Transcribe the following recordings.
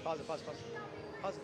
Pause it, pause it, pause it. Pause it.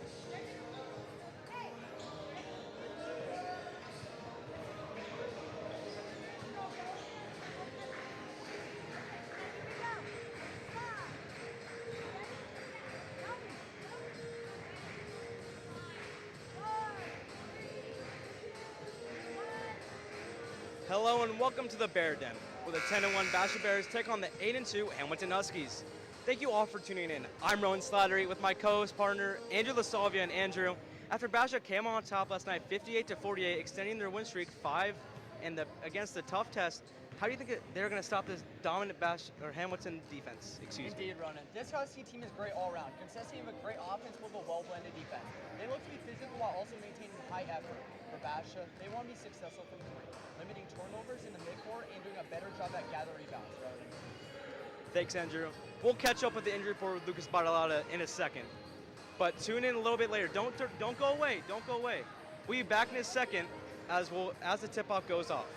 Hello and welcome to the Bear Den, where the 10-1 Basha Bears take on the 8-2 Hamilton Huskies. Thank you all for tuning in. I'm Rowan Slattery with my co-host partner Andrew LaSalvia and Andrew. After Basha came on top last night, 58-48, extending their win streak 5, and against the tough test, how do you think they're going to stop this dominant Hamilton defense? Indeed, Ronan. This Husky team is great all around, consisting of a great offense with a well-blended defense. They look to be physical while also maintaining high effort. For Basha, they want to be successful from three, limiting turnovers in the midcourt and doing a better job at gathering rebounds, Ronan. Thanks, Andrew. We'll catch up with the injury report with Lucas Bartolotta in a second. But tune in a little bit later. Don't go away. Don't go away. We'll be back in a second as the tip-off goes off.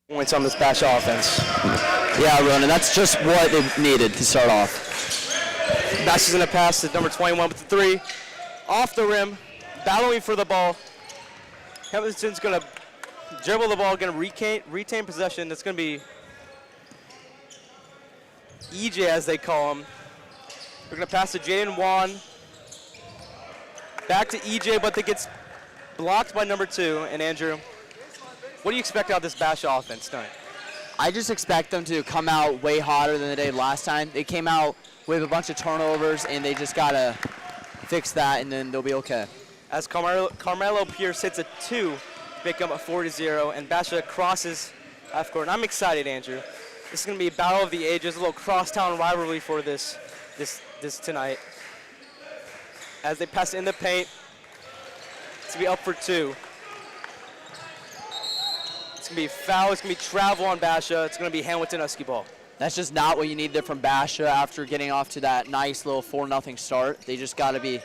Points on this Basha offense. Yeah, Ronan, that's just what they needed to start off. Basha's going to pass to number 21 with the three. Off the rim, battling for the ball. Hamilton's going to dribble the ball, going to retain possession. That's going to be EJ, as they call him. We're going to pass to Jaden Wan. Back to EJ, but that gets blocked by number 2. And Andrew, what do you expect out of this Basha offense tonight? I just expect them to come out way hotter than they did last time. They came out with a bunch of turnovers, and they just got to fix that, and then they'll be okay. As Carmelo Pierce hits a 2, make up a 4-0, and Basha crosses half court. And I'm excited, Andrew. This is going to be a battle of the ages, a little crosstown rivalry for this tonight. As they pass in the paint, it's going to be up for 2. It's going to be foul. It's going to be travel on Basha. It's going to be Hamilton Husky ball. That's just not what you needed from Basha after getting off to that nice little 4-0 start. They just got to be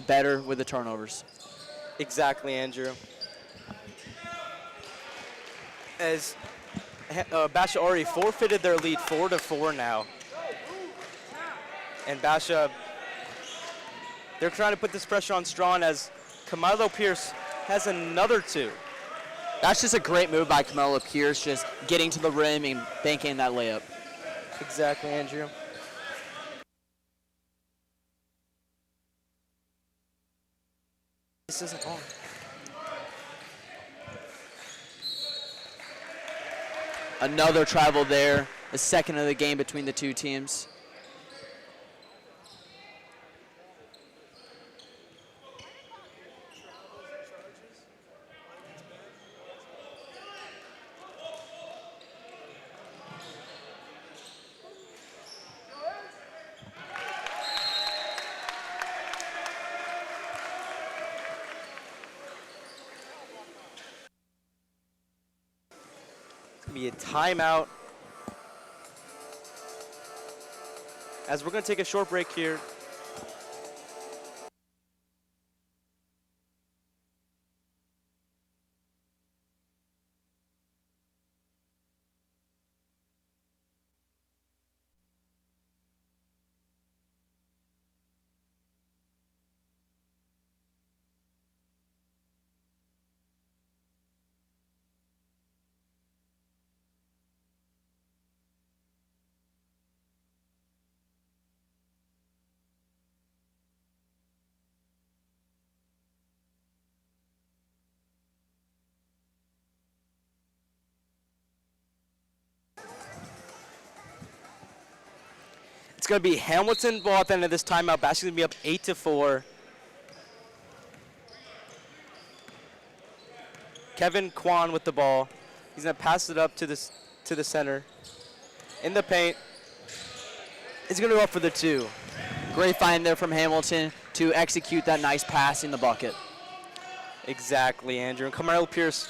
better with the turnovers. Exactly, Andrew. As Basha already forfeited their lead 4-4 now. And Basha, they're trying to put this pressure on Strawn as Camilo Pierce has another 2. That's just a great move by Camelo Pierce, just getting to the rim and banking that layup. Exactly, Andrew. This isn't on. Another travel there, the second of the game between the two teams. Be a timeout. As we're going to take a short break here. It's going to be Hamilton ball at the end of this timeout. Basha's going to be up 8-4. Kevin Kwan with the ball. He's going to pass it up to the center. In the paint. He's going to go up for the 2. Great find there from Hamilton to execute that nice pass in the bucket. Exactly, Andrew. And Carmelo Pierce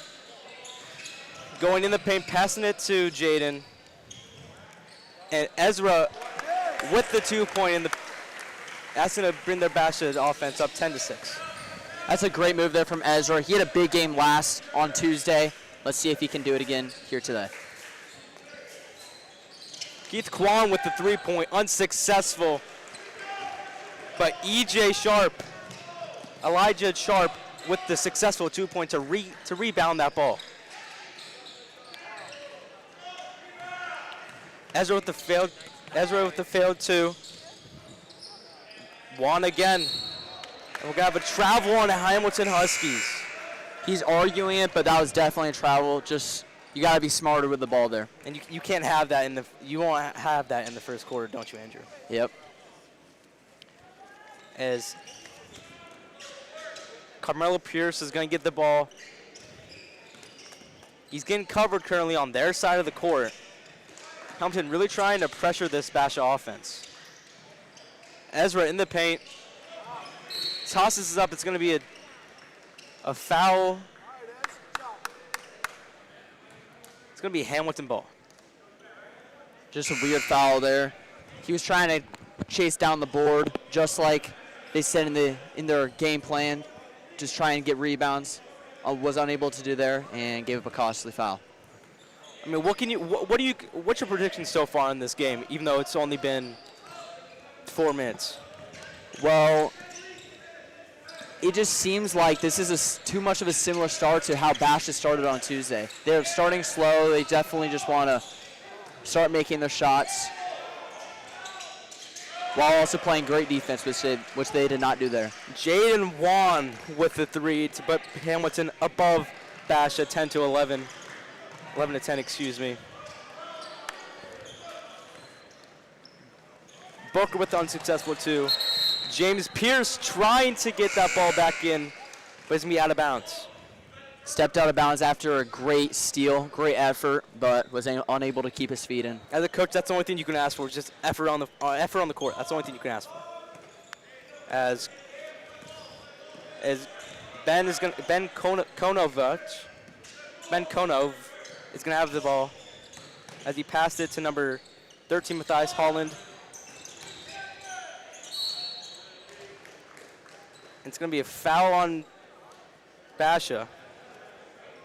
going in the paint, passing it to Jaden. And Ezra with the 2-point in the. That's going to bring their Basha offense up 10-6. That's a great move there from Ezra. He had a big game on Tuesday. Let's see if he can do it again here today. Keith Kwan with the 3-point, unsuccessful. But Elijah Sharp with the successful 2-point to rebound that ball. Ezra with the failed 2. Juan again. And we're going to have a travel on the Hamilton Huskies. He's arguing it, but that was definitely a travel. Just, you got to be smarter with the ball there. And you can't have that you won't have that in the first quarter, don't you, Andrew? Yep. As Carmelo Pierce is going to get the ball. He's getting covered currently on their side of the court. Hamilton really trying to pressure this Basha offense. Ezra in the paint. Tosses it up. It's going to be a foul. It's going to be Hamilton ball. Just a weird foul there. He was trying to chase down the board, just like they said in their game plan, just try and get rebounds. Was unable to do there and gave up a costly foul. I mean, what's your prediction so far in this game, even though it's only been 4 minutes? Well, it just seems like this is too much of a similar start to how Basha started on Tuesday. They're starting slow. They definitely just want to start making their shots while also playing great defense, which they did not do there. Jaden Wan with the 3 to put Hamilton above Basha 10-11. 11-10, excuse me. Booker with the unsuccessful 2. James Pierce trying to get that ball back in, but it's going to be out of bounds. Stepped out of bounds after a great steal, great effort, but was unable to keep his feet in. As a coach, that's the only thing you can ask for, is just effort on the court. That's the only thing you can ask for. As Ben Konov is going to have the ball as he passed it to number 13, Matthias Holland. It's going to be a foul on Basha.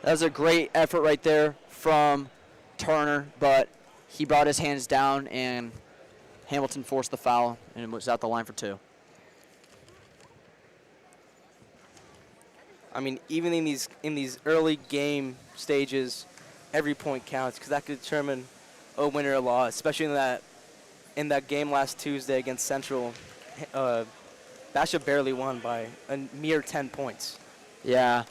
That was a great effort right there from Turner, but he brought his hands down and Hamilton forced the foul and was out the line for 2. I mean, even in these early game stages, every point counts because that could determine a winner or loss, especially in that game last Tuesday against Central. Basha barely won by a mere 10 points. Yeah,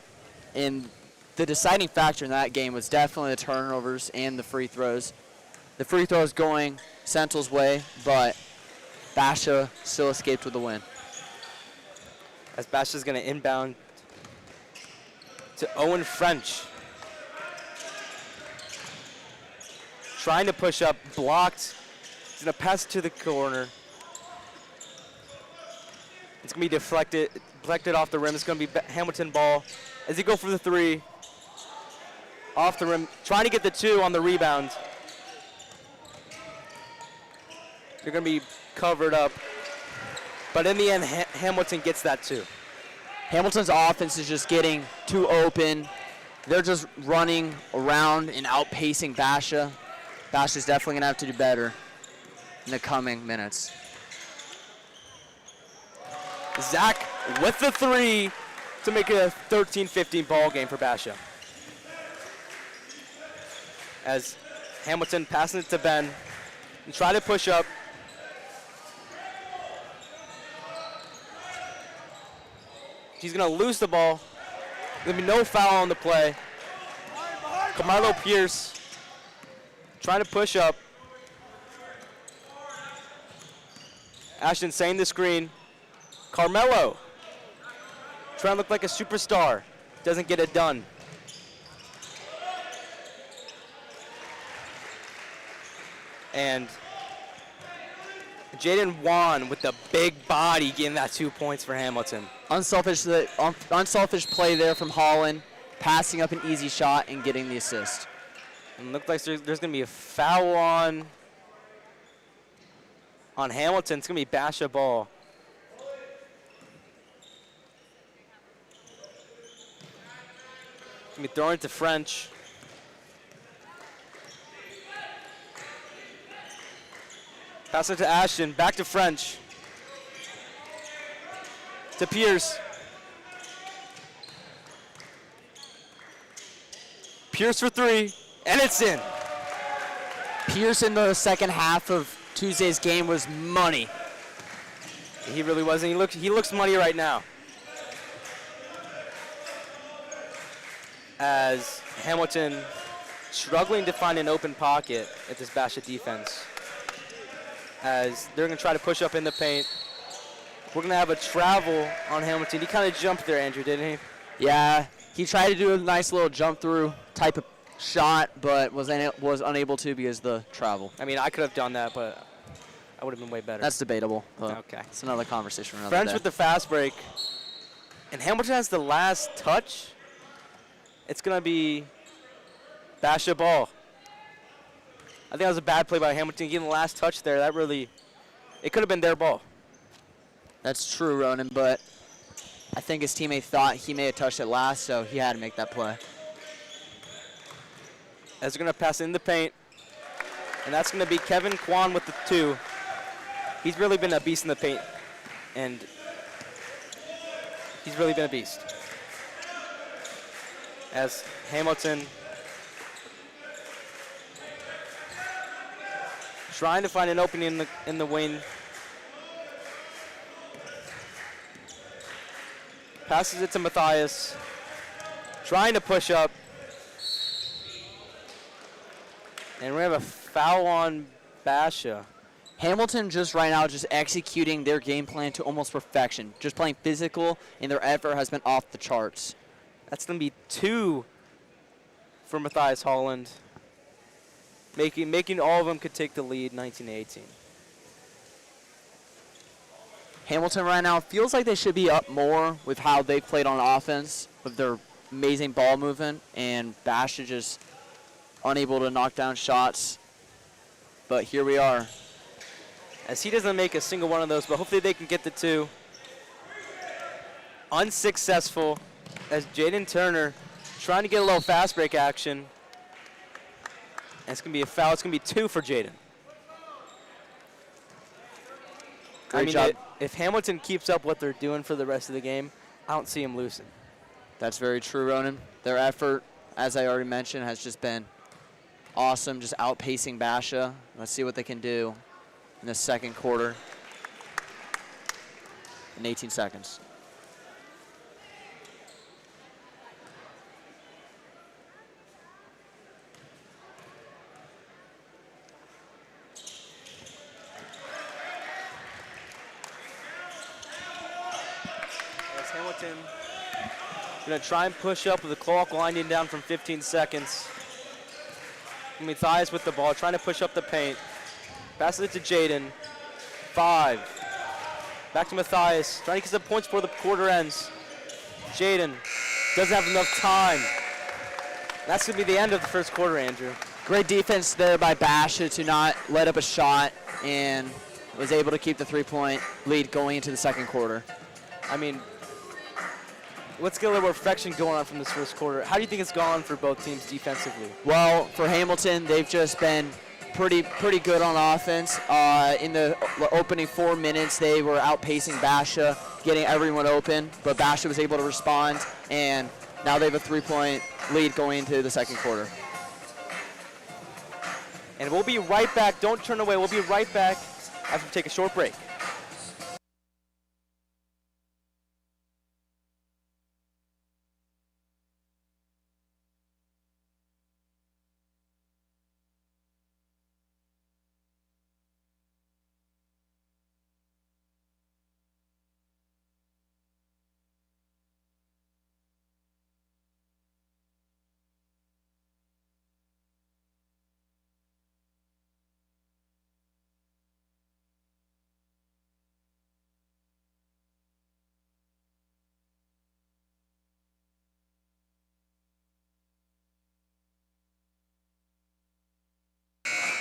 and the deciding factor in that game was definitely the turnovers and the free throws. The free throws going Central's way, but Basha still escaped with the win. As Basha's going to inbound to Owen French. Trying to push up, blocked. He's going to pass it to the corner. It's going to be deflected off the rim. It's going to be Hamilton ball. As he go for the 3, off the rim, trying to get the 2 on the rebound. They're going to be covered up. But in the end, Hamilton gets that 2. Hamilton's offense is just getting too open. They're just running around and outpacing Basha. Basha's definitely going to have to do better in the coming minutes. Zach with the 3 to make it a 13-15 ball game for Basha. As Hamilton passing it to Ben and try to push up. He's going to lose the ball. There'll be no foul on the play. Carmelo Pierce trying to push up. Ashton setting the screen. Carmelo. Trying to look like a superstar. Doesn't get it done. And Jaden Wan with the big body getting that 2 points for Hamilton. Unselfish play there from Holland, passing up an easy shot and getting the assist. And looks like there's going to be a foul on Hamilton. It's going to be Basha ball. Going to be throwing it to French. Pass it to Ashton, back to French. To Pierce. Pierce for three, and it's in. Pierce in the second half of Tuesday's game was money. He really wasn't. He looks money right now. As Hamilton struggling to find an open pocket at this Basha defense. As they're going to try to push up in the paint. We're going to have a travel on Hamilton. He kind of jumped there, Andrew, didn't he? Yeah, he tried to do a nice little jump through type of shot, but was unable to because of the travel. I mean, I could have done that, but I would have been way better. That's debatable. But okay. It's another conversation for another French day. with the fast break. And Hamilton has the last touch. It's going to be Basha ball. I think that was a bad play by Hamilton getting the last touch there. That really, it could have been their ball. That's true, Ronan, but I think his teammate thought he may have touched it last, so he had to make that play. As they're going to pass it in the paint. And that's going to be Kevin Kwan with the 2. He's really been a beast in the paint. And he's really been a beast. As Hamilton trying to find an opening in the wing. Passes it to Matthias. Trying to push up. And we have a foul on Basha. Hamilton just right now just executing their game plan to almost perfection. Just playing physical, and their effort has been off the charts. That's going to be 2 for Matthias Holland. Making all of them could take the lead, 19-18. Hamilton right now feels like they should be up more with how they played on offense, with their amazing ball movement, and Basha just unable to knock down shots. But here we are. As he doesn't make a single one of those, but hopefully they can get the 2. Unsuccessful as Jaden Turner trying to get a little fast break action. And it's going to be a foul. It's going to be 2 for Jaden. Great job. If Hamilton keeps up what they're doing for the rest of the game, I don't see him losing. That's very true, Ronan. Their effort, as I already mentioned, has just been awesome, just outpacing Basha. Let's see what they can do in the second quarter in 18 seconds. Hamilton going to try and push up with the clock winding down from 15 seconds. Matthias with the ball, trying to push up the paint. Passes it to Jaden. 5. Back to Matthias, trying to get some points before the quarter ends. Jaden doesn't have enough time. That's going to be the end of the first quarter, Andrew. Great defense there by Basha to not let up a shot and was able to keep the 3-point lead going into the second quarter. I mean, let's get a little reflection going on from this first quarter. How do you think it's gone for both teams defensively? Well, for Hamilton, they've just been pretty good on offense. In the opening 4 minutes, they were outpacing Basha, getting everyone open, but Basha was able to respond, and now they have a 3-point lead going into the second quarter. And we'll be right back. Don't turn away. We'll be right back after we take a short break.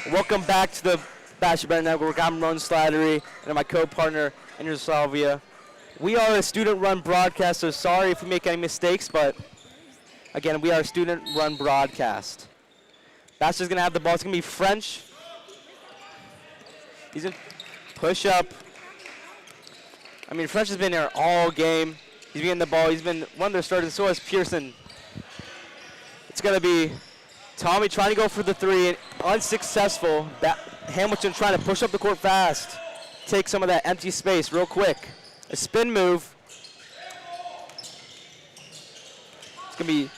Welcome back to the Basha Bear Network. I'm Ron Slattery, and my co-partner, Andrew Salvia. We are a student-run broadcast, so sorry if we make any mistakes, but again, we are a student-run broadcast. Basha's going to have the ball. It's going to be French. He's going to push up. I mean, French has been there all game. He's getting the ball. He's been one of their starters. So has Pearson. It's going to be Tommy trying to go for the three. Unsuccessful. Hamilton trying to push up the court fast. Take some of that empty space real quick. A spin move. It's going to be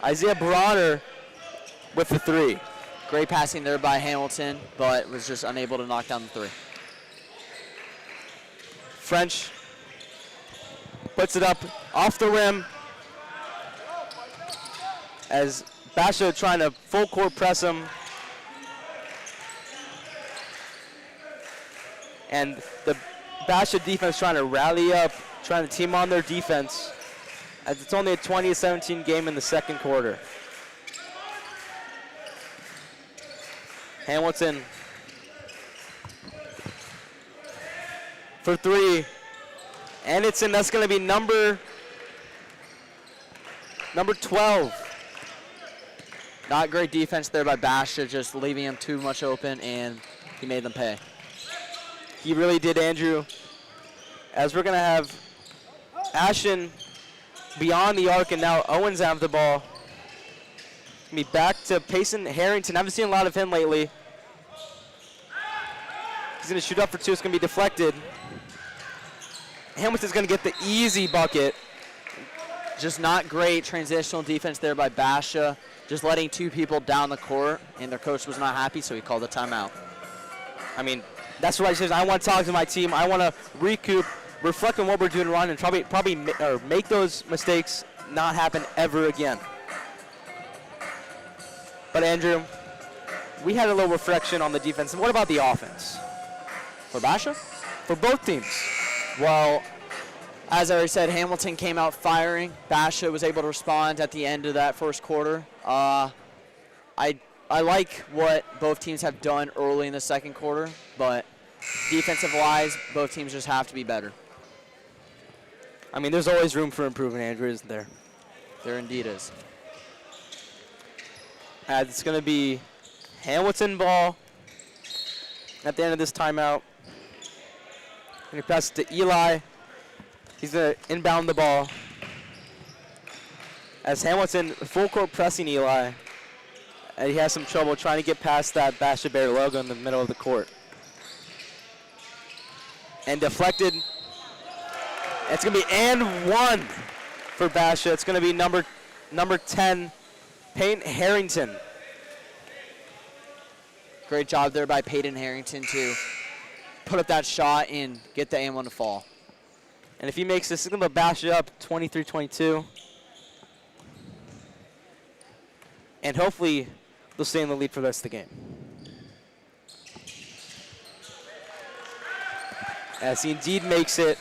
Isaiah Bronner with the three. Great passing there by Hamilton, but was just unable to knock down the three. French puts it up off the rim as Basha trying to full court press him. And the Basha defense trying to rally up, trying to team on their defense, as it's only a 20-17 game in the second quarter. Hamilton for three, and it's in. That's going to be number 12. Not great defense there by Basha, just leaving him too much open, and he made them pay. He really did, Andrew. As we're going to have Ashton beyond the arc, and now Owens have the ball. Be back to Payson Harrington. I haven't seen a lot of him lately. He's going to shoot up for two. It's going to be deflected. Hamilton's going to get the easy bucket. Just not great transitional defense there by Basha. Just letting two people down the court, and their coach was not happy, so he called a timeout. I mean, that's what I said. I want to talk to my team. I want to recoup, reflect on what we're doing wrong, and probably make those mistakes not happen ever again. But Andrew, we had a little reflection on the defense. And what about the offense? For Basha? For both teams. Well, as I already said, Hamilton came out firing. Basha was able to respond at the end of that first quarter. I like what both teams have done early in the second quarter, but defensive-wise, both teams just have to be better. I mean, there's always room for improvement, Andrew, isn't there? There indeed is. It's going to be Hamilton ball at the end of this timeout. And he passes to Eli. He's going to inbound the ball. As Hamilton full court pressing Eli. And he has some trouble trying to get past that Basha Bear logo in the middle of the court. And deflected. It's going to be and one for Basha. It's going to be number 10. Peyton Harrington. Great job there by Peyton Harrington to put up that shot and get the and one to fall. And if he makes this, it's going to bash it up 23-22. And hopefully they'll stay in the lead for the rest of the game. As he indeed makes it,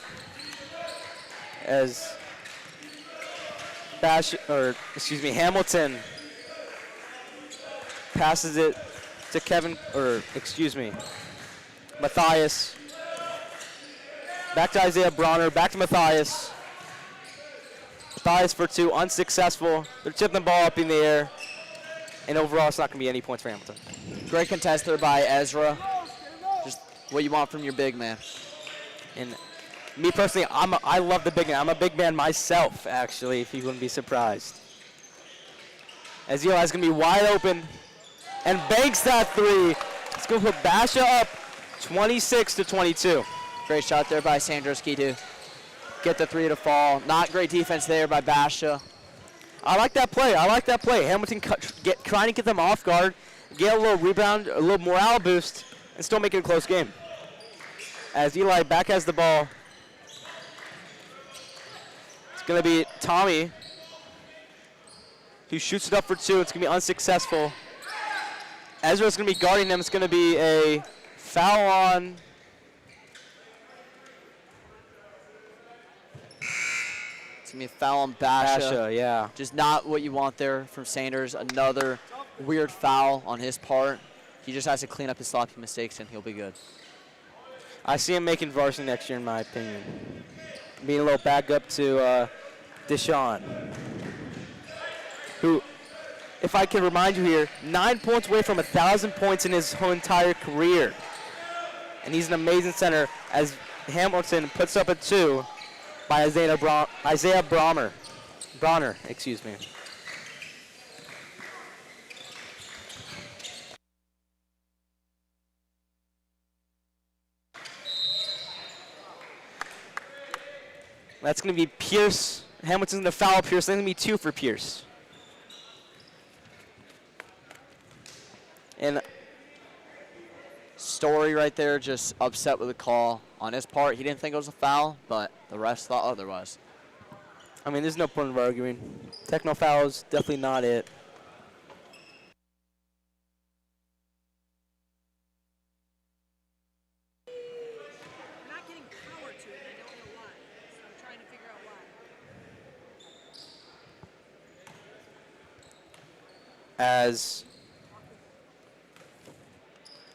as Hamilton passes it to Matthias. Back to Isaiah Bronner, back to Matthias. Matthias for two, unsuccessful. They're tipping the ball up in the air. And overall, it's not going to be any points for Hamilton. Great contest there by Ezra. Just what you want from your big man. And me personally, I love the big man. I'm a big man myself, actually, if you wouldn't be surprised. As Eli's going to be wide open and banks that three. It's going to put Basha up 26-22. Great shot there by Sandroski to get the three to fall. Not great defense there by Basha. I like that play. Hamilton trying to get them off guard, get a little rebound, a little morale boost, and still make it a close game. As Eli back has the ball. It's going to be Tommy, who shoots it up for two. It's going to be unsuccessful. Ezra's going to be guarding him. It's going to be a foul on. It's going to be a foul on Basha. Yeah. Just not what you want there from Sanders. Another weird foul on his part. He just has to clean up his sloppy mistakes, and he'll be good. I see him making varsity next year, in my opinion. Being a little backup to Deshaun, who, if I can remind you here, 9 points away from 1,000 points in his whole entire career. And he's an amazing center as Hamilton puts up a 2 by Isaiah Bronner, excuse me. That's going to be Pierce. Hamilton's going to foul Pierce. That's going to be 2 for Pierce. And Story right there, just upset with the call on his part. He didn't think it was a foul, but the refs thought otherwise. I mean, there's no point of arguing. Techno foul is definitely not it. We're not getting power to it, and I don't know why. So I'm trying to figure out why.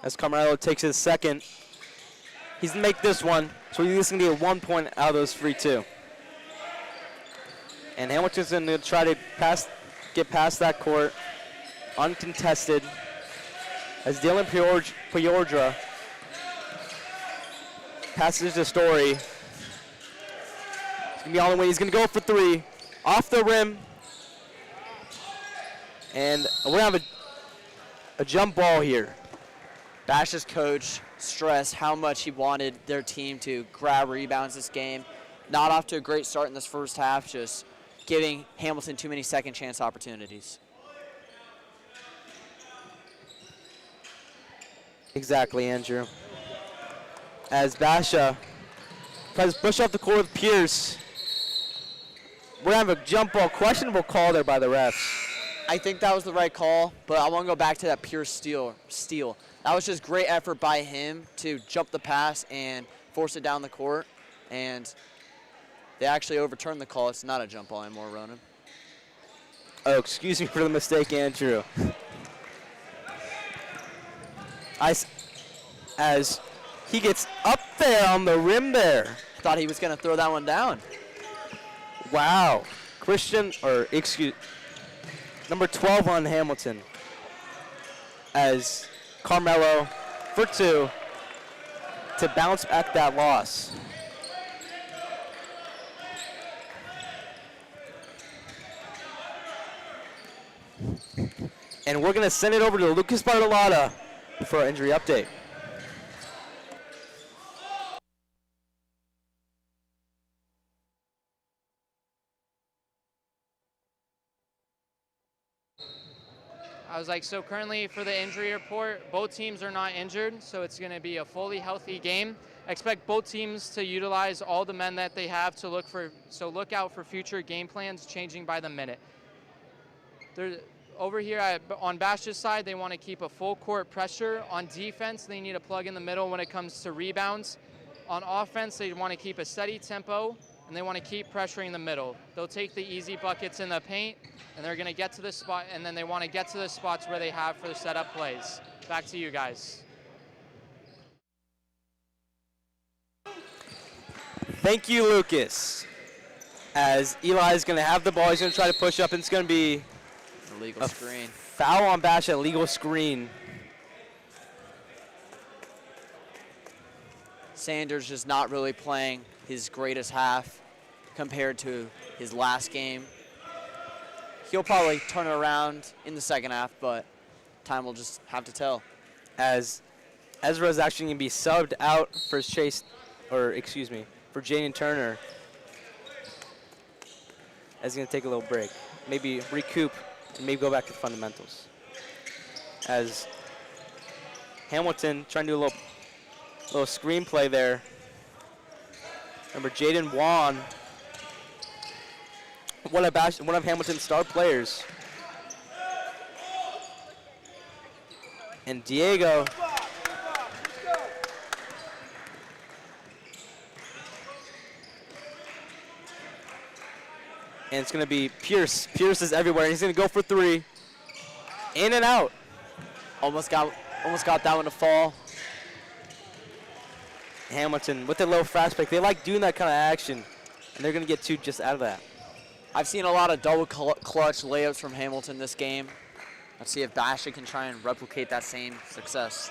As Carmelo takes his second, he's going to make this one, so he's going to get 1 point out of those free 2. And Hamilton's going to try to get past that court, uncontested, as Dylan Piordra passes to Story. He's going to be on the way. He's going to go for 3, off the rim. And we're going to have a jump ball here. Basha's coach stressed how much he wanted their team to grab rebounds this game. Not off to a great start in this first half, just giving Hamilton too many second chance opportunities. Exactly, Andrew. As Basha tries to push off the court with Pierce. We're going to have a jump ball, questionable call there by the refs. I think that was the right call, but I want to go back to that Pierce steal. That was just great effort by him to jump the pass and force it down the court, and they actually overturned the call. It's not a jump ball anymore, Ronan. Oh, excuse me for the mistake, Andrew. As he gets up there on the rim there. Thought he was going to throw that one down. Wow. Number 12 on Hamilton. As Carmelo for 2 to bounce back that loss. And we're going to send it over to Lucas Bartolotta for our injury update. I was like, so currently for the injury report, both teams are not injured, so it's going to be a fully healthy game. I expect both teams to utilize all the men that they have to look out for future game plans changing by the minute. Over here on Basha's side, they want to keep a full court pressure. On defense, they need to plug in the middle when it comes to rebounds. On offense, they want to keep a steady tempo, and they want to keep pressuring the middle. They'll take the easy buckets in the paint, and they're going to get to the spot, and then they want to get to the spots where they have for the setup plays. Back to you guys. Thank you, Lucas. As Eli's going to have the ball, he's going to try to push up, and it's going to be Illegal screen. Foul on Basha, illegal screen. Sanders just not really playing his greatest half compared to his last game. He'll probably turn it around in the second half, but time will just have to tell. As Ezra's actually going to be subbed out for for Jaden Turner. As he's going to take a little break. Maybe recoup and maybe go back to fundamentals. As Hamilton trying to do a little screenplay there. Remember, Jaden Wan, one of Hamilton's star players. And Diego. And it's going to be Pierce. Pierce is everywhere. He's going to go for 3. In and out. Almost got that one to fall. Hamilton with the low fast break. They like doing that kind of action, and they're going to get 2 just out of that. I've seen a lot of double clutch layups from Hamilton this game. Let's see if Basha can try and replicate that same success.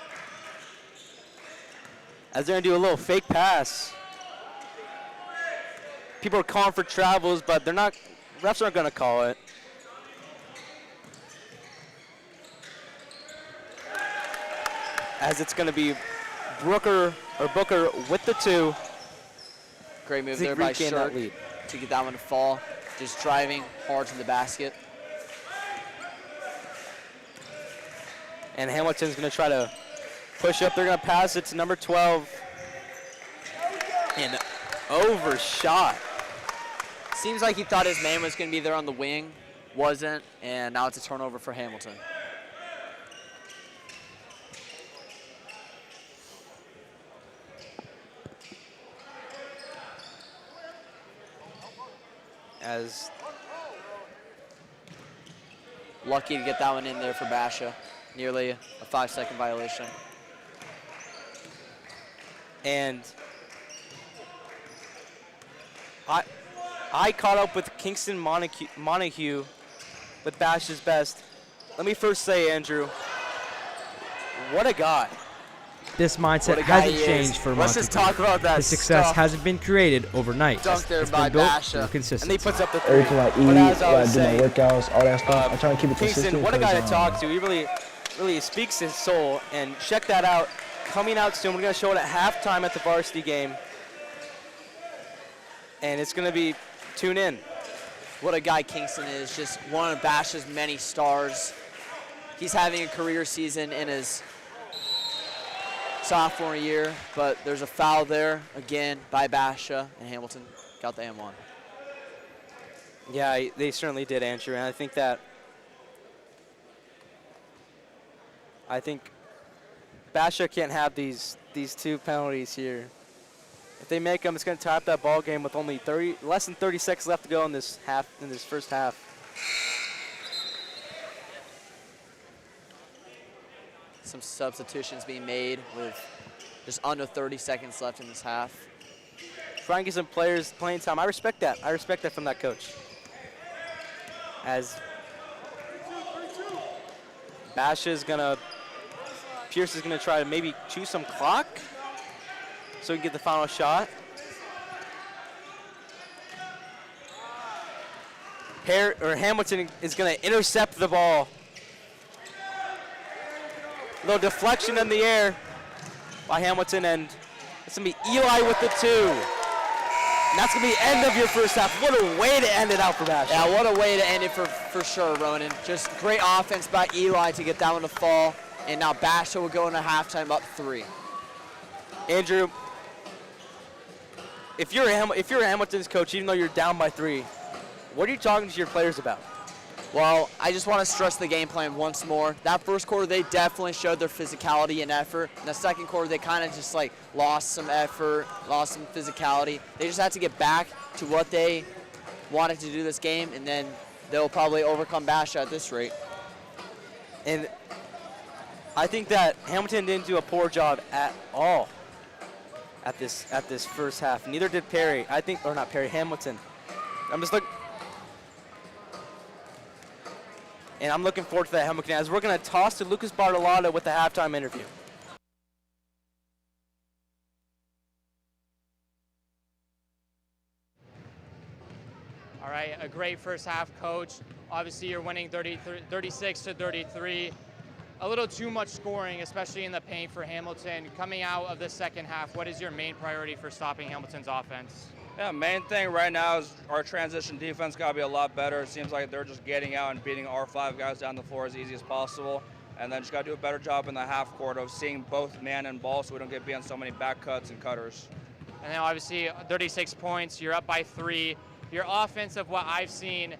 As they're going to do a little fake pass. People are calling for travels, but they're not. Refs aren't going to call it. As it's going to be Booker with the 2. Great move there by Shirk to get that one to fall. Just driving hard to the basket. And Hamilton's going to try to push up. They're going to pass it to number 12. And overshot. Seems like he thought his man was going to be there on the wing. Wasn't. And now it's a turnover for Hamilton. As lucky to get that one in there for Basha. Nearly a 5-second violation. And I caught up with Kingston Montague with Basha's best. Let me first say, Andrew, what a guy. This mindset hasn't changed for Montague. Let's just talk about that. His success hasn't been created overnight. Dunk there it's by been built Basha. through consistency. And he puts up the 3. Every time I eat, But as I was do my saying, workouts, all that stuff, I try to keep it Kingston, consistent. what a guy to because, talk to. He really speaks his soul. And check that out. Coming out soon. We're going to show it at halftime at the varsity game. And it's going to be tune in. What a guy Kingston is. Just one of Basha's many stars. He's having a career season in his sophomore year, but there's a foul there again by Basha, and Hamilton got the M1. Yeah, they certainly did, Andrew. And I think Basha can't have these 2 penalties here. If they make them, it's going to tie up that ball game with only less than 30 seconds left to go in this first half. Some substitutions being made with just under 30 seconds left in this half. Try and get some players playing time. I respect that. I respect that from that coach. As Pierce is going to try to maybe choose some clock so he can get the final shot. Hamilton is going to intercept the ball. Little deflection in the air by Hamilton, and it's going to be Eli with the 2. And that's going to be the end of your first half. What a way to end it out for Basha. Yeah, what a way to end it for sure, Ronan. Just great offense by Eli to get that one to fall, and now Basha will go into halftime up 3. Andrew, if you're Hamilton's coach, even though you're down by 3, what are you talking to your players about? Well, I just want to stress the game plan once more. That first quarter, they definitely showed their physicality and effort. In the second quarter, they kind of just lost some effort, lost some physicality. They just had to get back to what they wanted to do this game, and then they'll probably overcome Basha at this rate. And I think that Hamilton didn't do a poor job at all at this first half. Neither did Perry. Hamilton. I'm just looking. And I'm looking forward to that Hamilton as we're going to toss to Lucas Bartolotta with the halftime interview. All right, a great first half, Coach. Obviously, you're winning 36-33. A little too much scoring, especially in the paint for Hamilton. Coming out of the second half, what is your main priority for stopping Hamilton's offense? Yeah, main thing right now is our transition defense got to be a lot better. It seems like they're just getting out and beating our 5 guys down the floor as easy as possible. And then just got to do a better job in the half court of seeing both man and ball so we don't get beat on so many back cuts and cutters. And then obviously 36 points, you're up by 3. Your offense, of what I've seen,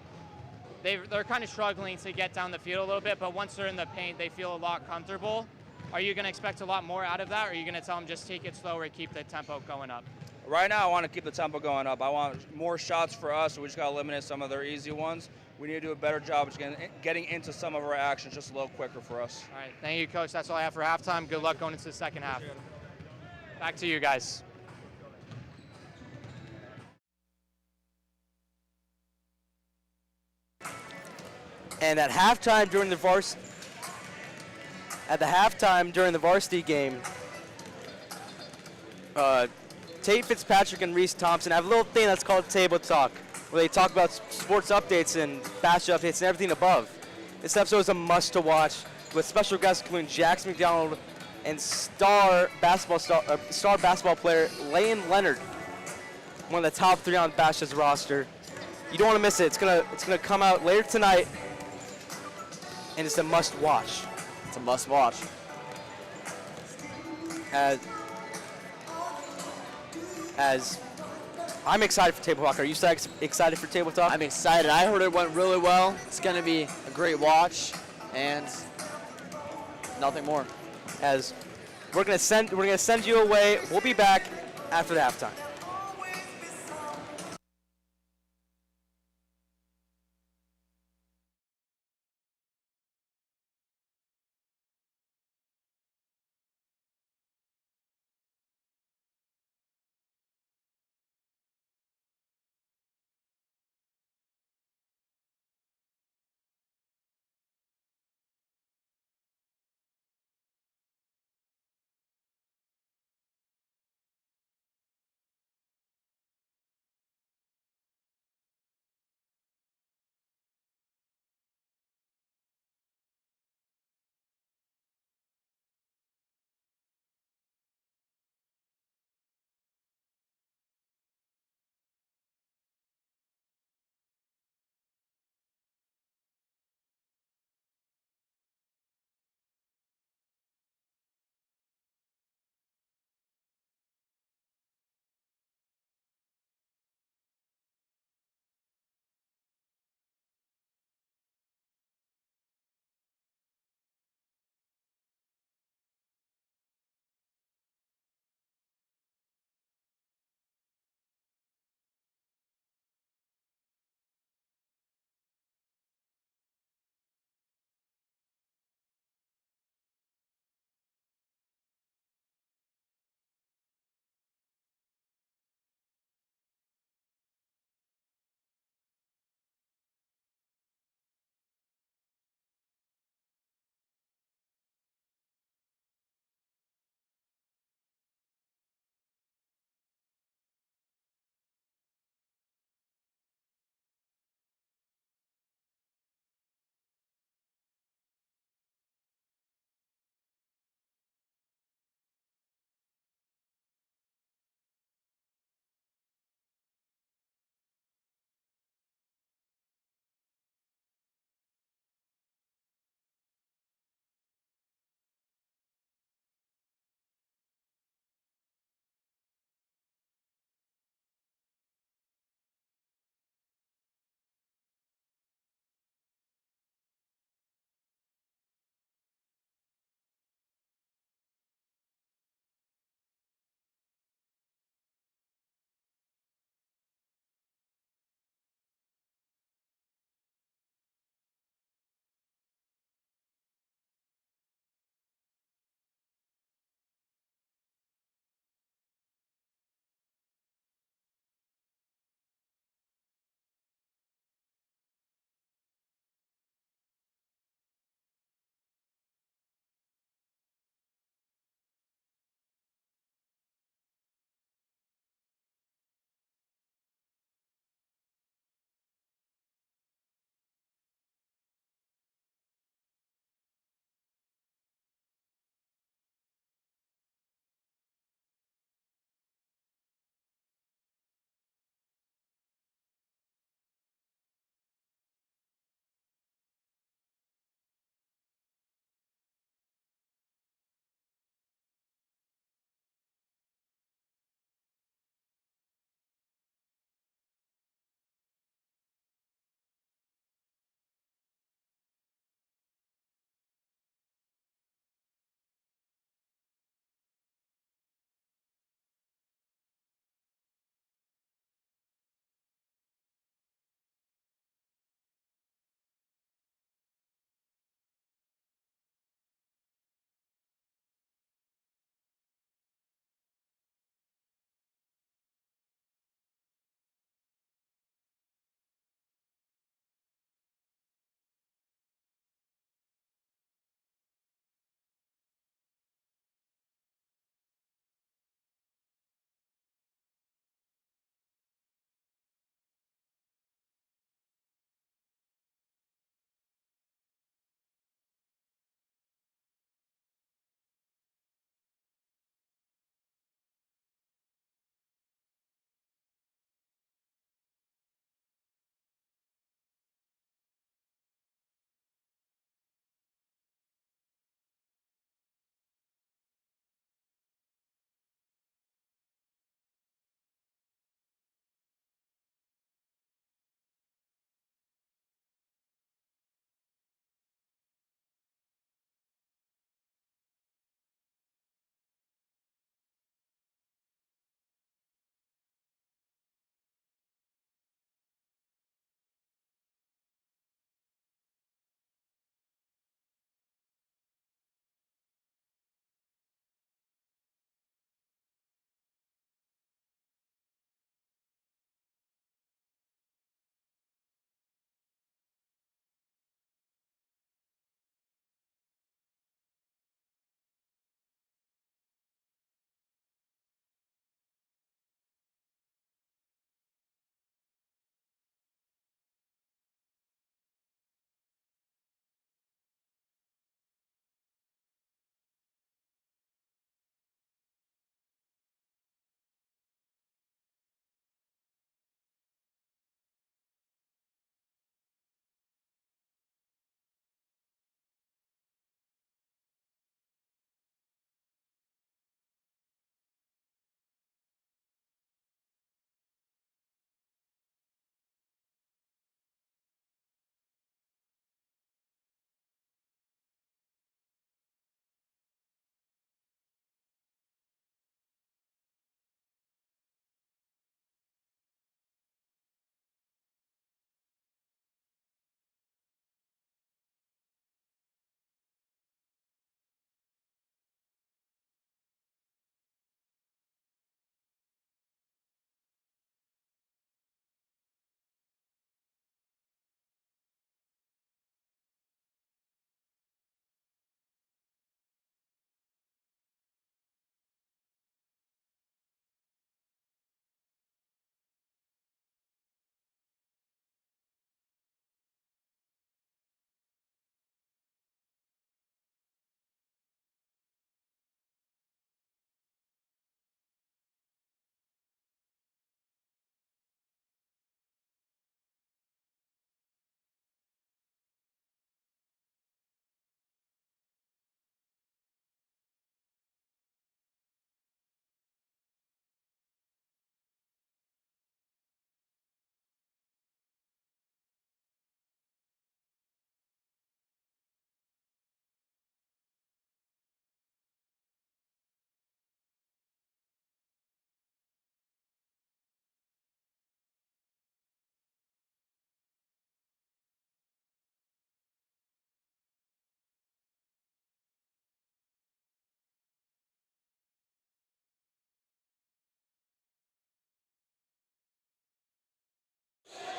they're kind of struggling to get down the field a little bit, but once they're in the paint, they feel a lot comfortable. Are you going to expect a lot more out of that, or are you going to tell them just take it slower and keep the tempo going up? Right now, I want to keep the tempo going up. I want more shots for us, so we just got to eliminate some of their easy ones. we need to do a better job of getting into some of our actions just a little quicker for us. All right, thank you, Coach. That's all I have for halftime. Good luck going into the second half. Back to you guys. And at halftime during the varsity game, Tate Fitzpatrick and Reese Thompson have a little thing that's called Table Talk, where they talk about sports updates and Basha updates and everything above. This episode is a must to watch, with special guests including Jax McDonald and star basketball player Lane Leonard, one of the top 3 on Basha's roster. You don't want to miss it. It's gonna come out later tonight, and it's a must watch. It's a must watch. As I'm excited for Table Talk. Are you excited for Table Talk? I'm excited. I heard it went really well. It's going to be a great watch, and nothing more. As we're gonna send you away. We'll be back after the halftime.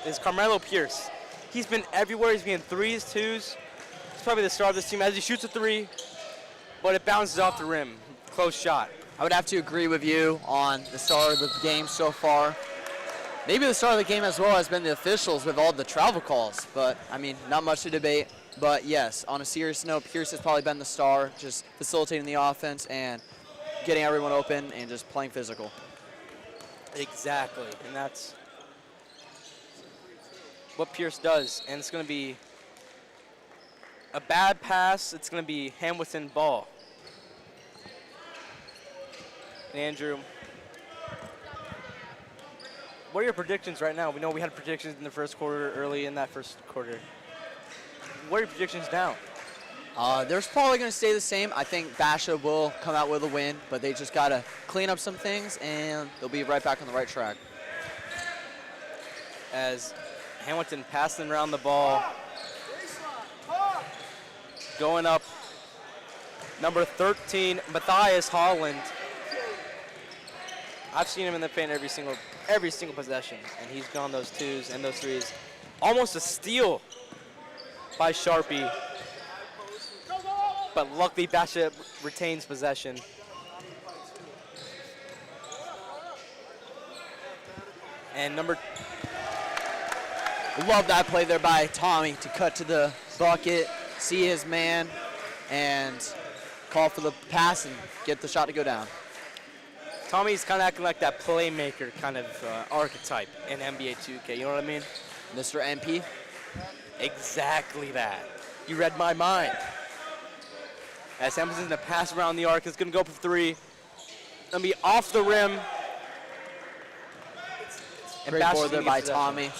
is Carmelo Pierce. He's been everywhere. He's been in threes, twos. He's probably the star of this team as he shoots a three, but it bounces off the rim. Close shot. I would have to agree with you on the star of the game so far. Maybe the star of the game as well has been the officials with all the travel calls, but I mean, not much to debate. But yes, on a serious note, Pierce has probably been the star, just facilitating the offense and getting everyone open and just playing physical. Exactly, and that's what Pierce does. And it's going to be a bad pass. It's going to be Hamilton ball. And Andrew, what are your predictions right now? We know we had predictions in the first quarter, early in that first quarter. What are your predictions now? They're probably going to stay the same. I think Basha will come out with a win, but they just got to clean up some things, and they'll be right back on the right track. As Hamilton passing around the ball, going up, number 13, Matthias Holland. I've seen him in the paint every single possession, and he's gone those twos and those threes. Almost a steal by Sharpie, but luckily Basha retains possession. And Love that play there by Tommy to cut to the bucket, see his man, and call for the pass and get the shot to go down. Tommy's kind of acting like that playmaker kind of archetype in NBA 2K, you know what I mean? Mr. MP. Exactly that. You read my mind. As Hamilton's going to pass around the arc, it's going to go for three. Going to be off the rim. And Great Basha's board there gonna by get possession.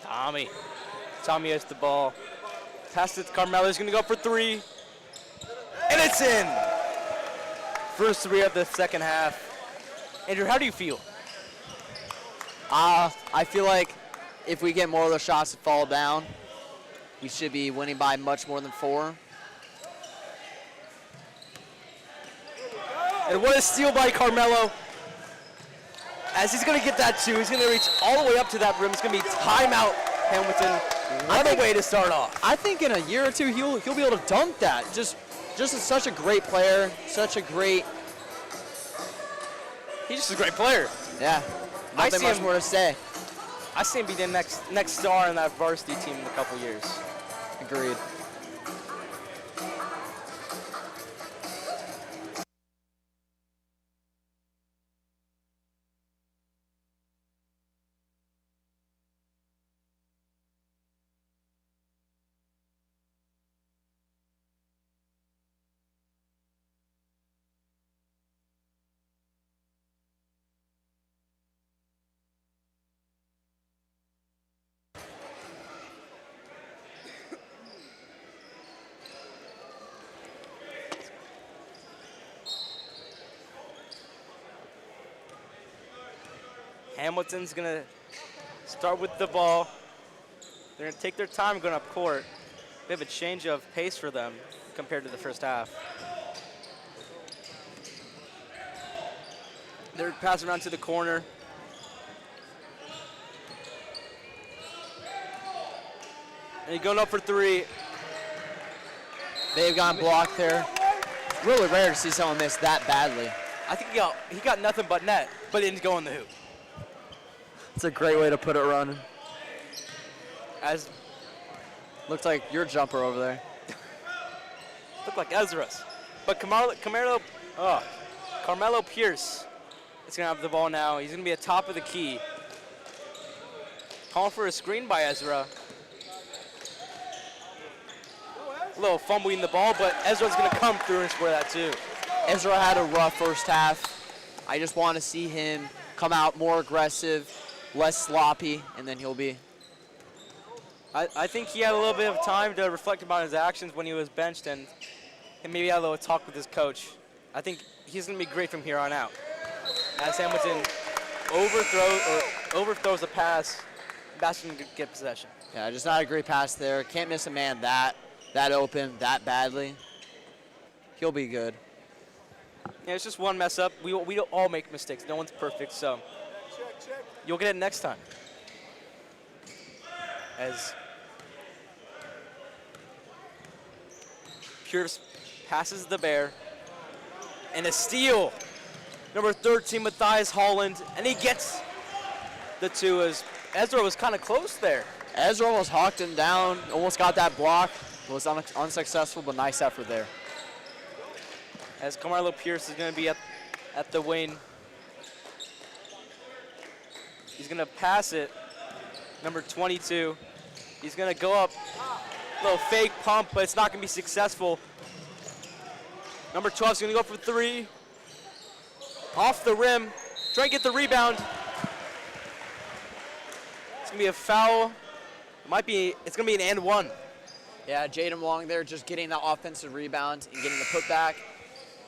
Tommy. Tommy has the ball. Pass it to Carmelo. He's going to go for three. And it's in. First three of the second half. Andrew, how do you feel? I feel like if we get more of those shots that fall down, we should be winning by much more than 4. And what a steal by Carmelo. As he's going to get that two, he's going to reach all the way up to that rim. It's going to be timeout, Hamilton. What a way to start off. I think in a year or two he'll be able to dunk that. Just is such a great player, such a great. He's just a great player. Yeah. Nothing much more to say. I see him be the next star in that varsity team in a couple years. Agreed. Hamilton's going to start with the ball. They're going to take their time going up court. They have a change of pace for them compared to the first half. They're passing around to the corner. And he's going up for three. They've gotten blocked there. It's really rare to see someone miss that badly. I think he got nothing but net, but it didn't go in the hoop. It's a great way to put it, running. As Looks like your jumper over there. looked like Ezra's. But Carmelo Pierce is going to have the ball now. He's going to be at top of the key. Calling for a screen by Ezra. A little fumbling the ball, but Ezra's going to come through and score that too. Ezra had a rough first half. I just want to see him come out more aggressive, less sloppy, and then he'll be. I think he had a little bit of time to reflect about his actions when he was benched and maybe had a little talk with his coach. I think he's going to be great from here on out. As Hamilton overthrows a pass, Bastion can get possession. Yeah, just not a great pass there. Can't miss a man that open, that badly. He'll be good. Yeah, it's just one mess up. We don't all make mistakes. No one's perfect, so you'll get it next time. As Pierce passes the bear, and a steal. Number 13, Matthias Holland, and he gets the two as Ezra was kind of close there. Ezra almost hawked him down, almost got that block. It was unsuccessful, but nice effort there. As Carmelo Pierce is going to be at the wing. He's going to pass it. Number 22. He's going to go up. Little fake pump, but it's not going to be successful. Number 12 is going to go for three. Off the rim. Try and get the rebound. It's going to be a foul. It's going to be an and one. Yeah, Jaden Wong there just getting the offensive rebound and getting the putback.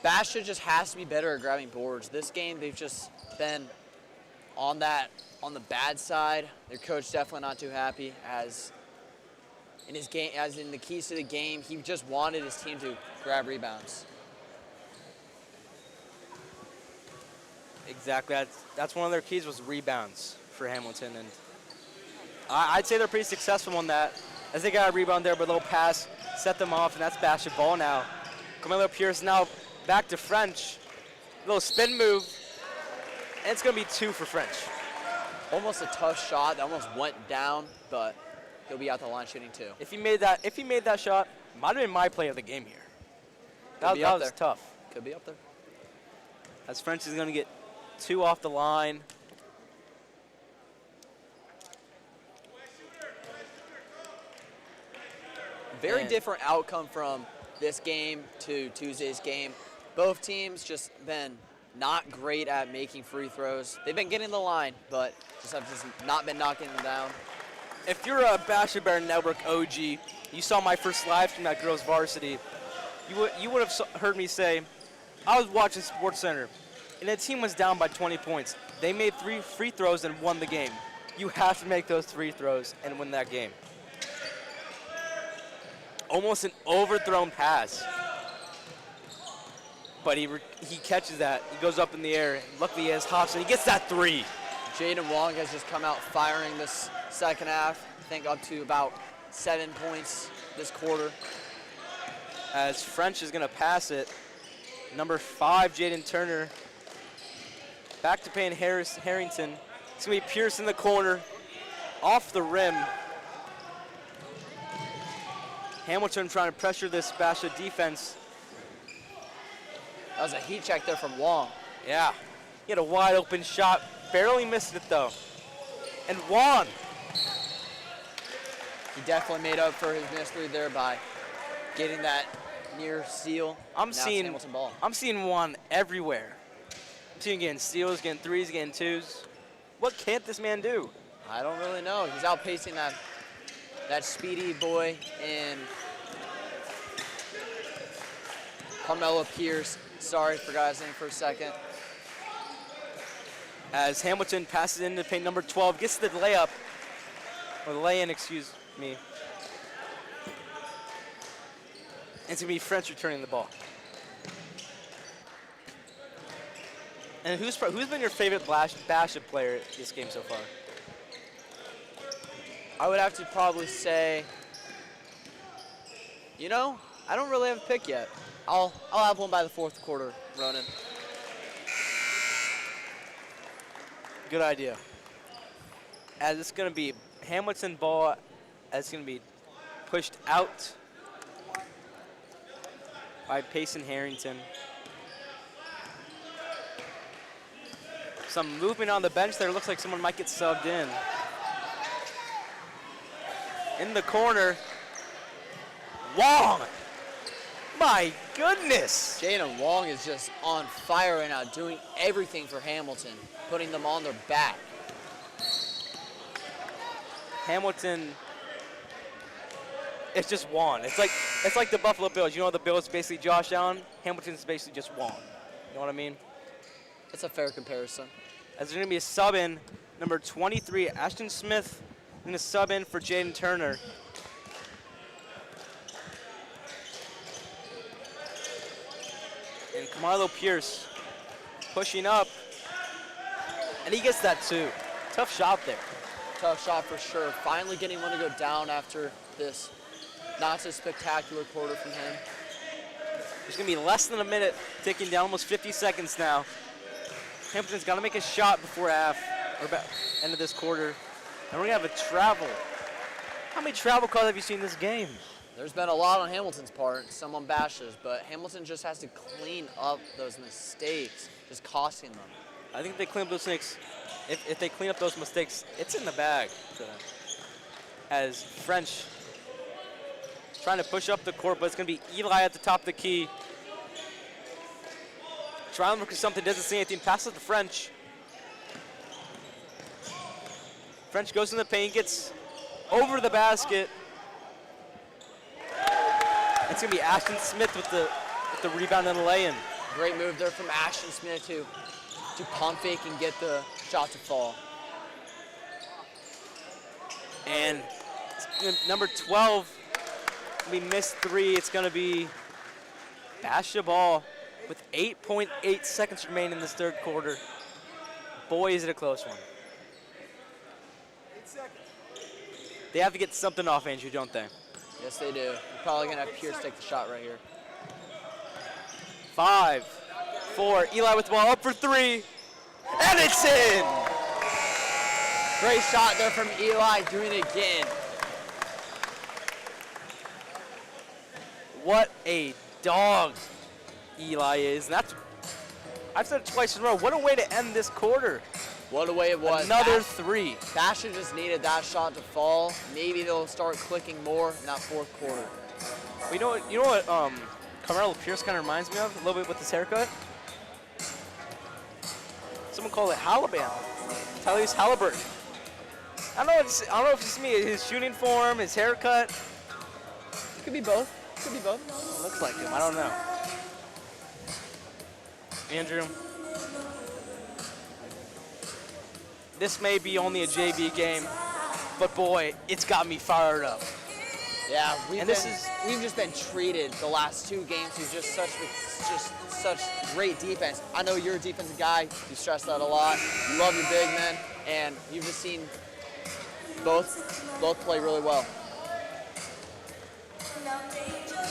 Basha just has to be better at grabbing boards. This game, they've just been on the bad side. Their coach definitely not too happy as in the keys to the game, he just wanted his team to grab rebounds. Exactly. That's one of their keys was rebounds for Hamilton, and I'd say they're pretty successful on that. As they got a rebound there, but a little pass set them off, and that's Basha ball now. Carmelo Pierce now back to French. A little spin move, and it's going to be two for French. Almost a tough shot that almost went down, but he'll be out the line shooting two. If he made that shot, might have been my play of the game here. That was tough. Could be up there. As French is going to get two off the line. Very different outcome from this game to Tuesday's game. Both teams just been not great at making free throws. They've been getting the line, but have not been knocking them down. If you're a Basha Bear Network OG, you saw my first live stream at Girls Varsity, you would have heard me say, I was watching SportsCenter, and the team was down by 20 points. They made 3 free throws and won the game. You have to make those free throws and win that game. Almost an overthrown pass. But he catches that. He goes up in the air. Luckily he has hops, and he gets that three. Jaden Wong has just come out firing this second half. I think up to about 7 points this quarter. As French is going to pass it. Number 5, Jaden Turner. Back to Payne Harrington. It's going to be Pierce in the corner. Off the rim. Hamilton trying to pressure this Basha defense. That was a heat check there from Wong. Yeah. He had a wide open shot. Barely missed it though. And Wong. He definitely made up for his missed three there by getting that near steal. I'm seeing Hamilton ball. I'm seeing Wong everywhere. I'm seeing him getting steals, getting threes, getting twos. What can't this man do? I don't really know. He's outpacing that speedy boy in Carmelo Pierce. Sorry, forgot his name for a second. As Hamilton passes into paint, number 12 gets the layup, or the lay-in, excuse me. And it's going to be French returning the ball. And who's been your favorite Basha player this game so far? I would have to probably say, I don't really have a pick yet. I'll have one by the fourth quarter, Ronan. Good idea. As it's going to be Hamilton ball, as it's going to be pushed out by Payson Harrington. Some movement on the bench there. Looks like someone might get subbed in. In the corner, Wong. My goodness. Jaden Wong is just on fire right now, doing everything for Hamilton, putting them on their back. Hamilton, it's just Wong. It's like the Buffalo Bills. You know, the Bills basically Josh Allen. Hamilton's basically just Wong. You know what I mean? That's a fair comparison. As there's going to be a sub in, number 23, Ashton Smith, going to sub in for Jaden Turner. And Carmelo Pierce pushing up. And he gets that too. Tough shot there. Tough shot for sure. Finally getting one to go down after this not so spectacular quarter from him. There's going to be less than a minute, ticking down, almost 50 seconds now. Hamilton's got to make a shot before half, or end of this quarter. And we're going to have a travel. How many travel calls have you seen this game? There's been a lot on Hamilton's part, some on Basha's, but Hamilton just has to clean up those mistakes, just costing them. I think if they clean up those mistakes, if they clean up those mistakes, it's in the bag for them. As French trying to push up the court, but it's going to be Eli at the top of the key. Trying to look for something, doesn't see anything, passes it to French. French goes in the paint, gets over the basket. It's going to be Ashton Smith with the rebound and the lay-in. Great move there from Ashton Smith to pump fake and get the shot to fall. And number 12, we missed 3. It's going to be Basha ball with 8.8 seconds remaining in this third quarter. Boy, is it a close one. 8 seconds. They have to get something off, Andrew, don't they? Yes, they do. They're probably going to have Pierce take the shot right here. 5, 4, Eli with the ball, up for 3, and it's in! Great shot there from Eli, doing it again. What a dog Eli is. And that's, I've said it twice in a row, what a way to end this quarter. What a way it was. Another 3. Basha just needed that shot to fall. Maybe they'll start clicking more in that fourth quarter. Well, you know what Carmelo Pierce kind of reminds me of a little bit with his haircut? Someone called it Halliburton. Tyrese Halliburton. I don't know if it's me, his shooting form, his haircut. It could be both. Could be both. Looks like him. I don't know. Andrew, this may be only a JV game, but boy, it's got me fired up. Yeah, we've just been treated the last 2 games with just such great defense. I know you're a defensive guy. You stress that a lot. You love your big men, and you've just seen both play really well.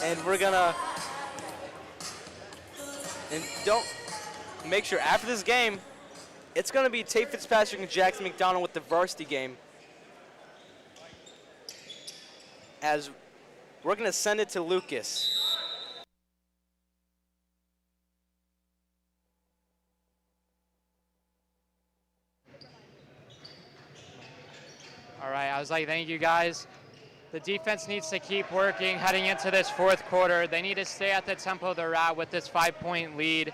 And we're gonna, and don't make sure after this game, it's gonna be Tate Fitzpatrick and Jackson McDonald with the varsity game. As we're gonna send it to Lucas. All right, I was like, thank you guys. The defense needs to keep working heading into this fourth quarter. They need to stay at the tempo they're at with this 5-point lead.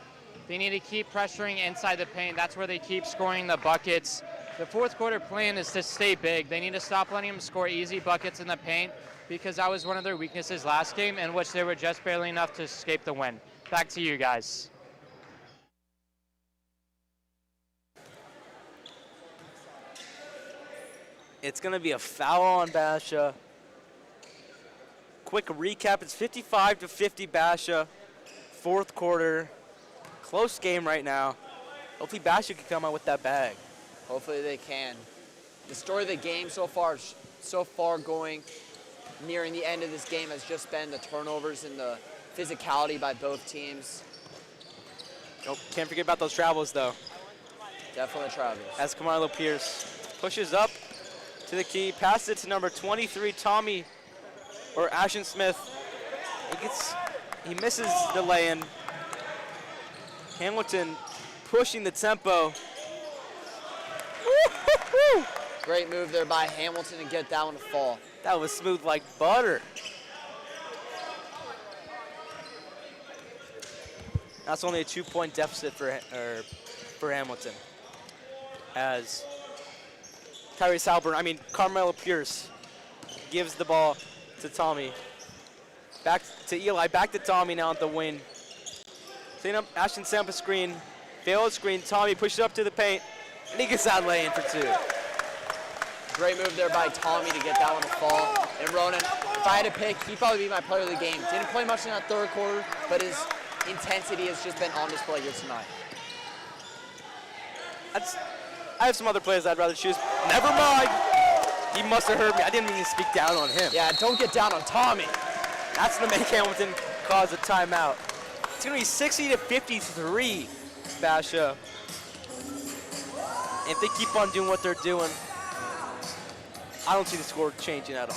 They need to keep pressuring inside the paint. That's where they keep scoring the buckets. The fourth quarter plan is to stay big. They need to stop letting them score easy buckets in the paint because that was one of their weaknesses last game in which they were just barely enough to escape the win. Back to you guys. It's gonna be a foul on Basha. Quick recap, it's 55-50 Basha. Fourth quarter, close game right now. Hopefully Basha can come out with that bag. Hopefully they can. The story of the game so far going nearing the end of this game has just been the turnovers and the physicality by both teams. Nope, can't forget about those travels though. Definitely travels. As Carmelo Pierce pushes up to the key, passes it to number 23, Tommy, or Ashton Smith. He misses the lay-in. Hamilton pushing the tempo. Woo-hoo-hoo! Great move there by Hamilton to get that one to fall. That was smooth like butter. That's only a 2-point deficit for Hamilton. As Carmelo Pierce gives the ball to Tommy. Back to Eli, back to Tommy now at the wing. Setting up Ashton Sampa screen, failed screen, Tommy pushes up to the paint, and he gets that lay-in for 2. Great move there by Tommy to get that one to fall. And Ronan, if I had to pick, he'd probably be my player of the game. Didn't play much in that third quarter, but his intensity has just been on display here tonight. I have some other players I'd rather choose. Never mind. He must have heard me. I didn't mean to speak down on him. Yeah, don't get down on Tommy. That's going to make Hamilton cause a timeout. It's going to be 60-53, Basha. If they keep on doing what they're doing, I don't see the score changing at all.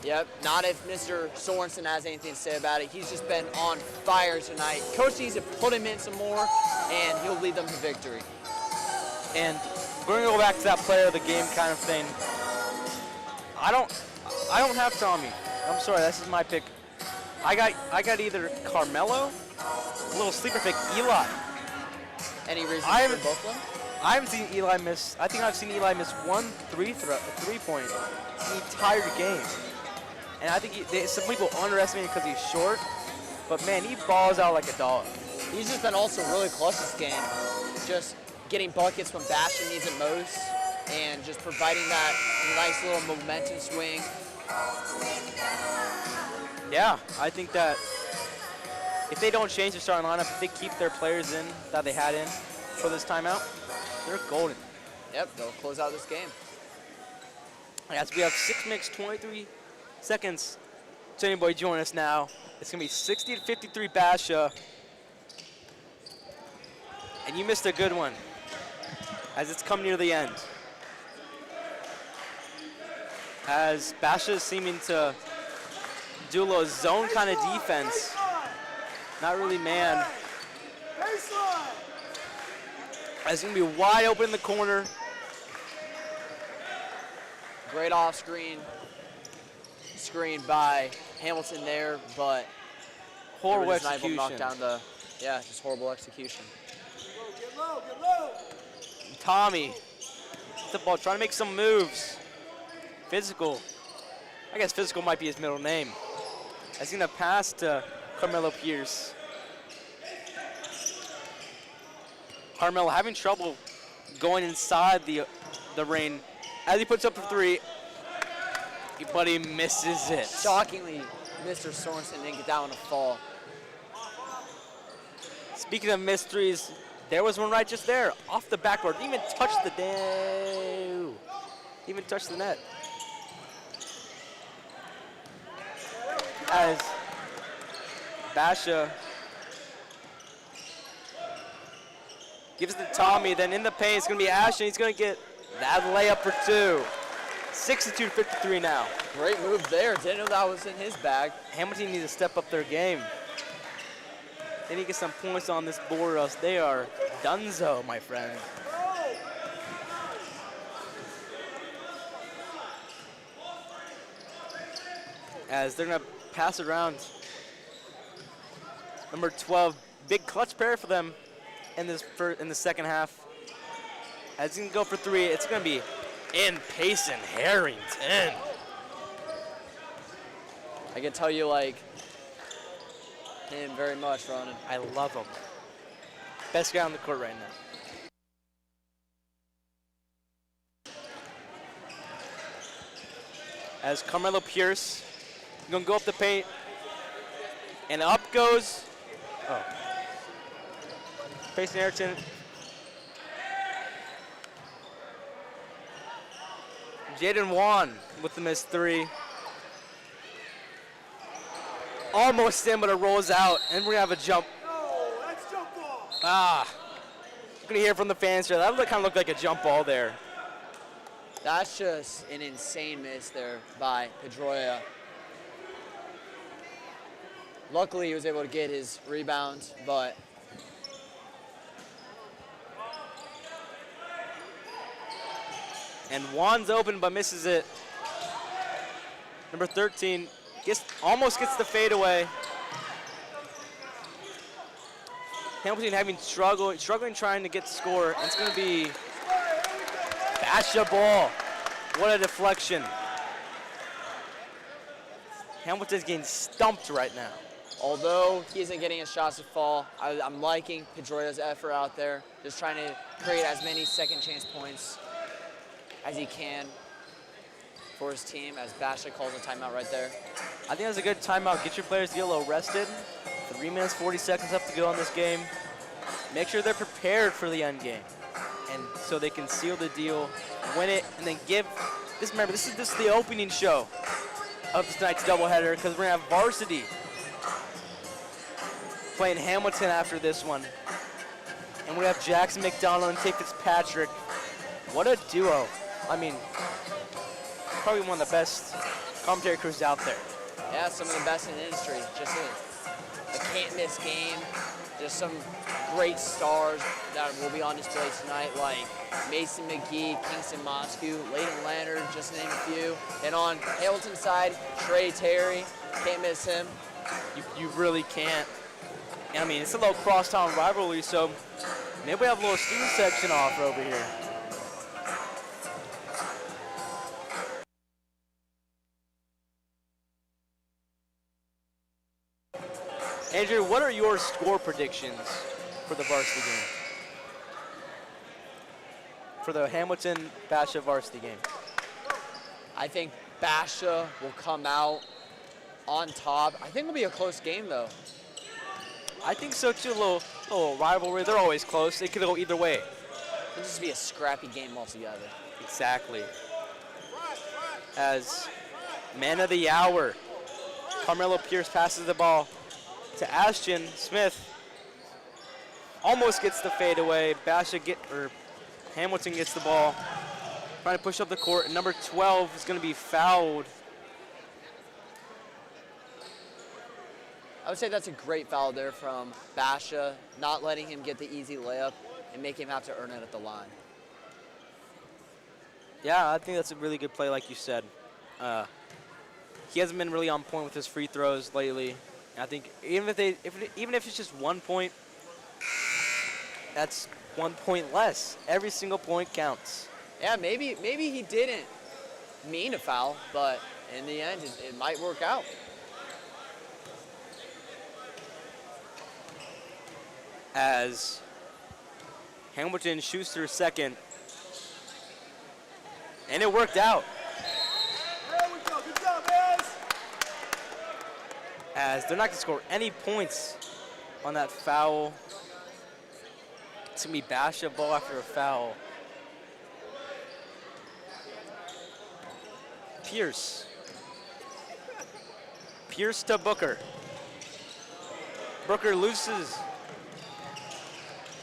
Yep, not if Mr. Sorensen has anything to say about it. He's just been on fire tonight. Coach needs to put him in some more, and he'll lead them to victory. And we're going to go back to that player of the game kind of thing. I don't have Tommy. I'm sorry, this is my pick. I got either Carmelo, a little sleeper pick, Eli. Any reason for both of them? I haven't seen Eli miss. I think I've seen Eli miss one three-point the entire game. And I think some people underestimate him because he's short. But man, he balls out like a dog. He's just been also really close this game. Just getting buckets when Basha needs it most, and just providing that nice little momentum swing. Yeah, I think that if they don't change their starting lineup, if they keep their players in that they had in for this timeout, they're golden. Yep, they'll close out this game. As we have 6 minutes, 23 seconds. So anybody join us now. It's going to be 60-53 Basha. And you missed a good one as it's come near the end. As Basha is seeming to do a little zone kind of defense. Not really man. It's going to be wide open in the corner. Great off screen by Hamilton there, but horrible they were just not able to execution. knock down just horrible execution. Get low, get low. Tommy, the ball, trying to make some moves. Physical. I guess physical might be his middle name. He's going to pass to Carmelo Pierce. Carmelo having trouble going inside the ring as he puts up a three, but he misses it. Shockingly, Mr. Sorensen didn't get that one to fall. Speaking of missed threes, there was one right just there, off the backboard. Didn't even touch the even touch the net. As Basha gives it to Tommy, then in the paint, it's going to be Ashton. He's going to get that layup for two. 62-53 now. Great move there. Didn't know that was in his bag. Hamilton needs to step up their game. They need to get some points on this board, or else they are donezo, my friend. As they're going to pass it around. Number 12, big clutch pair for them in the second half. As he's going to go for three, it's going to be in Payson Harrington. I can tell you like him very much, Ronan. I love him. Best guy on the court right now. As Carmelo Pierce is going to go up the paint. And up goes Payson Harrington. Jaden Wan with the missed three. Almost in, but it rolls out, and we're going to have a jump. No, that's jump ball. You're going to hear from the fans here. That kind of looked like a jump ball there. That's just an insane miss there by Pedroia. Luckily, he was able to get his rebound, but And Juan's open but misses it. Number 13 almost gets the fadeaway. Hamilton struggling trying to get the score. And it's going to be Basha ball. What a deflection. Hamilton's getting stumped right now. although he isn't getting his shots to fall, I'm liking Pedroia's effort out there, just trying to create as many second chance points as he can for his team, as Basha calls a timeout right there. I think that's a good timeout. Get your players to get a little rested. 3 minutes, 40 seconds left to go in this game. Make sure they're prepared for the end game. and so they can seal the deal, win it, and then give this. Remember, this is the opening show of tonight's doubleheader because we're gonna have Varsity playing Hamilton after this one, and we have Jackson McDonald and Tate Fitzpatrick. What a duo! I mean, probably one of the best commentary crews out there. Yeah, some of the best in the industry. Just a can't-miss game. Just some great stars that will be on display tonight, like Mason McGee, Kingston Moscow, Leighton Leonard, just to name a few. And on Hamilton's side, Trey Terry, can't miss him. You really can't. And I mean, it's a little crosstown rivalry, so maybe we have a little student section offer over here. Andrew, what are your score predictions for the varsity game? For the Hamilton Basha varsity game? I think Basha will come out on top. I think it'll be a close game, though. I think so too. A little rivalry. They're always close. It could go either way. It'll just be a scrappy game altogether. Exactly. As man of the hour, Carmelo Pierce passes the ball to Ashton Smith. Almost gets the fadeaway. Hamilton gets the ball. Trying to push up the court. And number 12 is going to be fouled. I would say that's a great foul there from Basha, not letting him get the easy layup and make him have to earn it at the line. Yeah, I think that's a really good play, like you said. He hasn't been really on point with his free throws lately. I think even if it's just 1 point, that's 1 point less. Every single point counts. Yeah, maybe he didn't mean to foul, but in the end, it might work out. As Hamilton shoots through second, and it worked out. There we go. Good job, guys. As they're not going to score any points on that foul. It's going to be Basha ball after a foul. Pierce to Booker. Booker loses.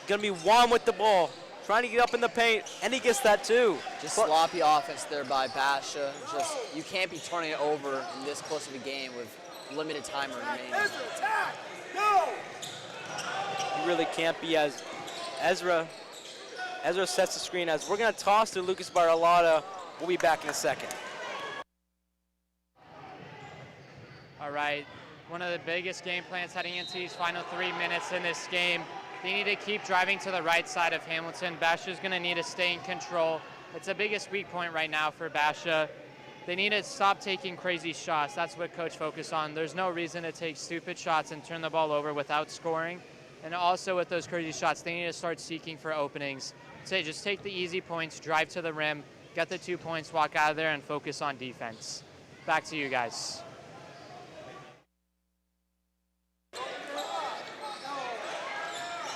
Going to be Juan with the ball. Trying to get up in the paint, and he gets that too. Just sloppy offense there by Basha. Just, you can't be turning it over in this close of a game with limited time remaining. Ezra, attack. No. You really can't be. As Ezra sets the screen. As we're going to toss to Lucas Baralata. We'll be back in a second. All right, one of the biggest game plans heading into these final 3 minutes in this game. They need to keep driving to the right side of Hamilton. Basha's going to need to stay in control. It's the biggest weak point right now for Basha. They need to stop taking crazy shots. That's what coach focused on. There's no reason to take stupid shots and turn the ball over without scoring. And also with those crazy shots, they need to start seeking for openings. Say, just take the easy points, drive to the rim, get the 2 points, walk out of there, and focus on defense. Back to you guys.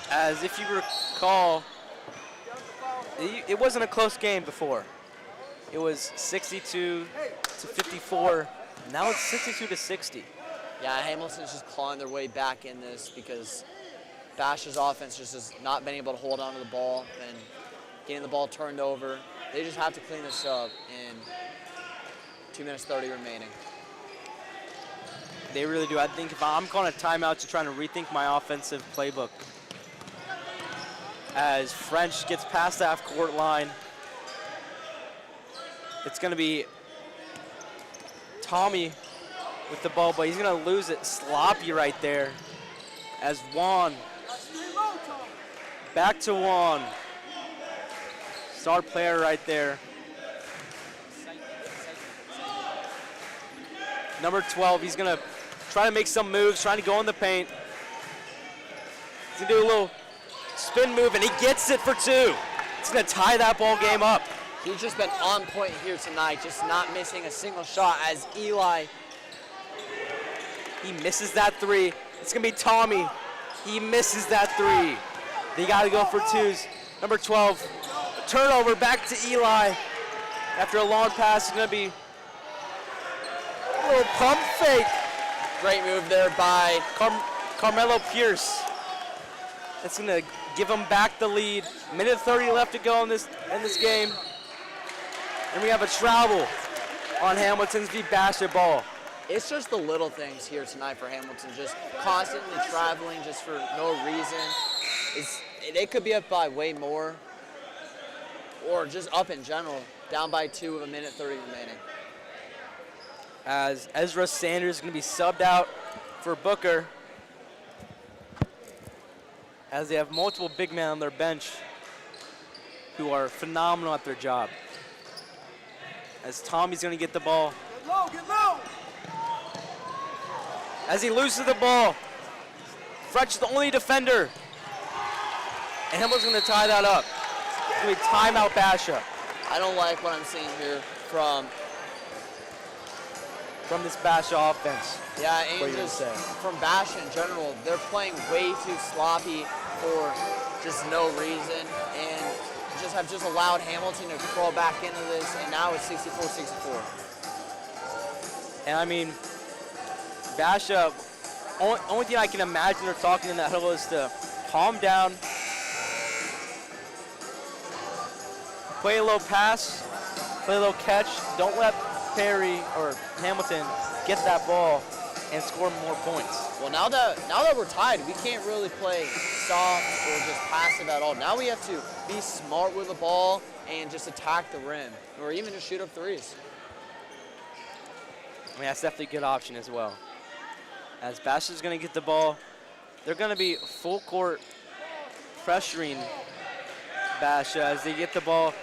As if you recall, it wasn't a close game before. It was 62 to 54. Now it's 62 to 60. Yeah, Hamilton's just clawing their way back in this because Basha's offense just has not been able to hold on to the ball and getting the ball turned over. They just have to clean this up in 2 minutes 30 remaining. They really do. I think if I'm calling a timeout to try to rethink my offensive playbook. As French gets past the half-court line, it's going to be Tommy with the ball, but he's going to lose it. Sloppy right there. As Juan, back to Juan. Star player right there. Number 12, he's going to try to make some moves, trying to go in the paint. He's going to do a little spin move, and he gets it for 2. It's going to tie that ball game up. He's just been on point here tonight, just not missing a single shot as Eli. He misses that 3. It's going to be Tommy. He misses that 3. They got to go for 2s. Number 12 Turnover back to Eli. After a long pass, it's going to be a little pump fake. Great move there by Carmelo Pierce. That's going to give them back the lead. Minute 30 left to go in this game. And we have a travel on Hamilton's v. Basha ball. It's just the little things here tonight for Hamilton, just constantly traveling just for no reason. They could be up by way more, or just up in general, down by 2 with a minute 30 remaining. As Ezra Sanders is going to be subbed out for Booker, as they have multiple big men on their bench who are phenomenal at their job. As Tommy's going to get the ball. Get low, get low. As he loses the ball, Fretch is the only defender. And Hamilton's going to tie that up. It's going to be timeout Basha. I don't like what I'm seeing here from this Basha offense. Yeah, What and you just say? from Basha in general, they're playing way too sloppy for just no reason, and have just allowed Hamilton to crawl back into this, and now it's 64-64. And I mean, Basha, only thing I can imagine they're talking in that huddle is to calm down, play a little pass, play a little catch. Don't let Perry or Hamilton get that ball and score more points. Well, now that we're tied, we can't really play soft or just passive at all. Now we have to be smart with the ball and just attack the rim, or even just shoot up threes. I mean, that's definitely a good option as well. As Basha's going to get the ball, they're going to be full court pressuring Basha as they get the ball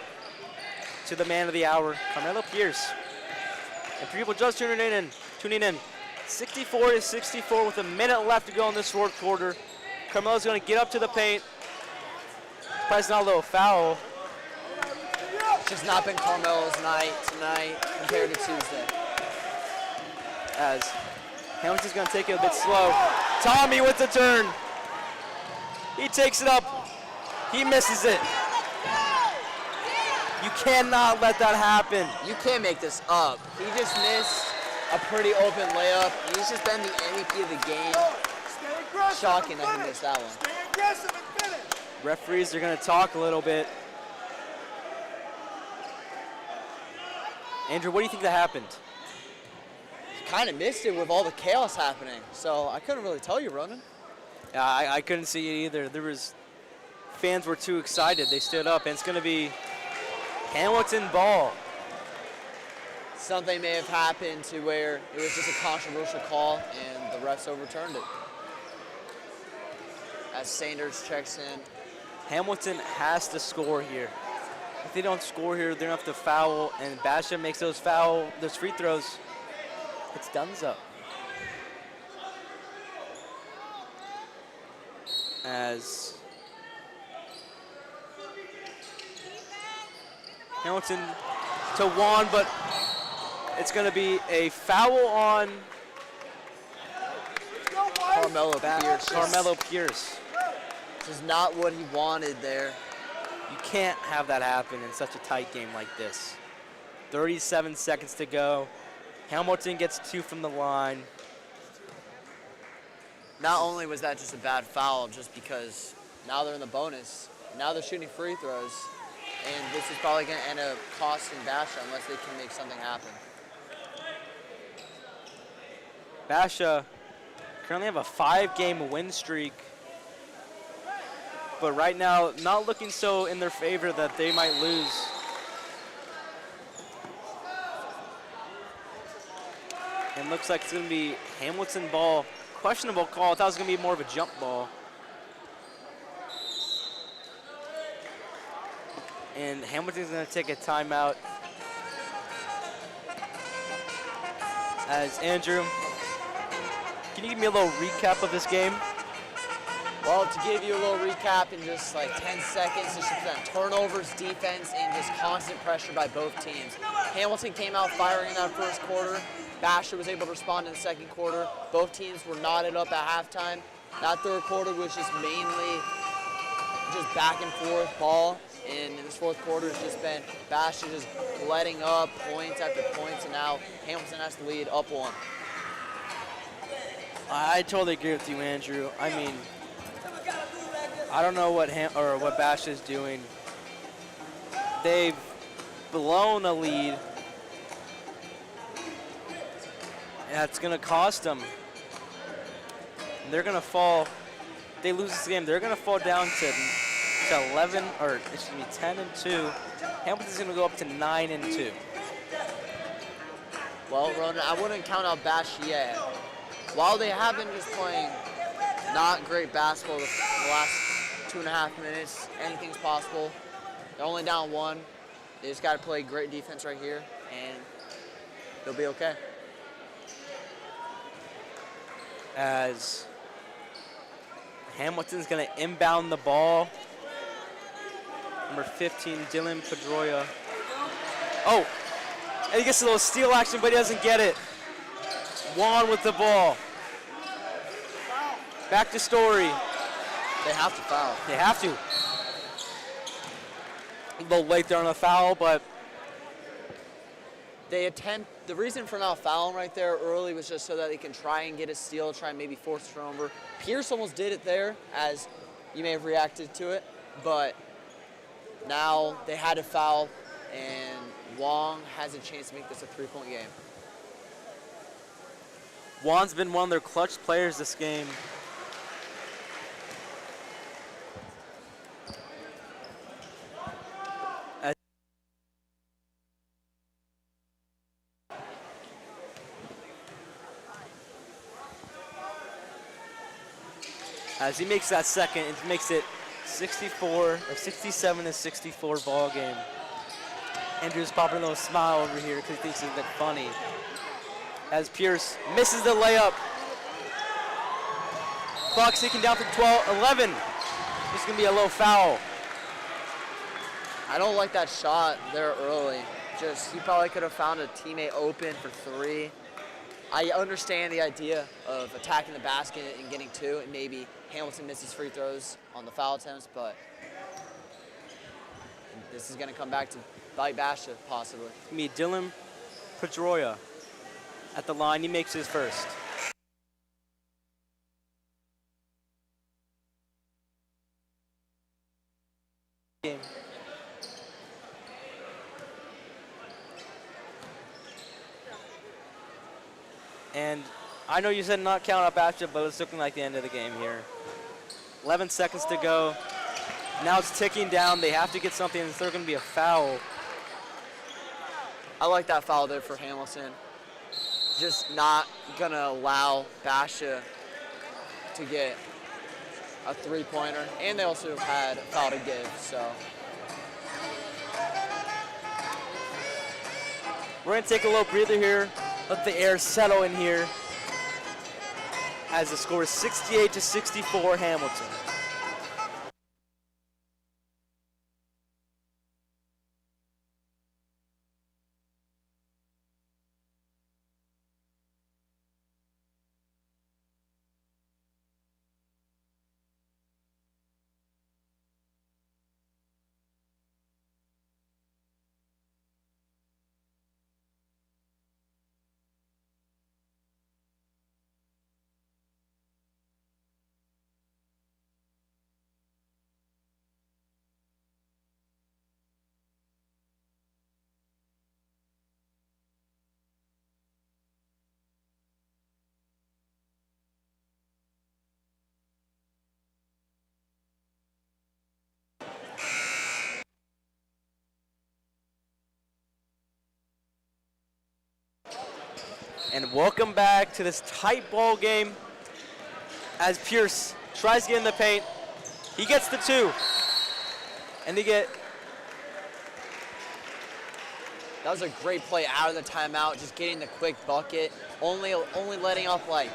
to the man of the hour, Carmelo Pierce. And for people just tuning in, 64-64 with a minute left to go in this fourth quarter. Carmelo's going to get up to the paint. Probably not a little foul. It's just not been Carmelo's night tonight compared to Tuesday. As Hamilton's going to take it a bit slow. Tommy with the turn. He takes it up. He misses it. You cannot let that happen. You can't make this up. He just missed a pretty open layup. He's just been the MVP of the game. Shocking that he missed that one. Stay aggressive and finish. Referees are going to talk a little bit. Andrew, what do you think that happened? Kind of missed it with all the chaos happening, so I couldn't really tell you, Ronan. Yeah, I couldn't see it either. Fans were too excited. They stood up, and it's going to be Hamilton ball. Something may have happened to where it was just a controversial call, and the refs overturned it. As Sanders checks in. Hamilton has to score here. If they don't score here, they're going to have to foul, and Basha makes those free throws. It's donezo. As Hamilton to Juan, but it's going to be a foul on Carmelo Pierce. Carmelo Pierce. This is not what he wanted there. You can't have that happen in such a tight game like this. 37 seconds to go. Hamilton gets 2 from the line. Not only was that just a bad foul, just because now they're in the bonus, now they're shooting free throws, and this is probably going to end up costing Basha unless they can make something happen. Basha currently have a 5-game win streak, but right now not looking so in their favor that they might lose. And looks like it's going to be Hamilton ball. Questionable call. I thought it was going to be more of a jump ball. And Hamilton's going to take a timeout. As Andrew, can you give me a little recap of this game? Well, to give you a little recap in just like 10 seconds, this is that turnovers, defense, and just constant pressure by both teams. Hamilton came out firing in that first quarter. Basha was able to respond in the second quarter. Both teams were knotted up at halftime. That third quarter was just mainly just back and forth ball. And in this fourth quarter, it's just been Basha just letting up points after points, and now Hamilton has to lead up one. I totally agree with you, Andrew. I mean, I don't know what Basha is doing. They've blown a lead, and that's going to cost them. They're going to fall. They lose this game, they're going to fall down to 11, or excuse me, 10-2. Hamilton's going to go up to 9-2. Well, Ronan, I wouldn't count out Basha yet. While they have been just playing not great basketball the last 2.5 minutes, anything's possible. They're only down 1. They just got to play great defense right here, and they'll be okay. As Hamilton's going to inbound the ball. Number 15, Dylan Pedroia. Oh, and he gets a little steal action, but he doesn't get it. Juan with the ball. Back to Story. They have to foul. They have to. A little late there on the foul, but they attempt. The reason for not fouling right there early was just so that they can try and get a steal, try and maybe force a turnover. Pierce almost did it there, as you may have reacted to it, but now they had to foul, and Wong has a chance to make this a 3-point game. Juan's been one of their clutch players this game. As he makes that second, it makes it 67-64 ball game. Andrew's popping a little smile over here because he thinks it's a bit funny. As Pierce misses the layup. Clock ticking down for 11. This is going to be a low foul. I don't like that shot there early. Just, he probably could have found a teammate open for 3. I understand the idea of attacking the basket and getting 2, and maybe Hamilton misses free throws on the foul attempts, but this is going to come back to bite Basha, possibly. It's going to be Dylan Pedroia at the line. He makes his first. Game. And I know you said not count up Basha, but it's looking like the end of the game here. 11 seconds to go. Now it's ticking down. They have to get something. There's going to be a foul. I like that foul there for Hamilton. Just not going to allow Basha to get a 3-pointer. And they also had a foul to give, so. We're going to take a little breather here. Let the air settle in here. As the score is 68-64 Hamilton. And welcome back to this tight ball game as Pierce tries to get in the paint. He gets the 2. And they get... That was a great play out of the timeout, just getting the quick bucket. Only letting up like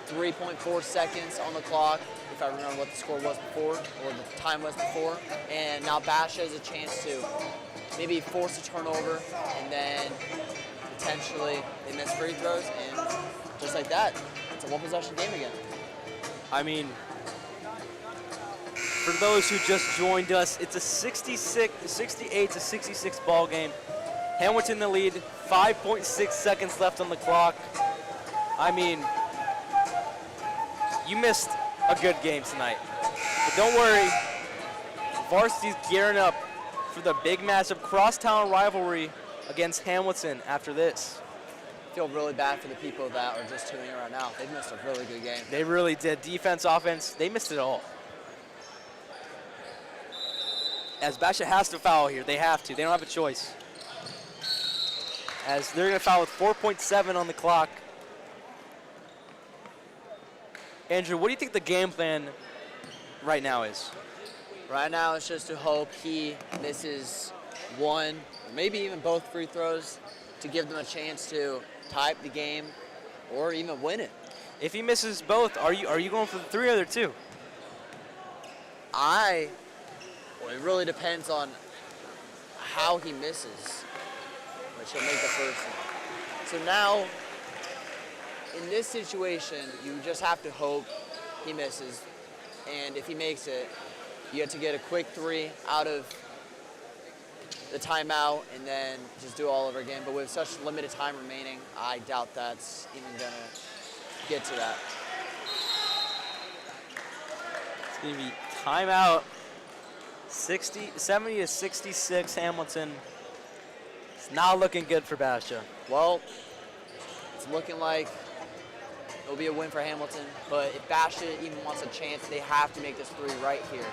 3.4 seconds on the clock, if I remember what the score was before, or the time was before. And now Basha has a chance to maybe force a turnover, and then potentially they miss free throws, and just like that, it's a 1-possession game again. I mean, For those who just joined us, it's a 68-66 ball game. Hamilton in the lead, 5.6 seconds left on the clock. I mean, you missed a good game tonight. But don't worry, Varsity's gearing up for the big matchup, crosstown rivalry against Hamilton after this. I feel really bad for the people that are just tuning in right now. They've missed a really good game. They really did. Defense, offense, they missed it all. As Basha has to foul here. They have to. They don't have a choice. As they're going to foul with 4.7 on the clock. Andrew, what do you think the game plan right now is? Right now, it's just to hope he misses one or maybe even both free throws to give them a chance to tie up the game or even win it. If he misses both, are you going for the 3 or the 2? Well, it really depends on how he misses, which he'll make the first one. So now, in this situation, you just have to hope he misses. And if he makes it, you have to get a quick 3 out of the timeout and then just do it all over again. But with such limited time remaining, I doubt that's even going to get to that. It's going to be timeout. 70-66 Hamilton. It's not looking good for Basha. Well, it's looking like it'll be a win for Hamilton, but if Basha even wants a chance, they have to make this 3 right here.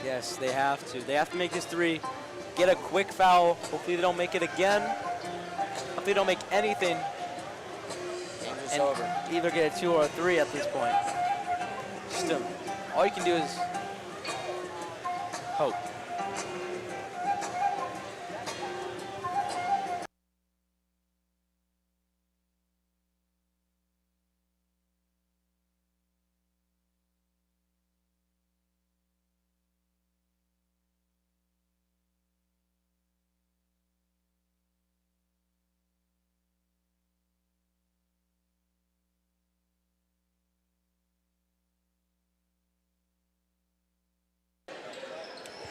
Yes, they have to. They have to make this 3, get a quick foul. Hopefully they don't make it again. Hopefully they don't make anything. Game's And over. either get a 2 or a 3 at this point. Just all you can do is hope.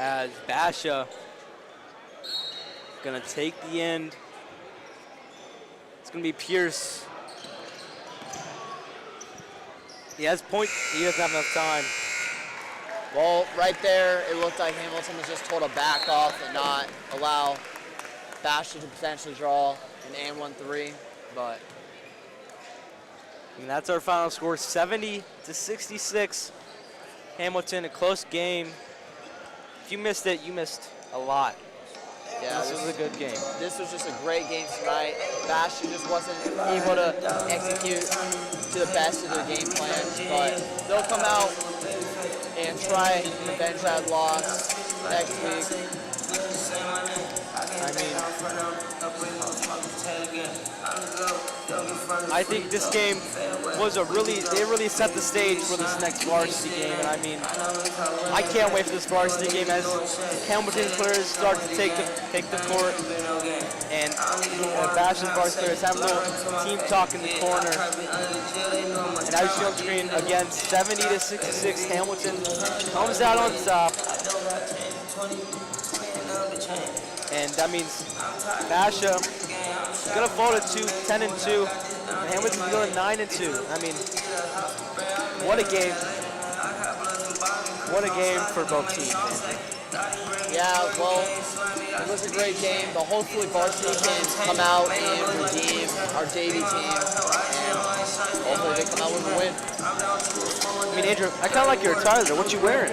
As Basha gonna take the end. It's gonna be Pierce. He has point, he doesn't have enough time. Well, right there, it looked like Hamilton was just told to back off and not allow Basha to potentially draw an and 1-3, but And that's our final score, 70-66. Hamilton, a close game. If you missed it, you missed a lot. yeah, This was a good game. This was just a great game tonight. Basha just wasn't able to execute to the best of their game plan, but they'll come out and try and avenge that loss next week. I think this game was they really set the stage for this next varsity game, and I mean, I can't wait for this varsity game as Hamilton players start to take the court, and Basha's varsity players have a little team talk in the corner. And as you see on screen, again, 70-66, Hamilton comes out on top. And that means Basha is going to fall to 10-2, and Hamilton's going to 9-2. I mean, what a game. What a game for both teams. Yeah, well, it was a great game, but hopefully Varsity can come out and redeem our JV team, and hopefully they come out with a win. I mean, Andrew, I kind of like your attire there. What you wearing?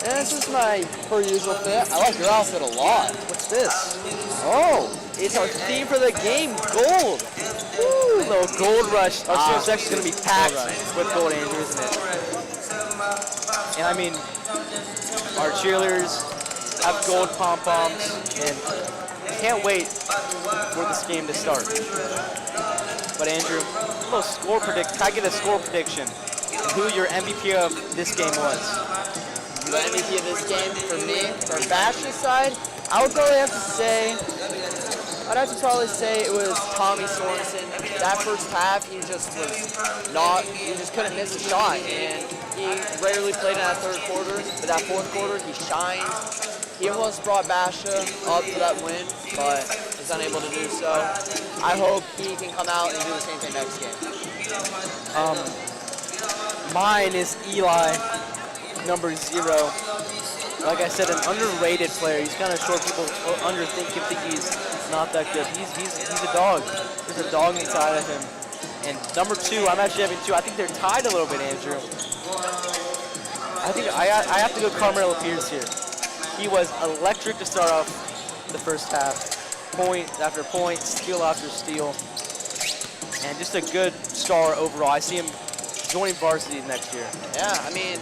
And it's just my per usual fit. I like your outfit a lot. What's this? Oh, it's our theme for the game, gold. Woo, little gold rush. Our student section is going to be packed with gold, Andrew, isn't it? And I mean, our cheerleaders have gold pom-poms, and can't wait for this game to start. But Andrew, a little score predict. Can I get a score prediction? Who your MVP of this game was? The MVP of this game for me, for Basha's side, I would probably have to say, it was Tommy Sorensen. that first half, he just couldn't miss a shot, and he rarely played in that third quarter, but that fourth quarter, he shined. He almost brought Basha up for that win, but was unable to do so. I hope he can come out and do the same thing next game. Mine is Eli, number 0. Like I said, an underrated player. He's kind of short. People think he's not that good. He's a dog. There's a dog inside of him. And number 2, I'm actually having 2. I think they're tied a little bit, Andrew. I think I have to go Carmelo Pierce here. He was electric to start off the first half. Point after point, steal after steal. And just a good star overall. I see him joining varsity next year. Yeah, I mean,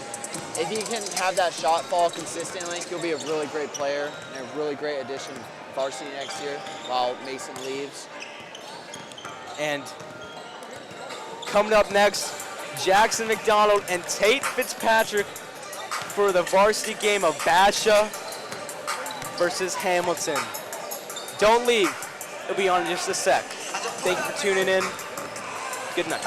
if he can have that shot fall consistently, he'll be a really great player and a really great addition to varsity next year while Mason leaves. And coming up next, Jackson McDonald and Tate Fitzpatrick for the varsity game of Basha versus Hamilton. Don't leave. It'll be on in just a sec. Thank you for tuning in. Good night.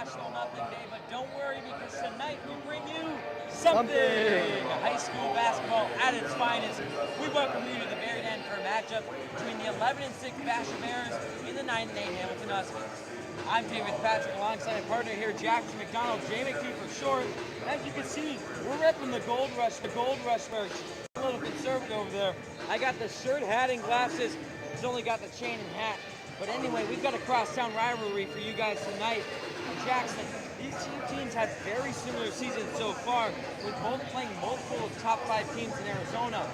National Nothing Day, but don't worry because tonight we bring you something. High school basketball at its finest. We welcome you to the Bear Den for a matchup between the 11-6 Basha Bears and the 9-8 Hamilton Huskies. I'm David Patrick alongside a partner here, Jackson McDonald, JMcD for short. As you can see, we're repping the Gold Rush merch. A little conservative over there. I got the shirt, hat, and glasses. He's only got the chain and hat. But anyway, we've got a crosstown rivalry for you guys tonight. Jackson, these two teams have very similar seasons so far, with both playing multiple top 5 teams in Arizona.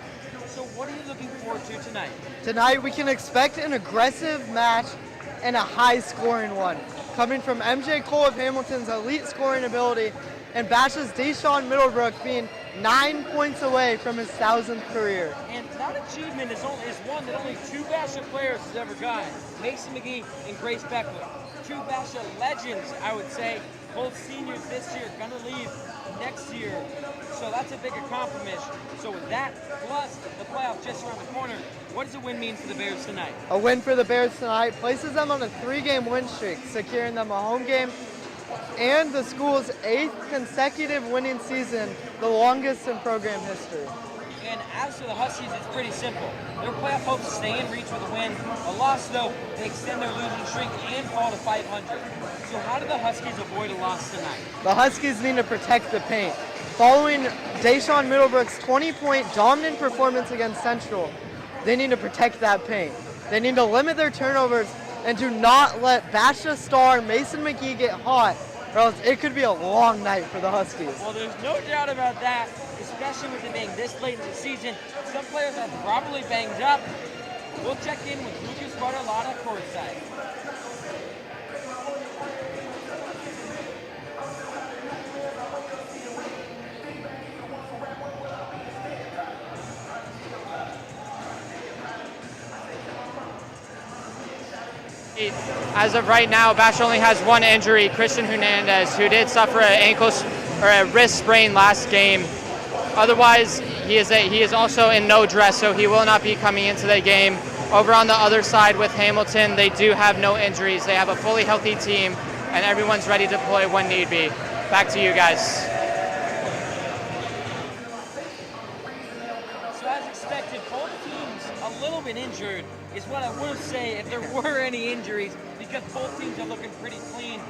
So what are you looking forward to tonight? Tonight we can expect an aggressive match and a high-scoring one, coming from MJ Cole of Hamilton's elite scoring ability and Basha's Deshaun Middlebrook being 9 points away from his 1,000th career. And that achievement is one that only 2 Basha players has ever gotten, Mason McGee and Grace Beckler. 2 Basha legends, I would say, both seniors this year, gonna leave next year. So that's a big accomplishment. So with that, plus the playoffs just around the corner, what does a win mean for the Bears tonight? A win for the Bears tonight places them on a 3-game win streak, securing them a home game and the school's 8th consecutive winning season, the longest in program history. And as for the Huskies, it's pretty simple. Their playoff hopes stay in reach with a win. A loss, though, they extend their losing streak and fall to 500. So how do the Huskies avoid a loss tonight? The Huskies need to protect the paint. Following Deshaun Middlebrook's 20-point dominant performance against Central, they need to protect that paint. They need to limit their turnovers and do not let Basha star Mason McGee get hot, or else it could be a long night for the Huskies. Well, there's no doubt about that, especially with it being this late in the season. Some players are probably banged up. We'll check in with Lucas Bartolotta courtside. As of right now, Basha only has 1 injury, Christian Hernandez, who did suffer a wrist sprain last game. Otherwise, he is also in no dress, so he will not be coming into the game. Over on the other side with Hamilton, they do have no injuries. They have a fully healthy team, and everyone's ready to play when need be. Back to you guys. So as expected, both teams a little bit injured is what I would say if there were any injuries, because both teams are looking pretty clean.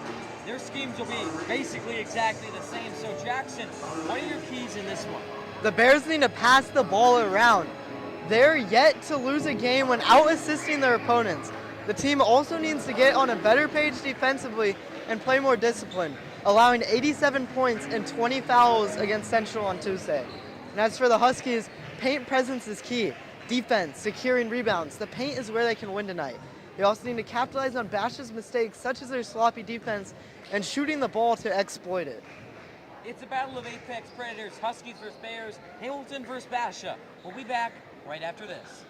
Their schemes will be basically exactly the same. So Jackson, what are your keys in this one? The Bears need to pass the ball around. They're yet to lose a game when out-assisting their opponents. The team also needs to get on a better page defensively and play more disciplined, allowing 87 points and 20 fouls against Central on Tuesday. And as for the Huskies, paint presence is key. Defense, securing rebounds. The paint is where they can win tonight. They also need to capitalize on Basha's mistakes, such as their sloppy defense and shooting the ball to exploit it. It's a battle of apex predators, Huskies versus Bears, Hamilton versus Basha. We'll be back right after this.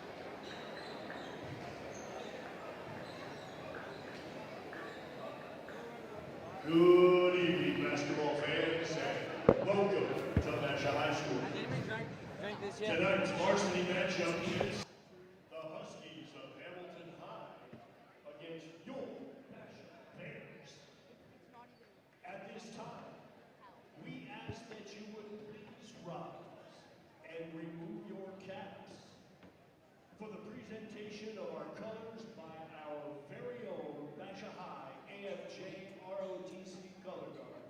Good evening, basketball fans, and welcome to Basha High School. Drink this yet? Tonight's varsity matchup is the Huskies of Hamilton High against your Basha Bears. At this time, we ask that you would please rise and remove your caps for the presentation of our colors by our very own Basha High AFJ ROTC color guard.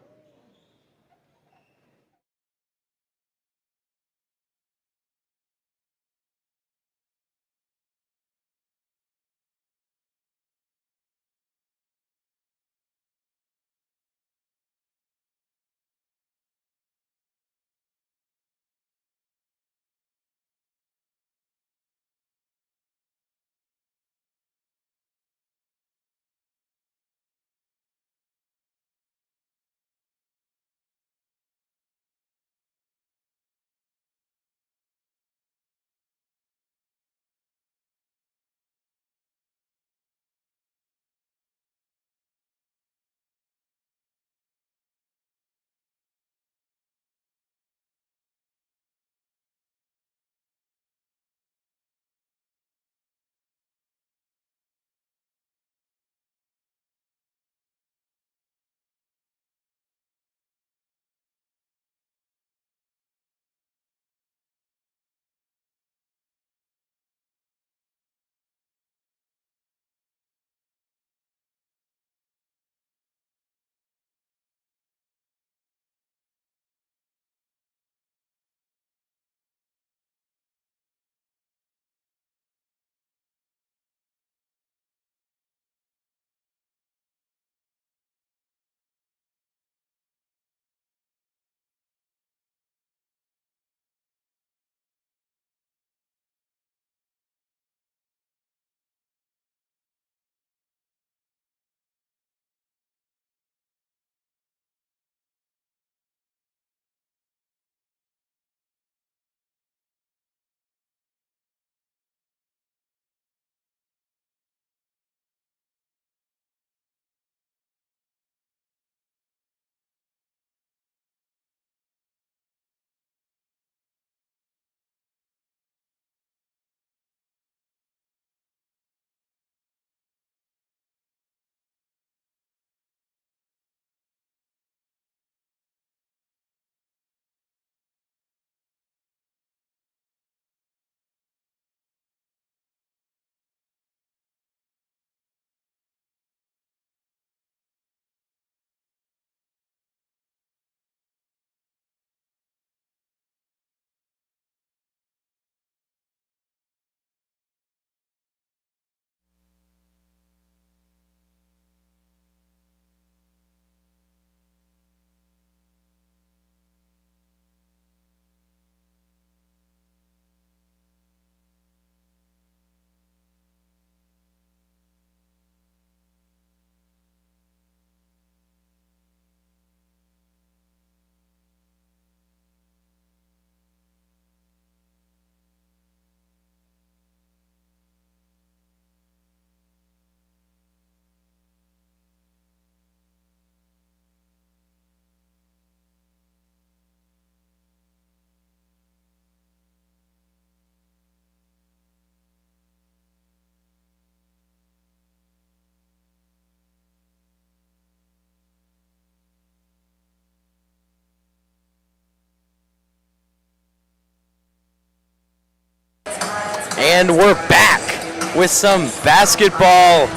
And we're back with some basketball.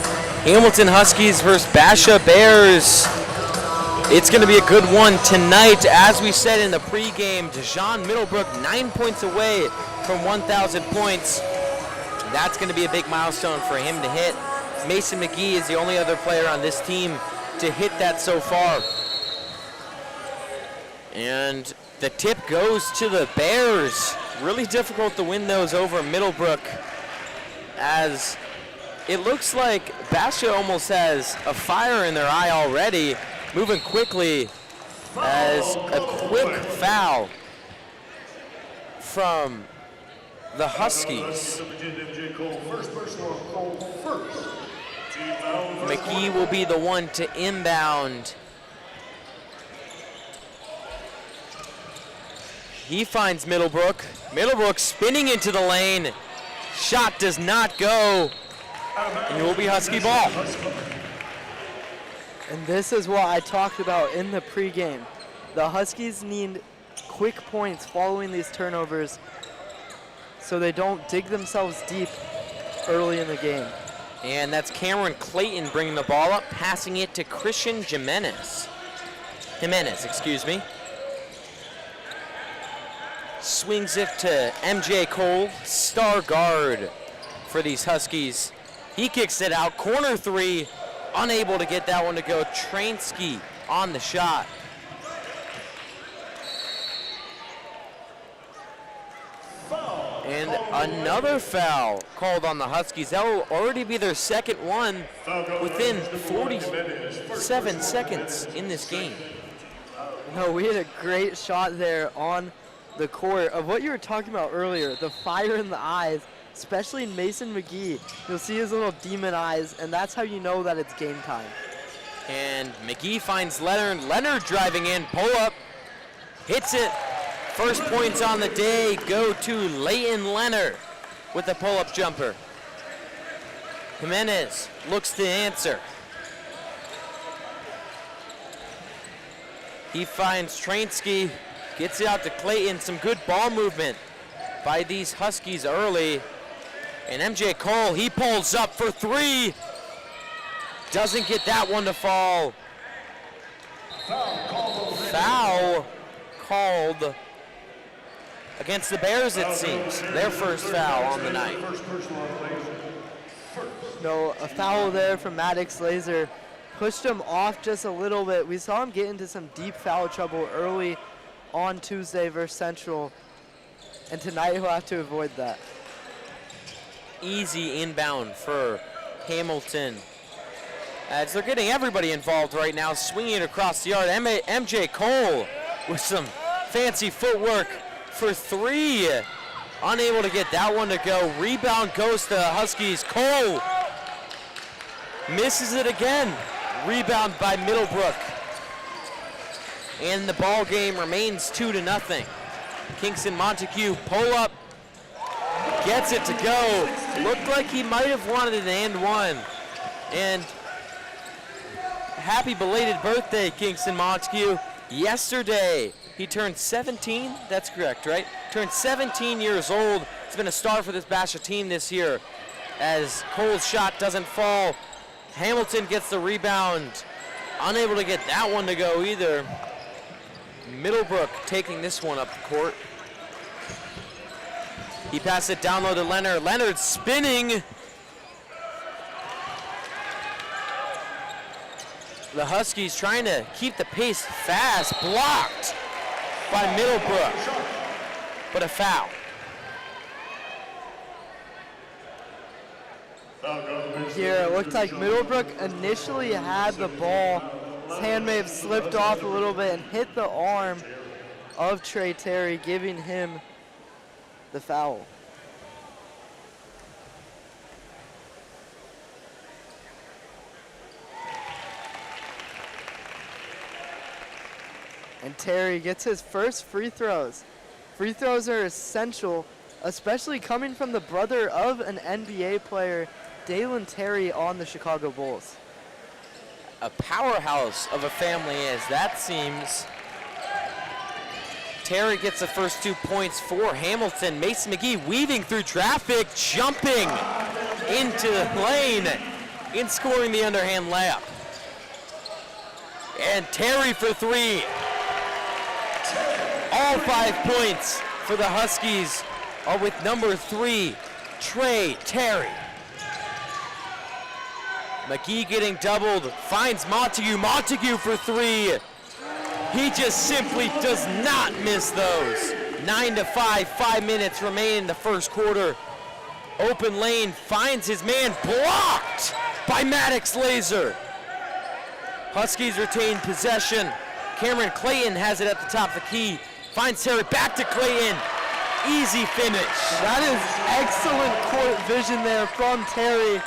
Hamilton Huskies versus Basha Bears. It's going to be a good one tonight. As we said in the pregame, Dejan Middlebrook 9 points away from 1,000 points. That's going to be a big milestone for him to hit. Mason McGee is the only other player on this team to hit that so far. And the tip goes to the Bears. Really difficult to win those over Middlebrook, as it looks like Basha almost has a fire in their eye already, moving quickly, as a quick foul from the Huskies. McGee will be the one to inbound. He finds Middlebrook. Middlebrook spinning into the lane. Shot does not go. And it will be Husky ball. And this is what I talked about in the pregame. The Huskies need quick points following these turnovers so they don't dig themselves deep early in the game. And that's Cameron Clayton bringing the ball up, passing it to Christian Jimenez. Excuse me. Swings it to MJ Cole, star guard for these Huskies. He kicks it out, corner three, unable to get that one to go. Trainsky on the shot. And another foul called on the Huskies. That will already be their second one within 47 seconds in this game. No, we had a great shot there on the court of what you were talking about earlier, the fire in the eyes, especially in Mason McGee. You'll see his little demon eyes, and that's how you know that it's game time. And McGee finds Leonard. Leonard driving in, pull up, hits it. First points on the day go to Leighton Leonard with the pull-up jumper. Jimenez looks to answer. He finds Trainsky, gets it out to Clayton. Some good ball movement by these Huskies early. And MJ Cole, he pulls up for three. Doesn't get that one to fall. Foul called against the Bears, it seems. Their first foul on the night. No, a foul there from Maddox Laser. Pushed him off just a little bit. We saw him get into some deep foul trouble early on Tuesday versus Central. And tonight he'll have to avoid that. Easy inbound for Hamilton, as they're getting everybody involved right now, swinging it across the yard. MJ Cole with some fancy footwork for three. Unable to get that one to go. Rebound goes to the Huskies. Cole misses it again. Rebound by Middlebrook. And the ball game remains 2-0. Kingston Montague pull up, gets it to go. Looked like he might have wanted an and one. And happy belated birthday, Kingston Montague. Yesterday, he turned 17. That's correct, right? Turned 17 years old. He's been a star for this Basha team this year. As Cole's shot doesn't fall, Hamilton gets the rebound. Unable to get that one to go either. Middlebrook taking this one up the court. He passed it down low to Leonard. Leonard spinning. The Huskies trying to keep the pace fast. Blocked by Middlebrook, but a foul. Here, it looked like Middlebrook initially had the ball. His hand may have slipped off a little bit and hit the arm of Trey Terry, giving him the foul. And Terry gets his first free throws. Free throws are essential, especially coming from the brother of an NBA player, Dalen Terry, on the Chicago Bulls. A powerhouse of a family, as that seems. Terry gets the first 2 points for Hamilton. Mason McGee weaving through traffic, jumping into the lane and scoring the underhand layup. And Terry for 3. All 5 points for the Huskies are with number 3, Trey Terry. McGee getting doubled, finds Montague. Montague for 3. He just simply does not miss those. 9-5, 5 minutes remain in the first quarter. Open lane, finds his man, blocked by Maddox Laser. Huskies retain possession. Cameron Clayton has it at the top of the key. Finds Terry, back to Clayton. Easy finish. That is excellent court vision there from Terry.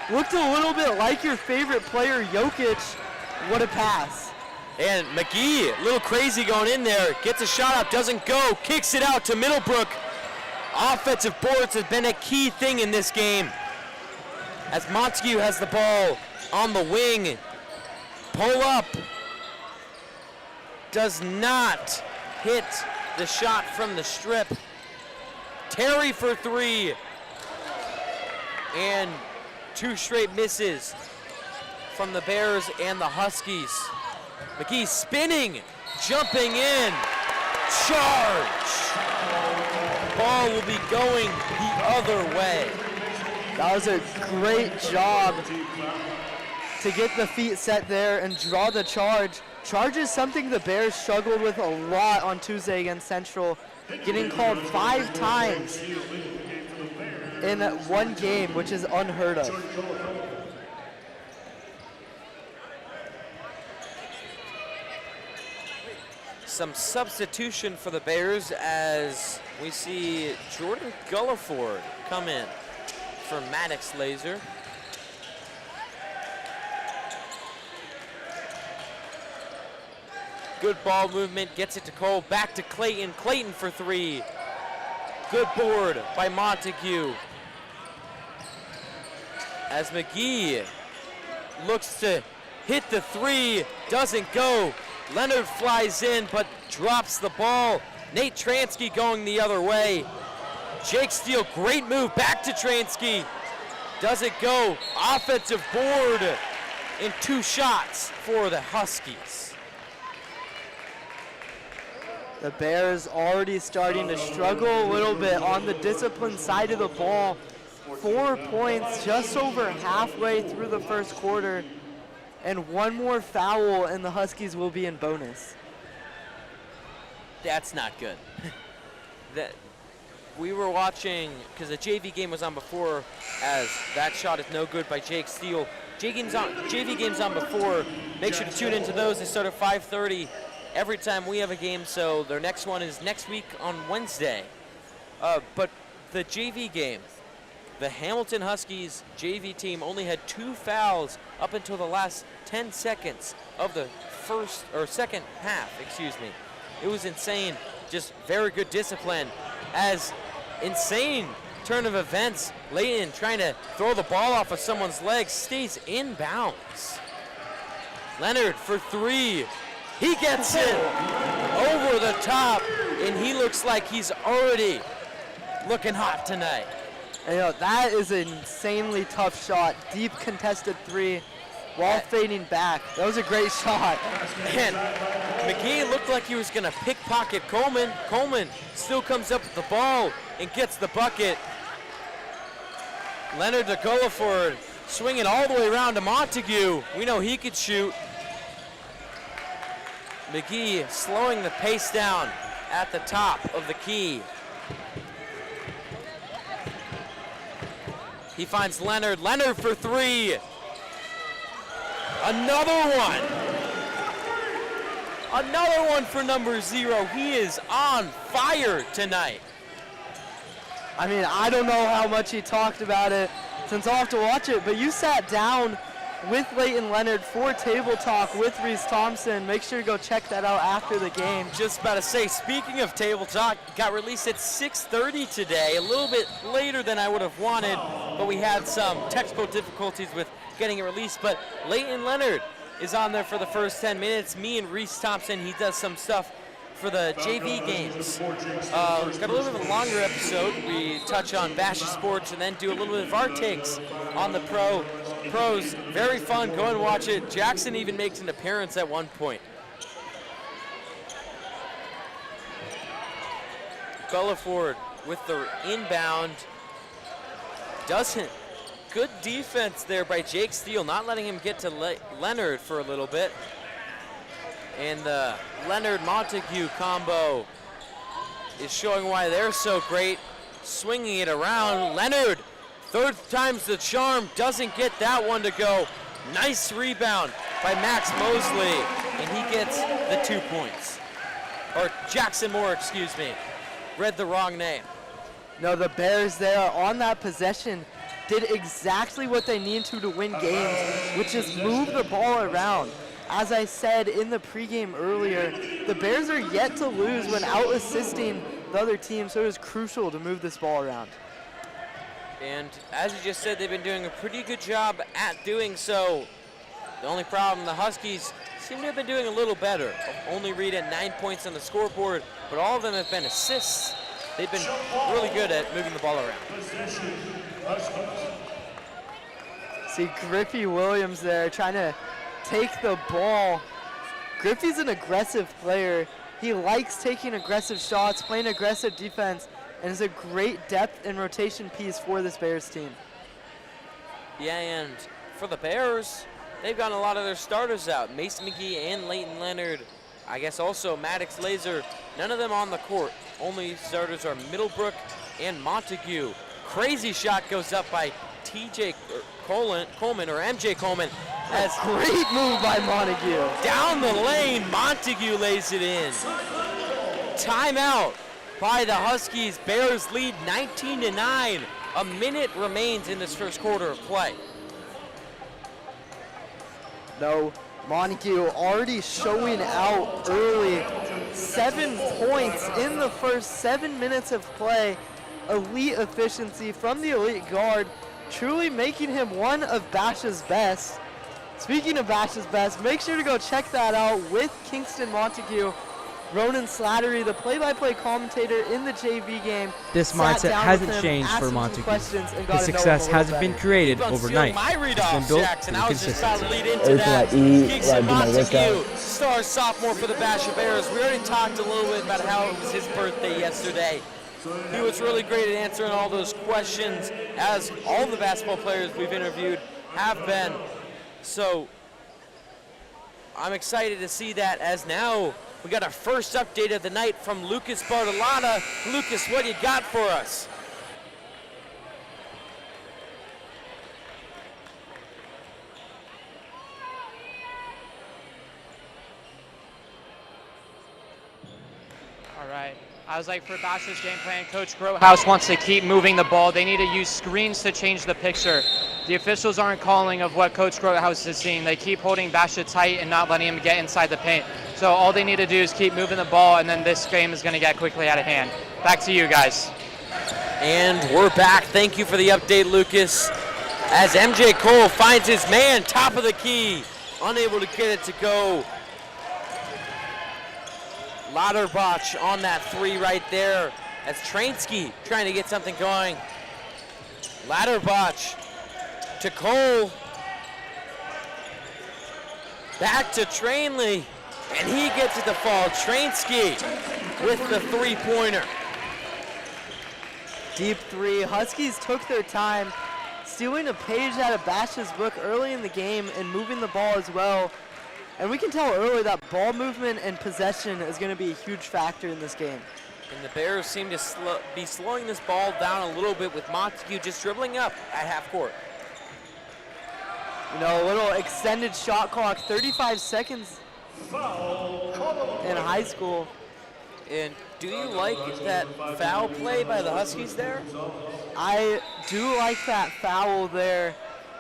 Looked a little bit like your favorite player, Jokic. What a pass. And McGee, a little crazy going in there, gets a shot up, doesn't go, kicks it out to Middlebrook. Offensive boards has been a key thing in this game. As Montague has the ball on the wing, pull up, does not hit the shot from the strip. Terry for 3, and 2 straight misses from the Bears and the Huskies. McGee spinning, jumping in, charge. Ball will be going the other way. That was a great job to get the feet set there and draw the charge. Charge is something the Bears struggled with a lot on Tuesday against Central, getting called 5 times in one game, which is unheard of. Some substitution for the Bears as we see Jordan Gulliford come in for Maddox Laser. Good ball movement, gets it to Cole, back to Clayton. Clayton for 3. Good board by Montague. As McGee looks to hit the 3, doesn't go. Leonard flies in, but drops the ball. Nate Transky going the other way. Jake Steele, great move, back to Transky. Doesn't go. Offensive board in 2 shots for the Huskies. The Bears already starting to struggle a little bit on the discipline side of the ball. 4 points just over halfway through the first quarter. And 1 more foul and the Huskies will be in bonus. That's not good. We were watching, because the JV game was on before, as that shot is no good by Jake Steele. JV games on before. Make sure to tune into those. They start at 5:30 every time we have a game, so their next one is next week on Wednesday. But the JV game, the Hamilton Huskies JV team only had 2 fouls up until the last 10 seconds of the second half, It was insane, just very good discipline. As insane turn of events, Layton trying to throw the ball off of someone's legs, stays in bounds. Leonard for 3, he gets it over the top, and he looks like he's already looking hot tonight. And, that is an insanely tough shot. Deep contested 3 while fading back. That was a great shot. Man, McGee looked like he was going to pickpocket Coleman. Coleman still comes up with the ball and gets the bucket. Leonard to Gulliford, swinging all the way around to Montague. We know he could shoot. McGee slowing the pace down at the top of the key. He finds Leonard. Leonard for 3. Another one. Another one for number 0. He is on fire tonight. I mean, I don't know how much he talked about it since I'll have to watch it, but you sat down with Leighton Leonard for Table Talk with Reese Thompson. Make sure to go check that out after the game. Just about to say, speaking of Table Talk, got released at 6:30 today, a little bit later than I would have wanted, but we had some technical difficulties with getting it released. But Leighton Leonard is on there for the first 10 minutes. Me and Reese Thompson, he does some stuff for the JV games. Got a little bit of a longer episode. We touch on Basha sports and then do a little bit of our takes on the pros. Very fun. Go and watch it. Jackson even makes an appearance at one point. Bellaford with the inbound. Doesn't. Good defense there by Jake Steele, not letting him get to Leonard for a little bit. And the Leonard-Montague combo is showing why they're so great. Swinging it around. Leonard, third time's the charm, doesn't get that one to go. Nice rebound by Max Mosley, and he gets the 2 points. Or Jackson Moore, excuse me. Read the wrong name. No, the Bears there on that possession did exactly what they need to win games, which is move the ball around. As I said in the pregame earlier, the Bears are yet to lose when out-assisting the other team, so it is crucial to move this ball around. And as you just said, they've been doing a pretty good job at doing so. The only problem, the Huskies seem to have been doing a little better. Only read at 9 points on the scoreboard, but all of them have been assists. They've been really good at moving the ball around. See Griffey Williams there trying to take the ball. Griffey's an aggressive player. He likes taking aggressive shots, playing aggressive defense, and is a great depth and rotation piece for this Bears team. Yeah, and for the Bears, they've gotten a lot of their starters out. Mason McGee and Leighton Leonard. I guess also Maddox Laser. None of them on the court. Only starters are Middlebrook and Montague. Crazy shot goes up by TJ Coleman or MJ Coleman. As great move by Montague. Down the lane, Montague lays it in. Timeout by the Huskies. Bears lead 19-9. A minute remains in this first quarter of play. No, Montague already showing out early. 7 points in the first 7 minutes of play. Elite efficiency from the elite guard, truly making him one of Basha's best. Speaking of Basha's best, make sure to go check that out with Kingston Montague. Ronan Slattery, the play-by-play commentator in the JV game. This mindset hasn't changed for Montague. His success hasn't been created overnight. It's been built through consistency. Everything I eat, what I do my workout. Star sophomore for the Basha Bears. We already talked a little bit about how it was his birthday yesterday. He was really great at answering all those questions, as all the basketball players we've interviewed have been. So I'm excited to see that, as now we got our first update of the night from Lucas Bartolotta. Lucas, what do you got for us? All right. I was like, for Basha's game plan, Coach Grotehouse wants to keep moving the ball. They need to use screens to change the picture. The officials aren't calling of what Coach Grotehouse is seeing. They keep holding Basha tight and not letting him get inside the paint. So all they need to do is keep moving the ball, and then this game is going to get quickly out of hand. Back to you guys. And we're back. Thank you for the update, Lucas. As MJ Cole finds his man, top of the key, unable to get it to go. Lauterbach on that three right there, as Trainsky trying to get something going. Lauterbach to Cole. Back to Trainley, and he gets it to fall. Trainsky with the three-pointer. Deep three. Huskies took their time, stealing a page out of Basha's book early in the game and moving the ball as well. And we can tell early that ball movement and possession is going to be a huge factor in this game. And the Bears seem to be slowing this ball down a little bit, with Montague just dribbling up at half court. You know, a little extended shot clock, 35 seconds in high school. And do you like that foul play by the Huskies there? I do like that foul there.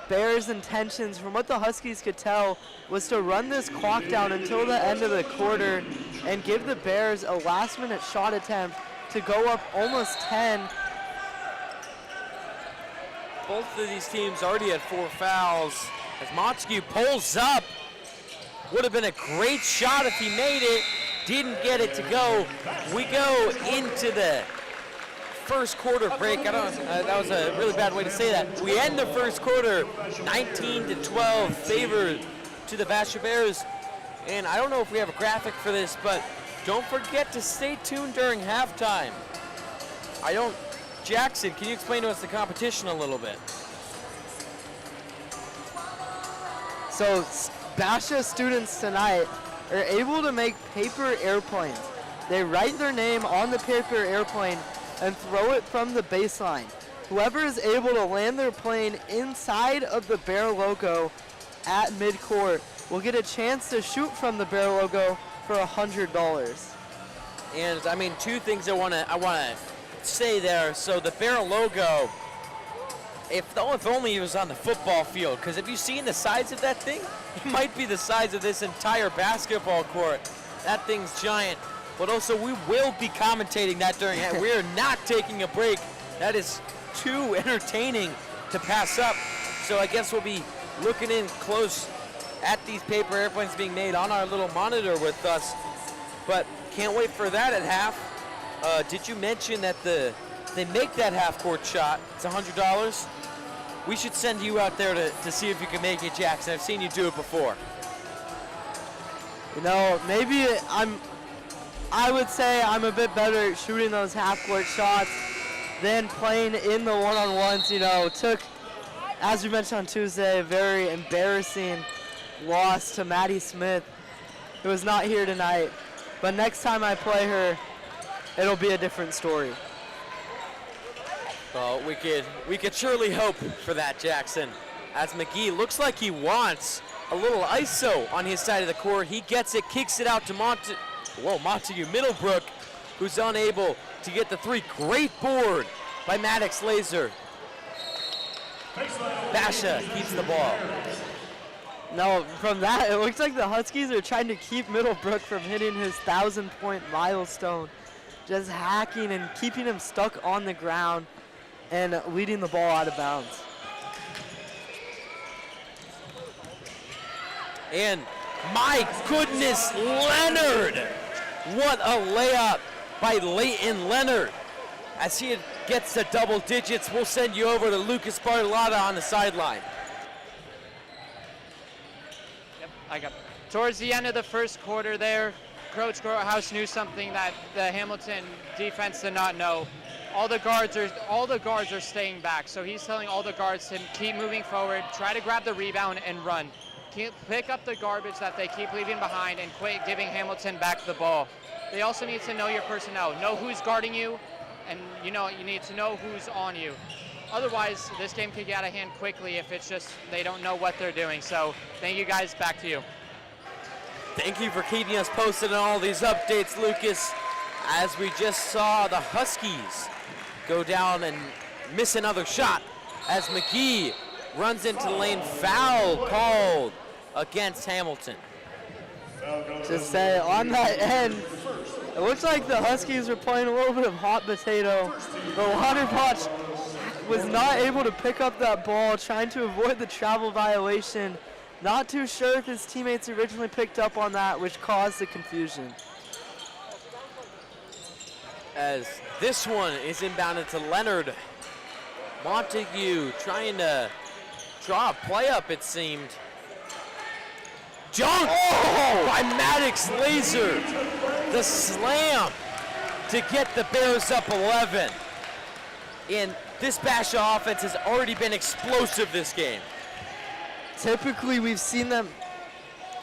Bears' intentions, from what the Huskies could tell, was to run this clock down until the end of the quarter and give the Bears a last-minute shot attempt to go up almost 10. Both of these teams already had 4 fouls. As Montague pulls up, would have been a great shot if he made it. didn't get it to go. We go into the first quarter break. I don't. That was a really bad way to say that. We end the first quarter 19-12 favor to the Basha Bears. And I don't know if we have a graphic for this, but don't forget to stay tuned during halftime. Jackson, can you explain to us the competition a little bit? So Basha students tonight are able to make paper airplanes. They write their name on the paper airplane and throw it from the baseline. Whoever is able to land their plane inside of the Bear logo at midcourt will get a chance to shoot from the Bear logo for $100. And I mean, two things I wanna say there. So the Bear logo, if only it was on the football field, because if you've seen the size of that thing, it might be the size of this entire basketball court. That thing's giant. But also, we will be commentating that during. We are not taking a break. That is too entertaining to pass up. So I guess we'll be looking in close at these paper airplanes being made on our little monitor with us. But can't wait for that at half. Did you mention that they make that half-court shot? It's $100. We should send you out there to see if you can make it, Jackson. I've seen you do it before. You know, maybe I would say I'm a bit better at shooting those half-court shots than playing in the one-on-ones. You know, took, as we mentioned on Tuesday, a very embarrassing loss to Maddie Smith, who is not here tonight. But next time I play her, it'll be a different story. Well, we could surely hope for that, Jackson. As McGee looks like he wants a little ISO on his side of the court. He gets it, kicks it out to Montague Middlebrook, who's unable to get the three. Great board by Maddox Laser. Basha keeps the ball. No, from that, it looks like the Huskies are trying to keep Middlebrook from hitting his 1,000-point milestone. Just hacking and keeping him stuck on the ground and leading the ball out of bounds. And my goodness, Leonard! What a layup by Leighton Leonard. As he gets to double digits, we'll send you over to Lucas Bartolotta on the sideline. Towards the end of the first quarter there, Coach Grotehouse knew something that the Hamilton defense did not know. All the guards are staying back, so he's telling all the guards to keep moving forward, try to grab the rebound and run. Pick up the garbage that they keep leaving behind and quit giving Hamilton back the ball. They also need to know your personnel, know who's guarding you, and you need to know who's on you. Otherwise, this game could get out of hand quickly if it's just they don't know what they're doing. So thank you guys, back to you. Thank you for keeping us posted on all these updates, Lucas. As we just saw the Huskies go down and miss another shot as McGee runs into the lane. Foul called against Hamilton. Just say, on that end, it looks like the Huskies were playing a little bit of hot potato, but Waterboch was not able to pick up that ball, trying to avoid the travel violation. Not too sure if his teammates originally picked up on that, which caused the confusion. As this one is inbounded to Leonard. Montague trying to draw a play up, it seemed. Dunk by Maddox Laser. The slam to get the Bears up 11. And this Basha offense has already been explosive this game. Typically, we've seen them.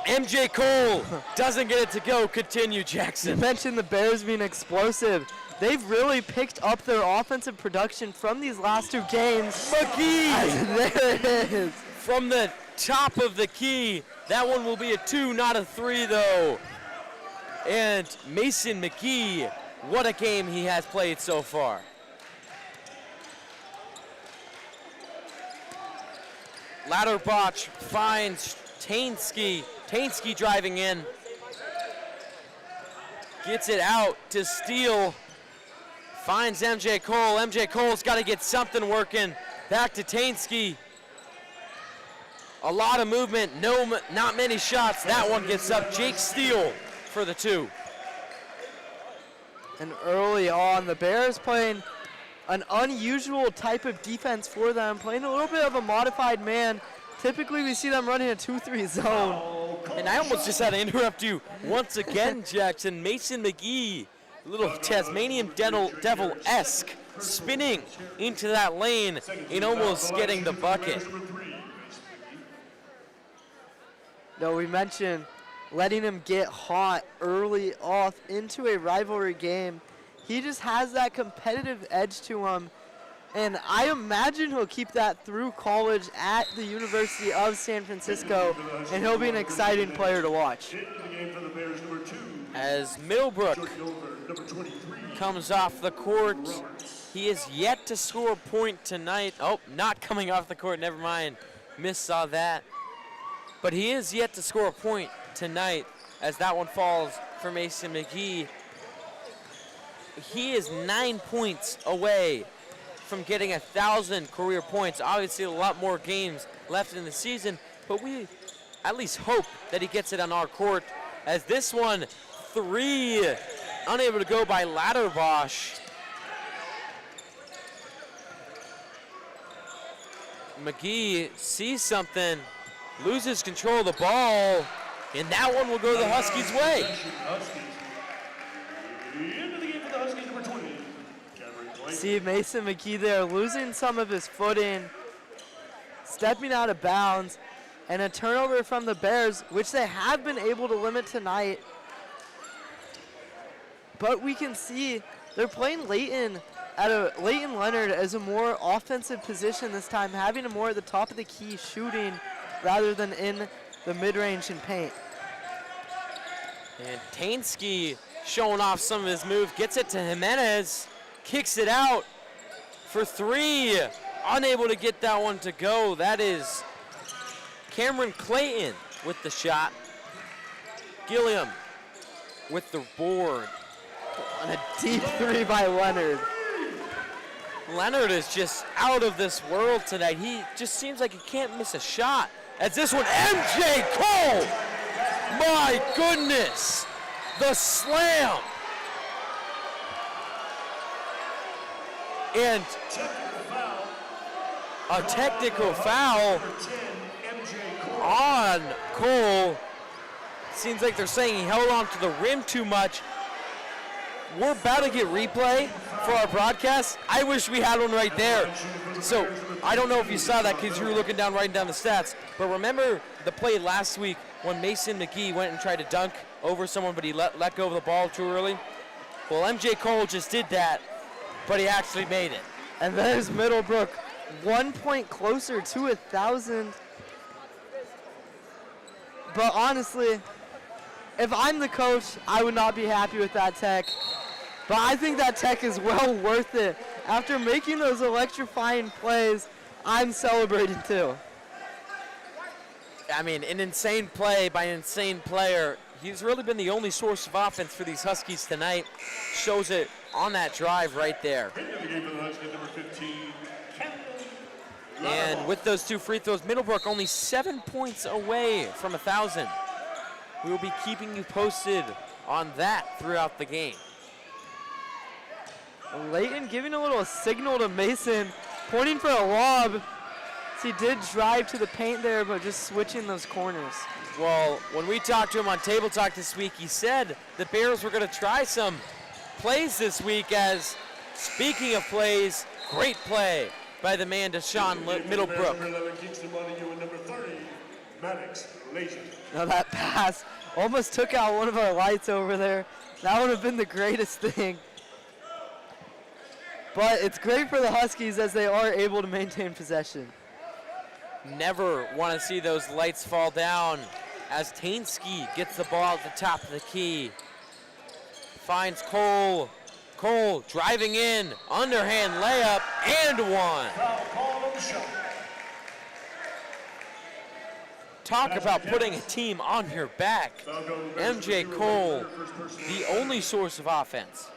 MJ Cole doesn't get it to go. Continue, Jackson. You mentioned the Bears being explosive. They've really picked up their offensive production from these last two games. McGee! There it is. From the top of the key. That one will be a 2, not a 3, though. And Mason McGee, what a game he has played so far. Ladderbach finds Tainsky. Tainsky driving in. Gets it out to Steele. Finds MJ Cole. MJ Cole's got to get something working. Back to Tainsky. A lot of movement, not many shots. That one gets up. Jake Steele for the 2. And early on, the Bears playing an unusual type of defense for them, playing a little bit of a modified man. Typically, we see them running a 2-3 zone. And I almost just had to interrupt you once again, Jackson. Mason McGee, a little Tasmanian devil-esque, spinning into that lane and almost getting the bucket. No, we mentioned letting him get hot early off into a rivalry game. He just has that competitive edge to him, and I imagine he'll keep that through college at the University of San Francisco, and he'll be an exciting player to watch. As Middlebrook comes off the court, he is yet to score a point tonight. Oh, not coming off the court, never mind. Saw that. But he is yet to score a point tonight as that one falls for Mason McGee. He is 9 points away from getting 1,000 career points. Obviously, a lot more games left in the season, but we at least hope that he gets it on our court. As this one, 3, unable to go by Ladderbosch. McGee sees something, loses control of the ball, and that one will go the Huskies' way. See Mason McGee there losing some of his footing, stepping out of bounds, and a turnover from the Bears, which they have been able to limit tonight. But we can see they're playing Leighton Leonard as a more offensive position this time, having him more at the top of the key shooting rather than in the mid-range and paint. And Tainsky showing off some of his move, gets it to Jimenez, kicks it out for 3, unable to get that one to go. That is Cameron Clayton with the shot. Gilliam with the board. And a deep 3 by Leonard. Leonard is just out of this world tonight. He just seems like he can't miss a shot. As this one, MJ Cole! My goodness! The slam! And a technical foul on Cole. Seems like they're saying he held on to the rim too much. We're about to get replay for our broadcast. I wish we had one right there. So I don't know if you saw that because you were looking down, writing down the stats. But remember the play last week when Mason McGee went and tried to dunk over someone, but he let go of the ball too early? Well, MJ Cole just did that, but he actually made it. And there's Middlebrook, 1 point closer to 1,000. But honestly, if I'm the coach, I would not be happy with that tech. But I think that tech is well worth it. After making those electrifying plays, I'm celebrating too. I mean, an insane play by an insane player. He's really been the only source of offense for these Huskies tonight. Shows it on that drive right there. And with those 2 free throws, Middlebrook only 7 points away from 1,000. We will be keeping you posted on that throughout the game. Leighton giving a little signal to Mason, pointing for a lob. He did drive to the paint there, but just switching those corners. Well, when we talked to him on Table Talk this week, he said the Bears were going to try some plays this week. As speaking of plays, great play by the man Deshaun Middlebrook. Now that pass almost took out one of our lights over there. That would have been the greatest thing. But it's great for the Huskies as they are able to maintain possession. Never want to see those lights fall down as Tainsky gets the ball at the top of the key. Finds Cole. Cole driving in, underhand layup, and 1. Talk about putting a team on your back. MJ Cole, the only source of offense.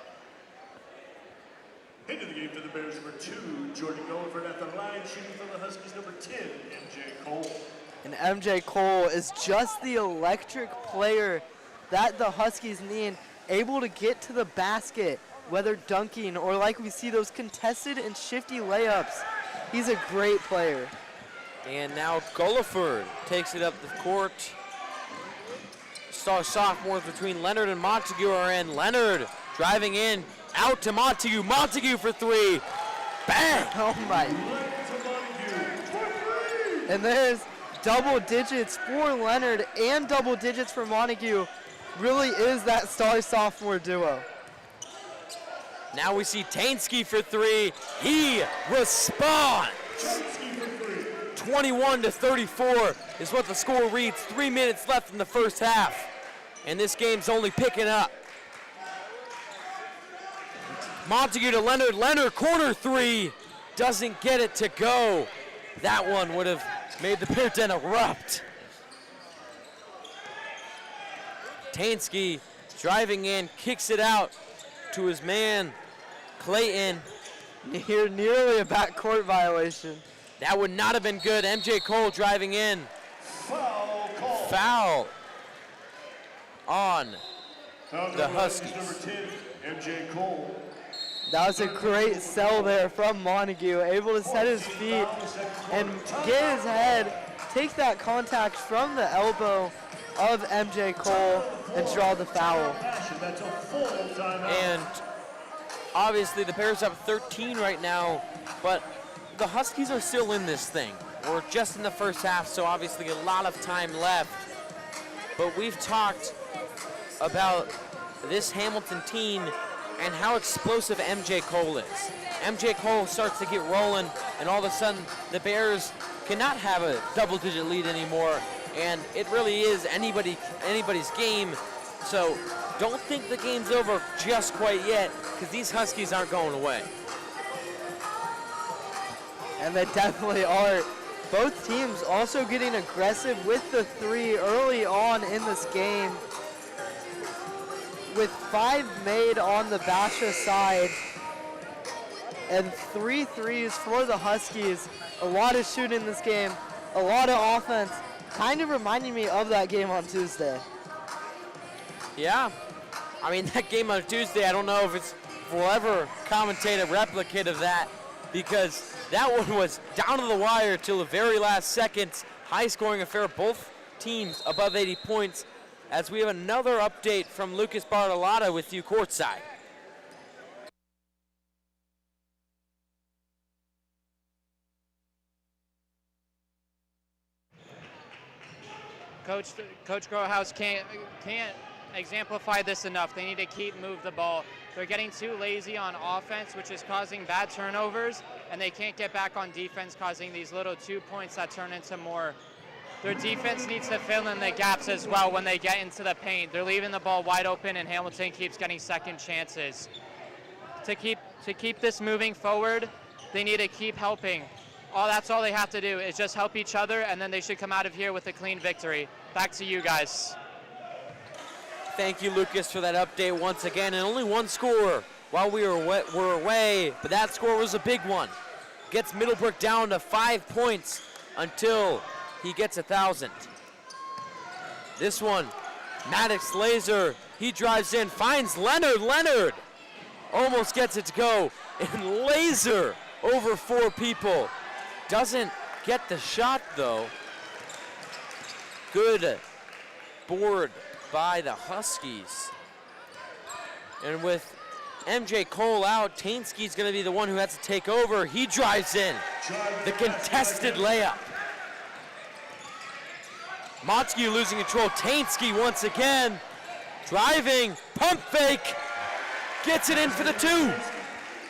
Into the game for the Bears, number 2, Jordan Goldford at the line, shooting for the Huskies, number 10, MJ Cole. And MJ Cole is just the electric player that the Huskies need, able to get to the basket whether dunking or like we see those contested and shifty layups. He's a great player. And now Gulliford takes it up the court. Sophomores between Leonard and Montague are in. Leonard driving in, out to Montague. Montague for three. Bang! Oh my. And there's double digits for Leonard and double digits for Montague. Really is that star sophomore duo. Now we see Tainsky for three. He responds. 21-34 is what the score reads. 3 minutes left in the first half. And this game's only picking up. Montague to Leonard. Leonard, corner three. Doesn't get it to go. That one would have made the Bear Den erupt. Tainsky driving in, kicks it out to his man, Clayton. Nearly a backcourt violation. That would not have been good. MJ Cole driving in. Foul on the Huskies. Number 10, MJ Cole. That was a great sell there from Montague, able to set his feet and get his head, take that contact from the elbow of MJ Cole and draw the foul. And obviously the Bears have 13 right now, but the Huskies are still in this thing. We're just in the first half, so obviously a lot of time left. But we've talked about this Hamilton team and how explosive MJ Cole is. MJ Cole starts to get rolling, and all of a sudden the Bears cannot have a double-digit lead anymore, and it really is anybody's game. So don't think the game's over just quite yet, because these Huskies aren't going away. And they definitely are. Both teams also getting aggressive with the three early on in this game, with 5 made on the Basha side and 3 threes for the Huskies. A lot of shooting in this game, a lot of offense, kind of reminding me of that game on Tuesday. Yeah, I mean, that game on Tuesday, I don't know if we'll ever commentate a replicate of that, because that one was down to the wire till the very last seconds. High-scoring affair, both teams above 80 points, as we have another update from Lucas Bartolotta with you courtside. Coach Crowhouse can't exemplify this enough. They need to move the ball. They're getting too lazy on offense, which is causing bad turnovers, and they can't get back on defense, causing these little 2 points that turn into more. Their defense needs to fill in the gaps as well when they get into the paint. They're leaving the ball wide open, and Hamilton keeps getting second chances. To keep this moving forward, they need to keep helping. That's all they have to do is just help each other, and then they should come out of here with a clean victory. Back to you guys. Thank you, Lucas, for that update once again. And only one score while we were away, but that score was a big one. Gets Middlebrook down to 5 points until he gets 1,000. This one, Maddox Laser, he drives in, finds Leonard. Leonard almost gets it to go, and Laser over 4 people. Doesn't get the shot, though. Good board by the Huskies. And with MJ Cole out, Tainsky's going to be the one who has to take over. He drives in the contested layup. Montague losing control. Tainsky once again driving, pump fake, gets it in for the 2.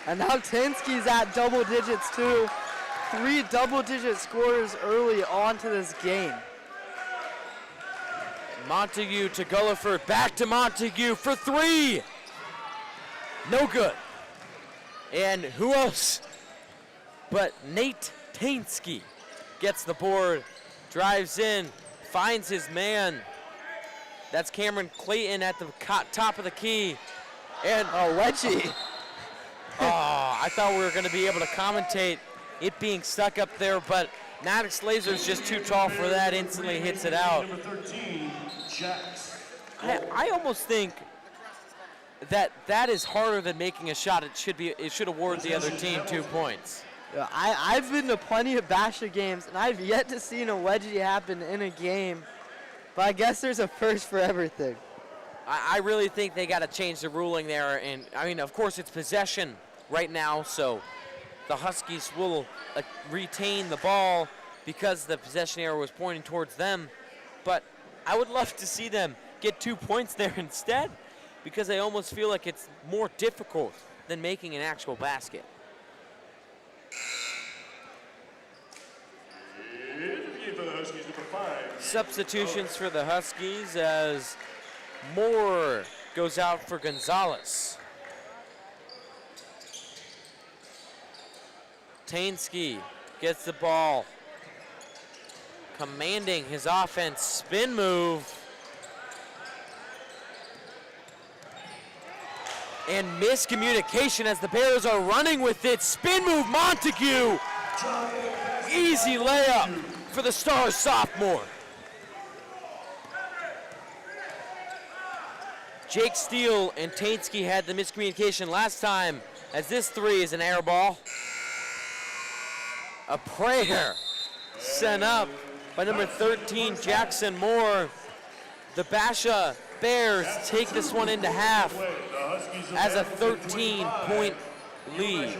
And now Tainsky's at double digits too. 3 double-digit scorers early on to this game. Montague to Gulliford, back to Montague for 3. No good. And who else but Nate Tainsky gets the board, drives in, finds his man. That's Cameron Clayton at the top of the key. And wedgie. I thought we were going to be able to commentate it being stuck up there, but Maddox Laser's just too tall for that, instantly hits it out. Number 13, Jax. I almost think that is harder than making a shot. It should award the other team 2 points. I've been to plenty of Basha games, and I've yet to see a wedgie happen in a game. But I guess there's a first for everything. I really think they got to change the ruling there. And, I mean, of course, it's possession right now, so the Huskies will retain the ball because the possession arrow was pointing towards them. But I would love to see them get 2 points there instead, because I almost feel like it's more difficult than making an actual basket. Substitutions for the Huskies as Moore goes out for Gonzalez. Tainsky gets the ball, commanding his offense, spin move. And miscommunication as the Bears are running with it. Spin move, Montague. Easy layup for the Stars sophomore. Jake Steele and Tainsky had the miscommunication last time, as this three is an air ball. A prayer sent up by number 13, Jackson Moore. The Basha Bears take this one into half as a 13-point lead.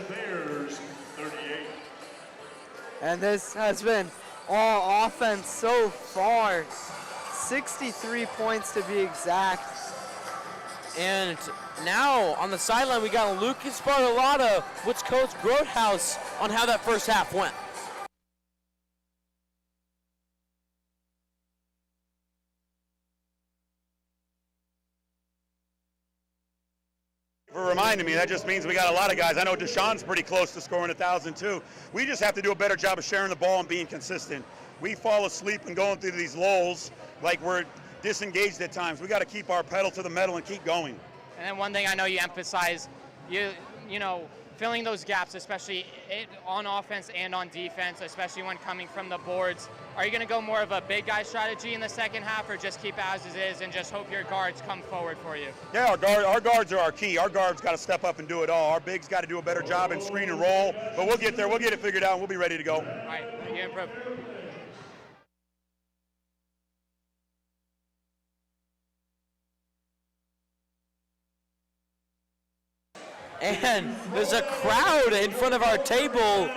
And this has been all offense so far. 63 points to be exact. And now on the sideline, we got Lucas Bartolotta, which Coach Grothaus on how that first half went. For reminding me, that just means we got a lot of guys. I know Deshaun's pretty close to scoring 1,000 too. We just have to do a better job of sharing the ball and being consistent. We fall asleep and going through these lulls like we're disengaged at times. We got to keep our pedal to the metal and keep going. And then one thing I know you emphasize, you know, filling those gaps, especially on offense and on defense, especially when coming from the boards. Are you going to go more of a big guy strategy in the second half, or just keep as it is and just hope your guards come forward for you? Yeah, our guards are our key. Our guards got to step up and do it all. Our bigs got to do a better job in screen and roll. But we'll get there. We'll get it figured out. And we'll be ready to go. All right, you improve. And there's a crowd in front of our table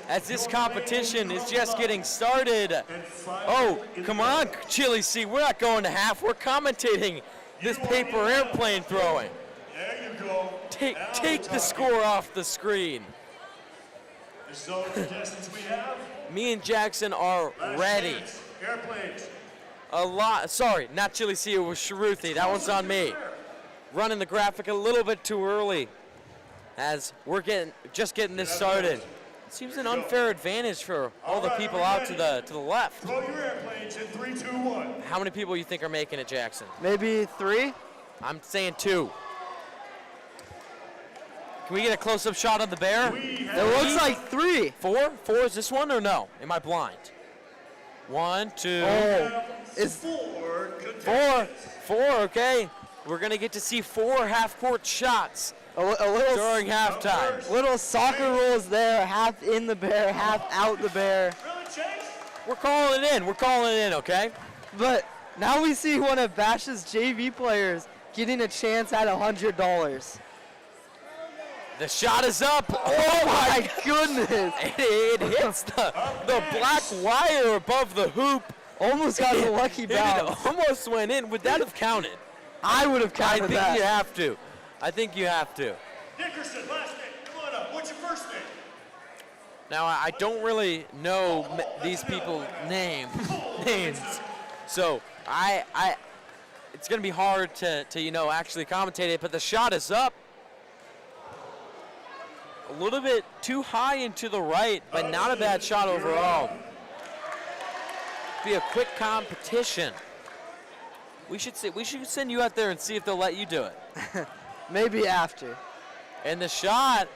as this competition is just getting started. Oh, come on, Chili C, we're not going to half. We're commentating this paper airplane throwing. There you go. Take the score off the screen. So contestants we have. Me and Jackson are ready. Airplanes. Sorry, not Chili C, it was Sharuthi. That one's on me. Running the graphic a little bit too early, as we're just getting this started. It seems an unfair advantage for all the people out to the left. Throw your airplanes in 3, 2, 1. How many people you think are making it, Jackson? Maybe 3? I'm saying 2. Can we get a close-up shot of the bear? It looks like 3. 4? 4 is this one or no? Am I blind? 1, 2. Oh, it's 4. 4, okay. We're gonna get to see 4 half-court shots a little during halftime. Little soccer rules there, half in the bear, half out the bear. We're calling it in. We're calling it in, okay? But now we see one of Bash's JV players getting a chance at $100. The shot is up. Oh my goodness! It hits the black wire above the hoop. Almost got a lucky bounce. It almost went in. Would that have counted? I would have counted that. I think you have to. I think you have to. Dickerson, last name. Come on up. What's your first name? Now, I don't really know these people's names. So, it's going to be hard to actually commentate it, but the shot is up. A little bit too high and to the right, but not a bad shot overall. Be a quick competition. We should send you out there and see if they'll let you do it. Maybe after. And the shot,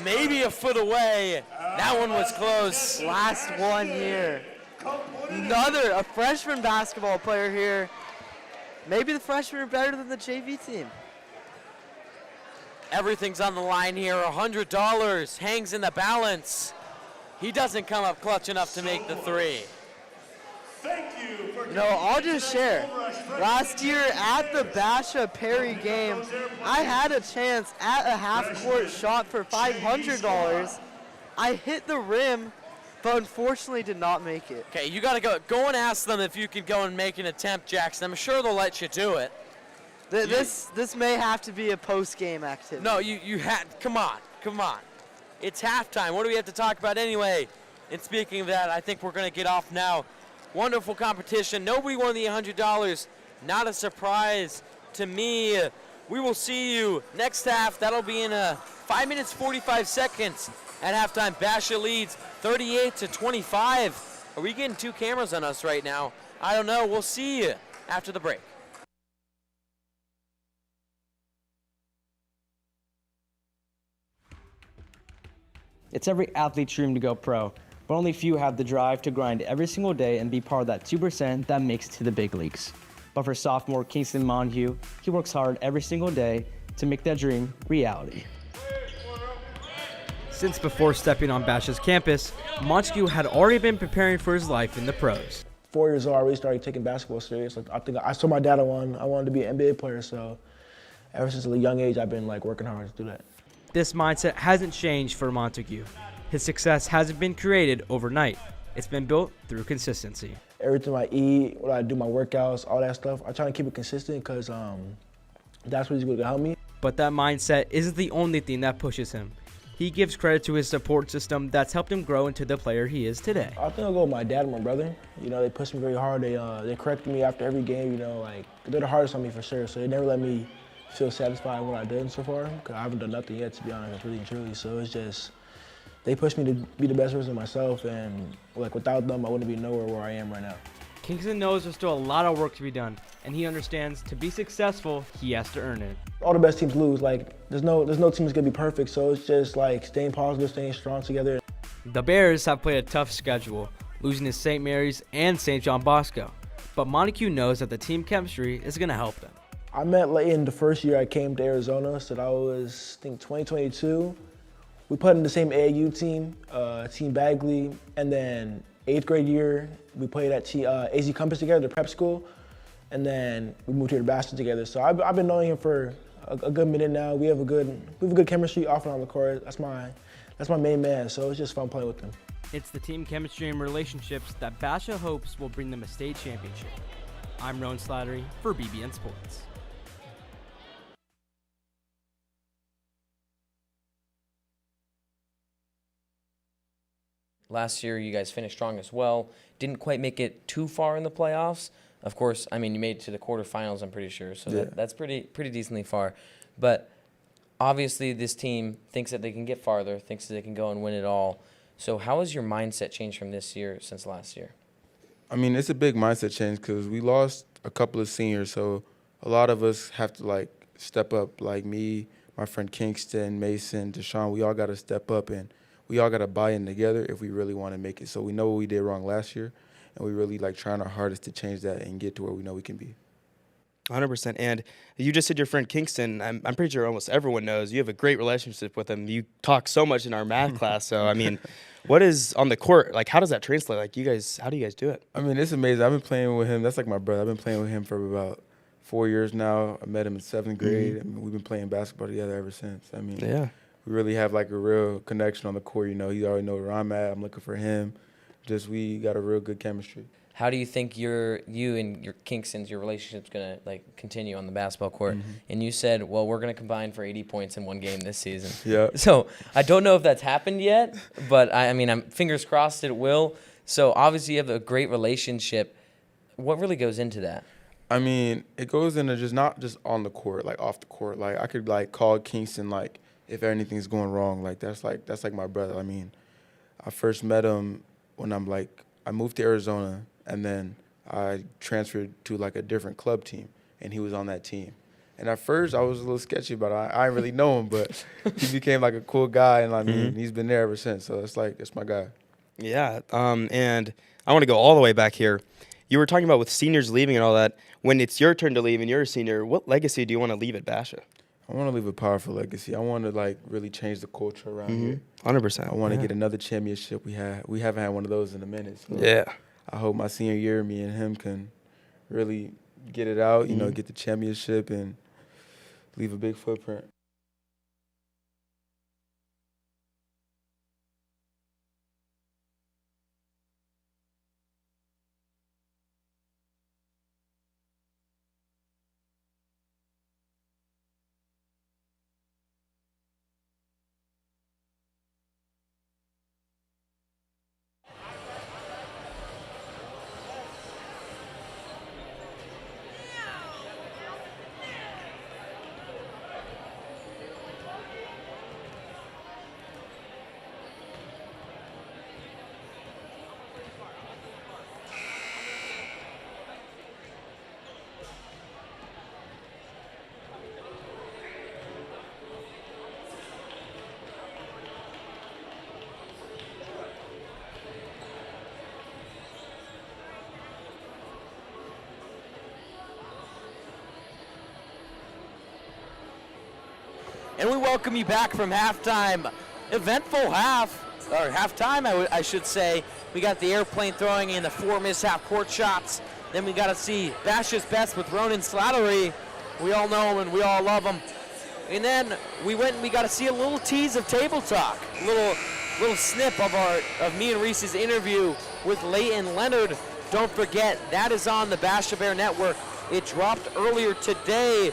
maybe a foot away. That one was close. Last one here. A freshman basketball player here maybe the freshmen are better than the JV team. Everything's on the line here. $100 hangs in the balance. He doesn't come up clutch enough to make the three. You know, I'll just share. Last year at the Basha Perry game, I had a chance at a half-court shot for $500. I hit the rim, but unfortunately did not make it. Okay, you got to go and ask them if you could go and make an attempt, Jackson. I'm sure they'll let you do it. This may have to be a post-game activity. No, you had. Come on. It's halftime. What do we have to talk about anyway? And speaking of that, I think we're going to get off now. Wonderful competition. Nobody won the $100. Not a surprise to me. We will see you next half. That'll be in 5 minutes 45 seconds. At halftime, Basha leads 38-25. Are we getting two cameras on us right now? I don't know. We'll see you after the break. It's every athlete's dream to go pro, but only few have the drive to grind every single day and be part of that 2% that makes it to the big leagues. But for sophomore Kingston Montague, he works hard every single day to make that dream reality. Since before stepping on Basha's campus, Montague had already been preparing for his life in the pros. 4 years old, I really started taking basketball serious. I think I saw my dad I wanted to be an NBA player, so ever since a young age, I've been working hard to do that. This mindset hasn't changed for Montague. His success hasn't been created overnight. It's been built through consistency. Everything I eat, what I do, my workouts, all that stuff, I try to keep it consistent because that's what's going to help me. But that mindset isn't the only thing that pushes him. He gives credit to his support system that's helped him grow into the player he is today. I think I'll go with my dad and my brother. You know, they push me very hard. They correct me after every game, you know, they're the hardest on me for sure. So they never let me feel satisfied with what I've done so far, because I haven't done nothing yet, to be honest, really and truly. So it's just, they push me to be the best version of myself, and without them, I wouldn't be nowhere where I am right now. Kingston knows there's still a lot of work to be done, and he understands to be successful, he has to earn it. All the best teams lose. There's no team that's gonna be perfect, so it's just staying positive, staying strong together. The Bears have played a tough schedule, losing to St. Mary's and St. John Bosco, but Montague knows that the team chemistry is gonna help them. I met in the first year I came to Arizona, so that was, I think, 2022. We played in the same AAU team, Team Bagley, and then 8th grade year, we played at AZ Compass together, the prep school, and then we moved here to Basha together. So I've been knowing him for a good minute now. We have a good chemistry off and on the court. That's my main man, so it's just fun playing with him. It's the team chemistry and relationships that Basha hopes will bring them a state championship. I'm Rowan Slattery for BBN Sports. Last year, you guys finished strong as well. Didn't quite make it too far in the playoffs. Of course, I mean, you made it to the quarterfinals, I'm pretty sure. So Yeah. that's pretty decently far. But obviously, this team thinks that they can get farther, thinks that they can go and win it all. So how has your mindset changed from this year since last year? I mean, it's a big mindset change because we lost a couple of seniors, so a lot of us have to step up. Like me, my friend Kingston, Mason, Deshaun, we all got to step up and we all got to buy in together if we really want to make it. So we know what we did wrong last year, and we really trying our hardest to change that and get to where we know we can be. 100%. And you just said your friend Kingston. I'm pretty sure almost everyone knows you have a great relationship with him. You talk so much in our math class. So, I mean, what is on the court? How does that translate? How do you guys do it? I mean, it's amazing. I've been playing with him. That's like my brother. I've been playing with him for about 4 years now. I met him in 7th grade. Mm-hmm. I mean, we've been playing basketball together ever since. I mean, yeah. We really have a real connection on the court. You know, he already knows where I'm at. I'm looking for him. We got a real good chemistry. How do you think you and your Kingston's, your relationship's going to continue on the basketball court? Mm-hmm. And you said, well, we're going to combine for 80 points in one game this season. Yeah. So I don't know if that's happened yet, but I'm fingers crossed it will. So obviously you have a great relationship. What really goes into that? I mean, it goes into not just on the court, off the court. I could call Kingston if anything's going wrong. That's my brother. I mean, I first met him when I moved to Arizona, and then I transferred to a different club team, and he was on that team. And at first I was a little sketchy about it. I didn't really know him, but he became a cool guy, and I mean, he's been there ever since. So it's my guy. Yeah. And I want to go all the way back here. you were talking about with seniors leaving and all that. When it's your turn to leave and you're a senior, what legacy do you want to leave at Basha? I want to leave a powerful legacy. I want to like really change the culture around here. 100%. I want to get another championship. We haven't had one of those in a minute. So Yeah. I hope my senior year, me and him can really get it out. You know, get the championship and leave a big footprint. And we welcome you back from halftime. Eventful halftime, I should say. We got the airplane throwing in the 4 missed half-court shots. Then we got to see Basha's best with Ronan Slattery. We all know him and we all love him. And then we got to see a little tease of Table Talk, a little snip of me and Reese's interview with Leighton Leonard. Don't forget, that is on the Basha Bear Network. It dropped earlier today.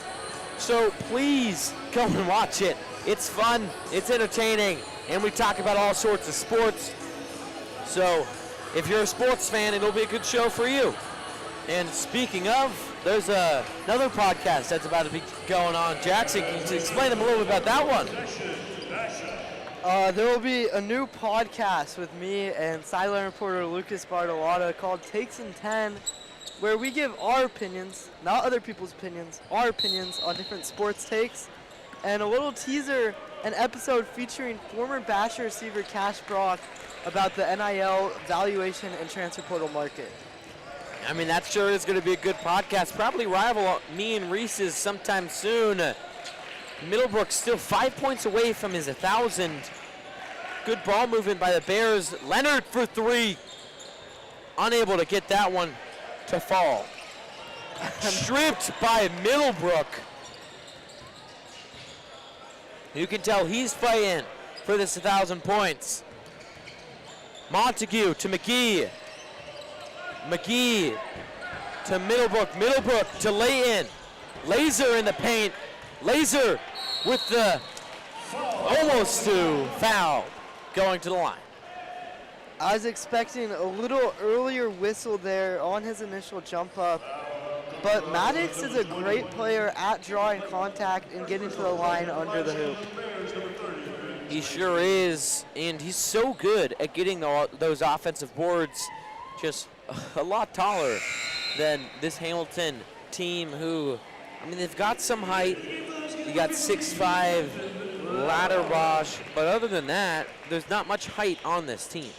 So please come and watch it. It's fun, it's entertaining, and we talk about all sorts of sports. So if you're a sports fan, it'll be a good show for you. And speaking of, there's another podcast that's about to be going on. Jackson, can you explain a little bit about that one? There will be a new podcast with me and sideline reporter Lucas Bartolotta called Takes in 10, where we give our opinions, not other people's opinions, our opinions on different sports takes, and a little teaser, an episode featuring former Basha receiver Cash Brock about the NIL valuation and transfer portal market. I mean, that sure is going to be a good podcast. Probably rival me and Reese's sometime soon. Middlebrook's still 5 points away from his 1,000. Good ball movement by the Bears. Leonard for three. Unable to get that one to fall. Stripped by Middlebrook. You can tell he's fighting for this 1,000 points. Montague to McGee. McGee to Middlebrook. Middlebrook to Leighton. Laser in the paint. Laser with the almost to foul going to the line. I was expecting a little earlier whistle there on his initial jump up, but Maddox is a great player at drawing contact and getting to the line under the hoop. He sure is, and he's so good at getting those offensive boards, just a lot taller than this Hamilton team who, I mean, they've got some height. You got 6'5", Ladderbosch, but other than that, there's not much height on this team.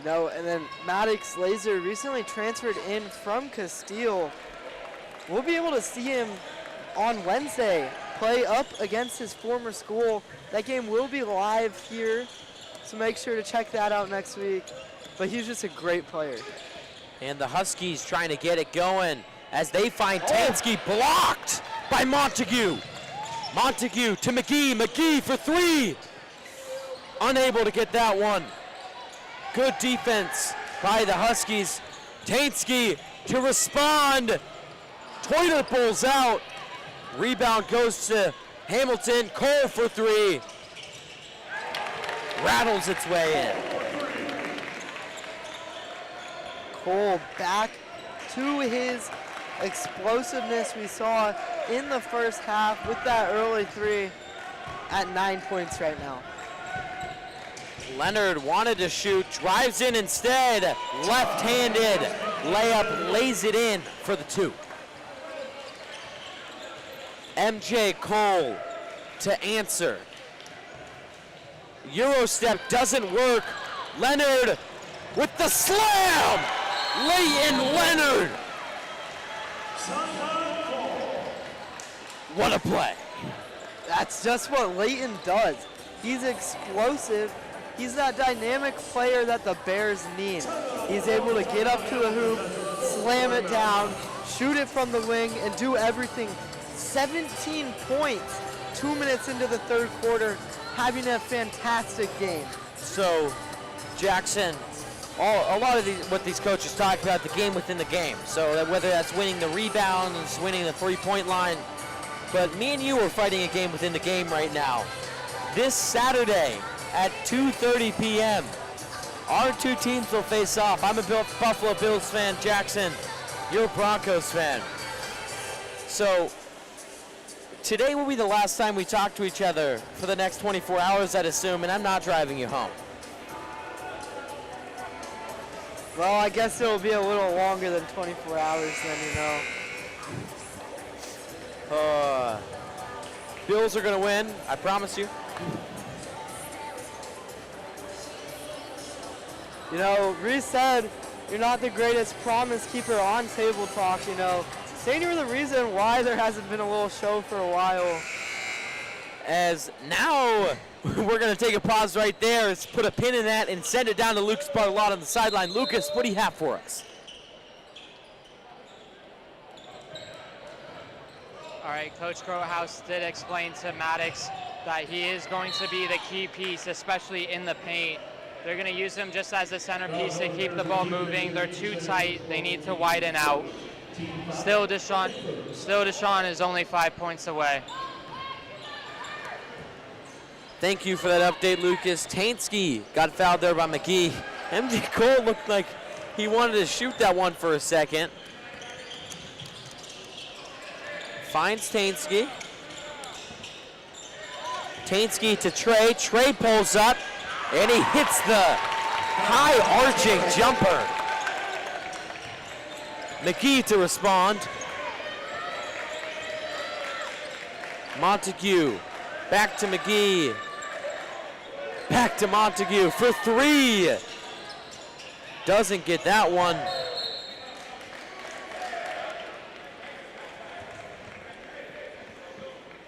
No, and then Maddox Laser recently transferred in from Castile. We'll be able to see him on Wednesday play up against his former school. That game will be live here, so make sure to check that out next week. But he's just a great player. And the Huskies trying to get it going as they find Tansky blocked by Montague. Montague to McGee. McGee for three. Unable to get that one. Good defense by the Huskies. Tansky to respond. Toilet bowls out. Rebound goes to Hamilton. Cole for three. Rattles its way in. Cole back to his explosiveness we saw in the first half with that early three at 9 points right now. Leonard wanted to shoot, drives in instead. Left-handed layup, lays it in for the two. MJ Cole to answer. Euro step doesn't work. Leonard with the slam! Leighton Leonard. What a play. That's just what Leighton does. He's explosive. He's that dynamic player that the Bears need. He's able to get up to the hoop, slam it down, shoot it from the wing, and do everything. 17 points, 2 minutes into the third quarter, having a fantastic game. So, Jackson, a lot of what these coaches talk about, the game within the game. So that whether that's winning the rebounds, winning the three-point line, but me and you are fighting a game within the game right now. This Saturday at 2:30 p.m., our two teams will face off. I'm a Buffalo Bills fan, Jackson. You're a Broncos fan. So today will be the last time we talk to each other for the next 24 hours, I'd assume, and I'm not driving you home. Well, I guess it'll be a little longer than 24 hours then, you know. Bills are going to win, I promise you. You know, Reese said you're not the greatest promise keeper on Table Talk, you know. Saying you're the reason why there hasn't been a little show for a while. As now we're going to take a pause right there. Let's put a pin in that and send it down to Lucas Bartolot on the sideline. Lucas, what do you have for us? All right, Coach Crowhouse did explain to Maddox that he is going to be the key piece, especially in the paint. They're going to use him just as a centerpiece to keep the ball moving. They're too tight. They need to widen out. Still Deshaun is only 5 points away. Thank you for that update, Lucas. Tainski got fouled there by McGee. MJ Cole looked like he wanted to shoot that one for a second. Finds Tainski. Tainski to Trey. Trey pulls up, and he hits the high arching jumper. McGee to respond. Montague, back to McGee. Back to Montague for three. Doesn't get that one.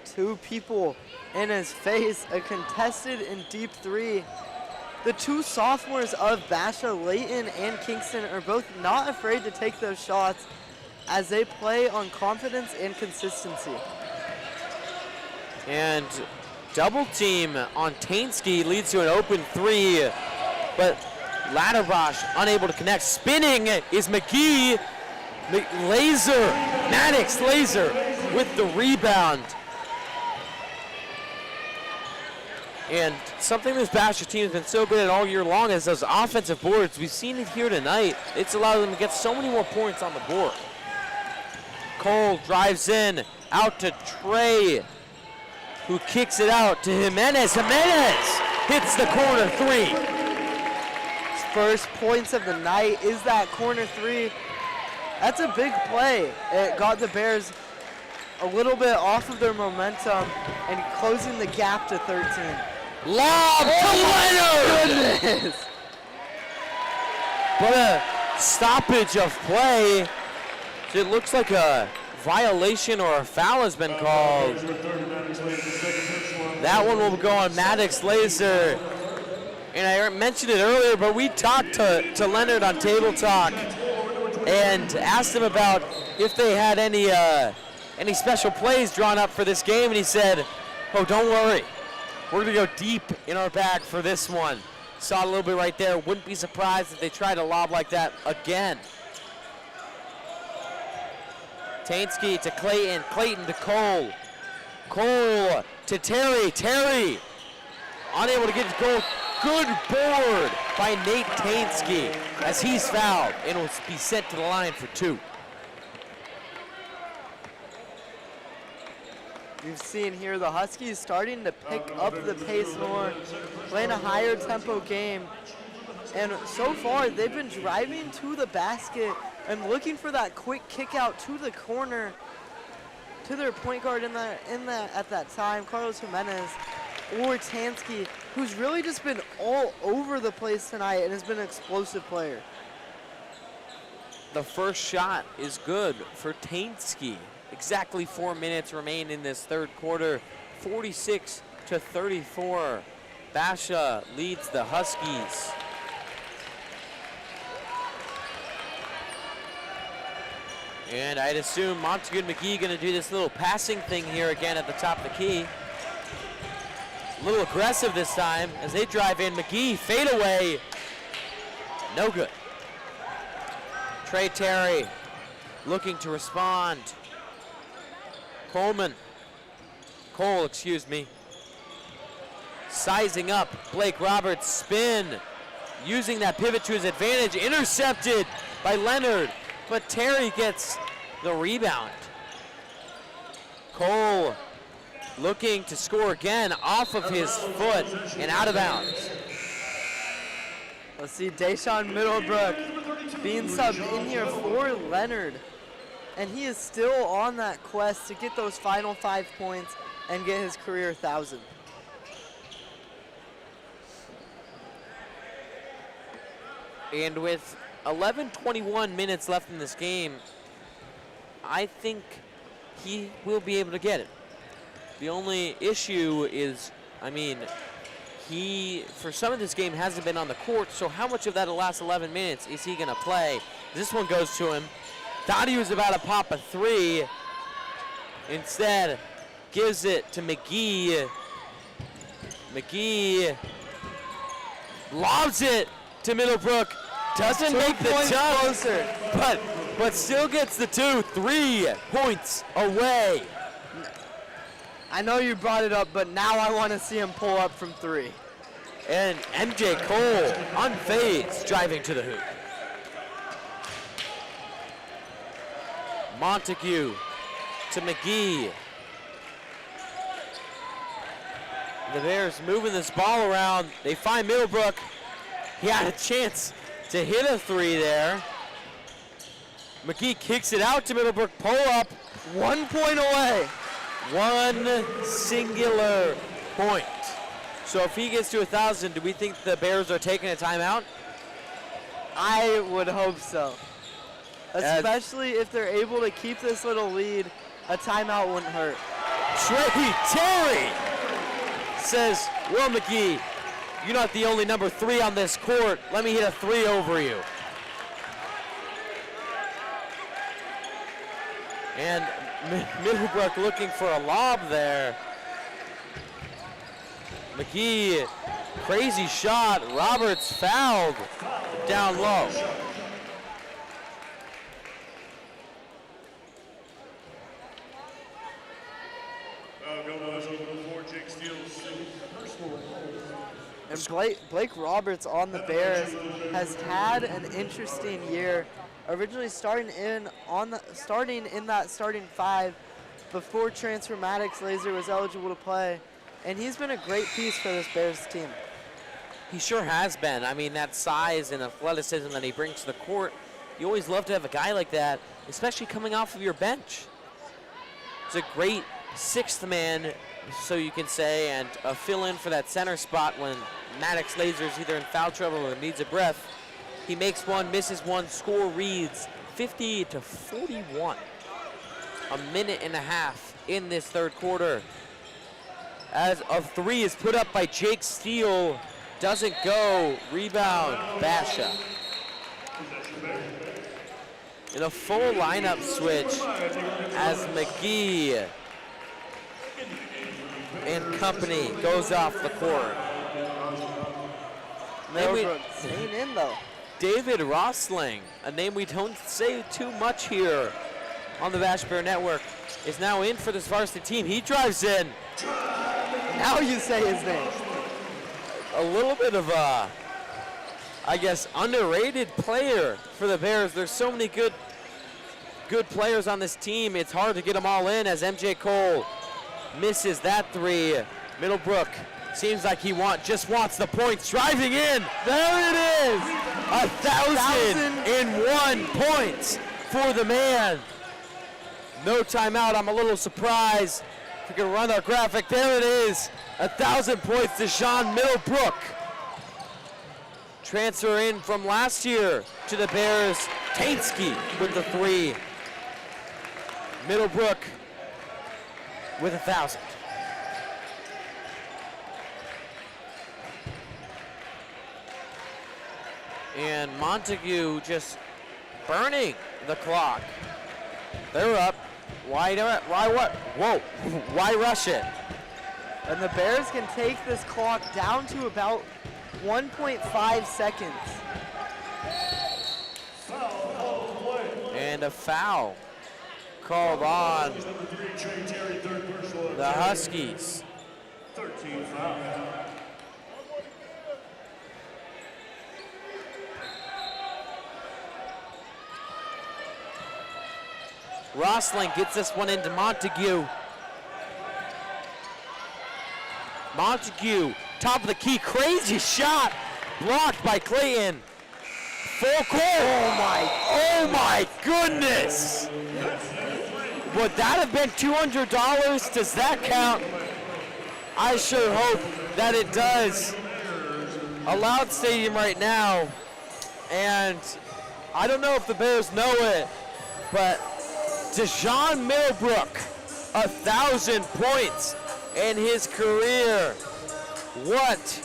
Two people in his face, a contested and deep three. The two sophomores of Basha, Leighton and Kingston, are both not afraid to take those shots as they play on confidence and consistency. And double team on Tainski leads to an open three, but Ladderbosch unable to connect. Spinning is McGee. Maddox Laser with the rebound. And something this Basha team has been so good at all year long is those offensive boards. We've seen it here tonight. It's allowed them to get so many more points on the board. Cole drives in, out to Trey, who kicks it out to Jimenez. Jimenez hits the corner three. His first points of the night is that corner three. That's a big play. It got the Bears a little bit off of their momentum and closing the gap to 13. Lob to Leonard! Goodness! But a stoppage of play. It looks like a violation or a foul has been called. That one will go on Maddox Laser. And I mentioned it earlier, but we talked to Leonard on Table Talk and asked him about if they had any special plays drawn up for this game, and he said, oh, don't worry. We're going to go deep in our bag for this one. Saw it a little bit right there. Wouldn't be surprised if they tried to lob like that again. Tainski to Clayton. Clayton to Cole. Cole to Terry. Terry unable to get his goal. Good board by Nate Tainski as he's fouled and will be sent to the line for two. We've seen here the Huskies starting to pick up the pace more, playing a higher tempo game. And so far, they've been driving to the basket and looking for that quick kick out to the corner to their point guard at that time, Carlos Jimenez, or Tansky, who's really just been all over the place tonight and has been an explosive player. the first shot is good for Tainsky. Exactly 4 minutes remain in this third quarter. 46-34. Basha leads the Huskies. And I'd assume Montague and McGee going to do this little passing thing here again at the top of the key. A little aggressive this time as they drive in. McGee, fade away. No good. Trey Terry looking to respond. Cole, excuse me. Sizing up. Blake Roberts spin. Using that pivot to his advantage. Intercepted by Leonard. But Terry gets the rebound. Cole looking to score again off of his foot and out of bounds. Let's see Deshaun Middlebrook being subbed in here for Leonard. And he is still on that quest to get those final 5 points and get his career 1,000. And with 11:21 minutes left in this game, I think he will be able to get it. The only issue is, I mean, he, for some of this game, hasn't been on the court, so how much of that last 11 minutes is he going to play? This one goes to him. Thought he was about to pop a 3. Instead, gives it to McGee. McGee lobs it to Middlebrook. Doesn't make the jump, closer. but still gets the 2. 3 points away. I know you brought it up, but now I want to see him pull up from 3. And MJ Cole, unfazed, driving to the hoop. Montague to McGee. The Bears moving this ball around. They find Middlebrook. He had a chance to hit a 3 there. McGee kicks it out to Middlebrook. Pull up. 1 point away. One singular point. So if he gets to 1,000, do we think the Bears are taking a timeout? I would hope so. Especially if they're able to keep this little lead, a timeout wouldn't hurt. Trey Terry says, well, McGee, you're not the only number 3 on this court. Let me hit a 3 over you. And Middlebrook looking for a lob there. McGee, crazy shot. Roberts fouled down low. And Blake Roberts on the Bears has had an interesting year. Originally starting in that starting 5 before transfer Maddox Laser was eligible to play, and he's been a great piece for this Bears team. He sure has been. I mean, that size and athleticism that he brings to the court, you always love to have a guy like that, especially coming off of your bench. He's a great 6th man, so you can say, and a fill-in for that center spot when Maddox Laser's either in foul trouble or needs a breath. He makes one, misses one, score reads 50-41. A minute and a half in this third quarter. As a 3 is put up by Jake Steele. Doesn't go. Rebound, Basha. In a full lineup switch as McGee and company goes off the court. Middlebrook staying in though. David Rosling, a name we don't say too much here on the Bash Bear Network, is now in for this varsity team. He drives in. Now you say his name. A little bit of a, I guess, underrated player for the Bears. There's so many good players on this team. It's hard to get them all in as MJ Cole misses that 3. Middlebrook seems like he just wants the points. Driving in. There it is. 1,001 points for the man. No timeout. I'm a little surprised. If we can run our graphic, there it is. 1,000 points to Sean Middlebrook. transfer in from last year to the Bears, Tainsky with the 3. Middlebrook with 1,000. And Montague just burning the clock. They're up. Why what? Whoa, why rush it? And the Bears can take this clock down to about 1.5 seconds. And a foul called on the Huskies. 13 foul. Rosling gets this one into Montague. Montague, top of the key, crazy shot, blocked by Clayton. Full court. Oh my goodness. Would that have been $200? Does that count? I sure hope that it does. A loud stadium right now, and I don't know if the Bears know it, but Deshaun Middlebrook, 1,000 points in his career. What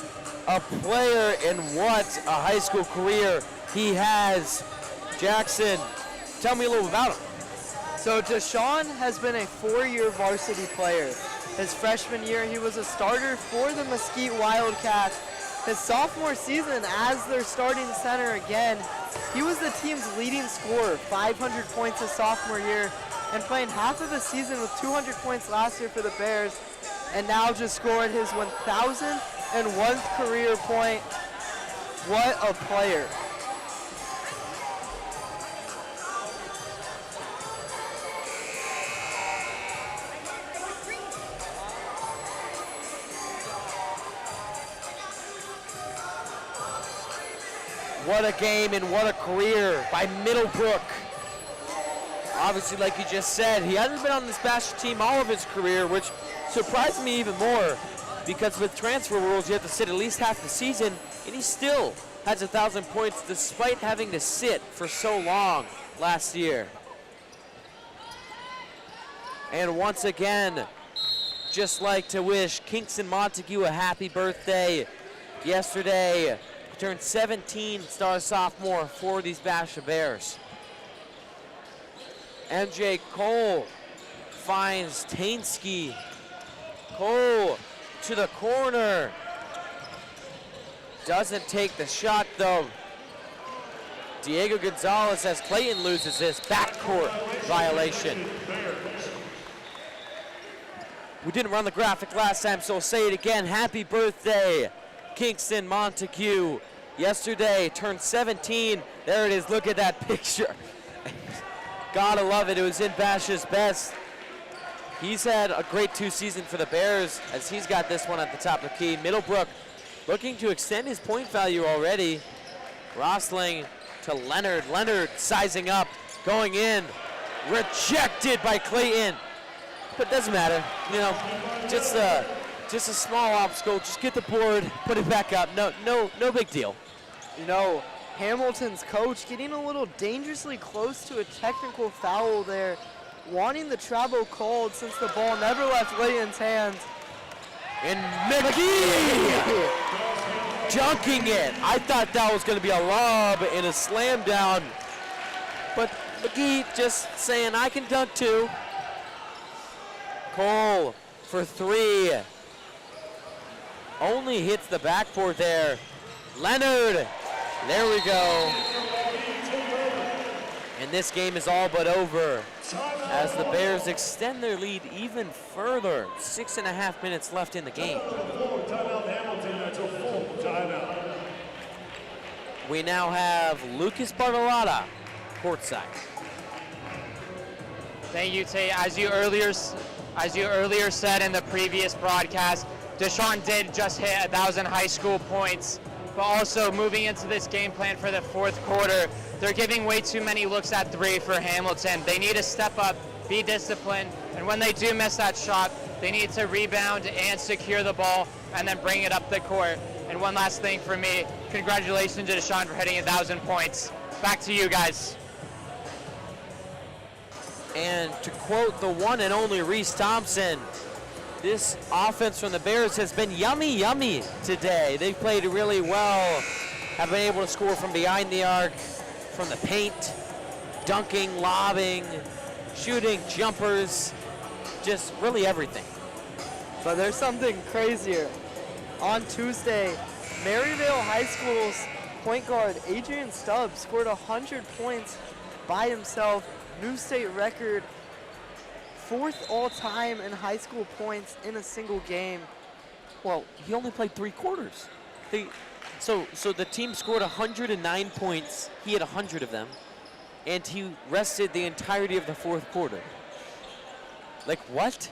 a player and what a high school career he has. Jackson, tell me a little about him. So Deshaun has been a 4-year varsity player. His freshman year, he was a starter for the Mesquite Wildcats. His sophomore season, as their starting center again, he was the team's leading scorer, 500 points his sophomore year, and playing half of the season with 200 points last year for the Bears, and now just scored his 1,001st career point. What a player. What a game and what a career by Middlebrook. Obviously, like you just said, he hasn't been on this Basha team all of his career, which surprised me even more because with transfer rules, you have to sit at least half the season, and he still has 1,000 points despite having to sit for so long last year. And once again, just like to wish Kingston Montague a happy birthday. Yesterday, he turned 17, star sophomore for these Basha Bears. MJ Cole finds Tainsky. Cole to the corner. Doesn't take the shot though. Diego Gonzalez as Clayton loses this backcourt violation. We didn't run the graphic last time, so I'll say it again. Happy birthday, Kingston Montague. Yesterday turned 17. There it is, look at that picture. Gotta love it, it was in Basha's best. He's had a great 2 seasons for the Bears as he's got this one at the top of the key. Middlebrook looking to extend his point value already. Rosling to Leonard. Leonard sizing up, going in. Rejected by Clayton. But it doesn't matter, you know, just a small obstacle. Just get the board, put it back up. No big deal. You know, Hamilton's coach getting a little dangerously close to a technical foul there, wanting the travel called since the ball never left Layton's hands. And McGee junking it. I thought that was going to be a lob and a slam down, but McGee just saying, I can dunk too. Cole for 3. Only hits the backboard there. Leonard, there we go. And this game is all but over as the Bears extend their lead even further. 6.5 minutes left in the game. We now have Lucas Bartolotta courtside. Thank you, Tate. As you earlier said in the previous broadcast, Deshaun did just hit 1,000 high school points, but also moving into this game plan for the 4th quarter, they're giving way too many looks at 3 for Hamilton. They need to step up, be disciplined, and when they do miss that shot, they need to rebound and secure the ball and then bring it up the court. And one last thing for me, congratulations to Deshaun for hitting 1,000 points. Back to you guys. And to quote the one and only Reese Thompson, this offense from the Bears has been yummy, yummy today. They've played really well, have been able to score from behind the arc, from the paint, dunking, lobbing, shooting, jumpers, just really everything. But there's something crazier. On Tuesday, Maryvale High School's point guard Adrian Stubbs scored 100 points by himself, new state record, 4th all-time in high school points in a single game. Well, he only played 3 quarters. So the team scored 109 points. He had 100 of them, and he rested the entirety of the 4th quarter. Like what?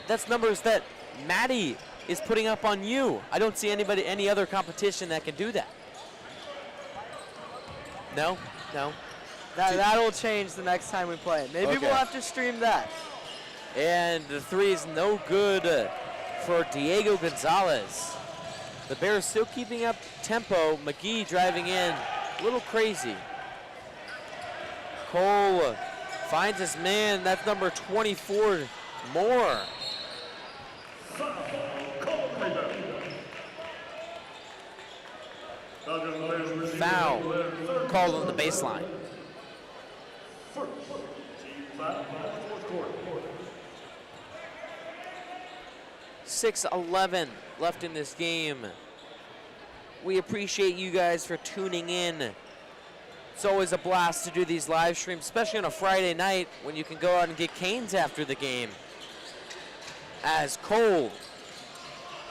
That's numbers that Maddie is putting up on you. I don't see any other competition that can do that. No. That'll change the next time we play. Maybe we'll have to stream that. And the 3 is no good for Diego Gonzalez. The Bears still keeping up tempo. McGee driving in, a little crazy. Cole finds his man. That's number 24, Moore. Foul called on the baseline. 6:11 left in this game. We appreciate you guys for tuning in. It's always a blast to do these live streams, especially on a Friday night when you can go out and get canes after the game. As Cole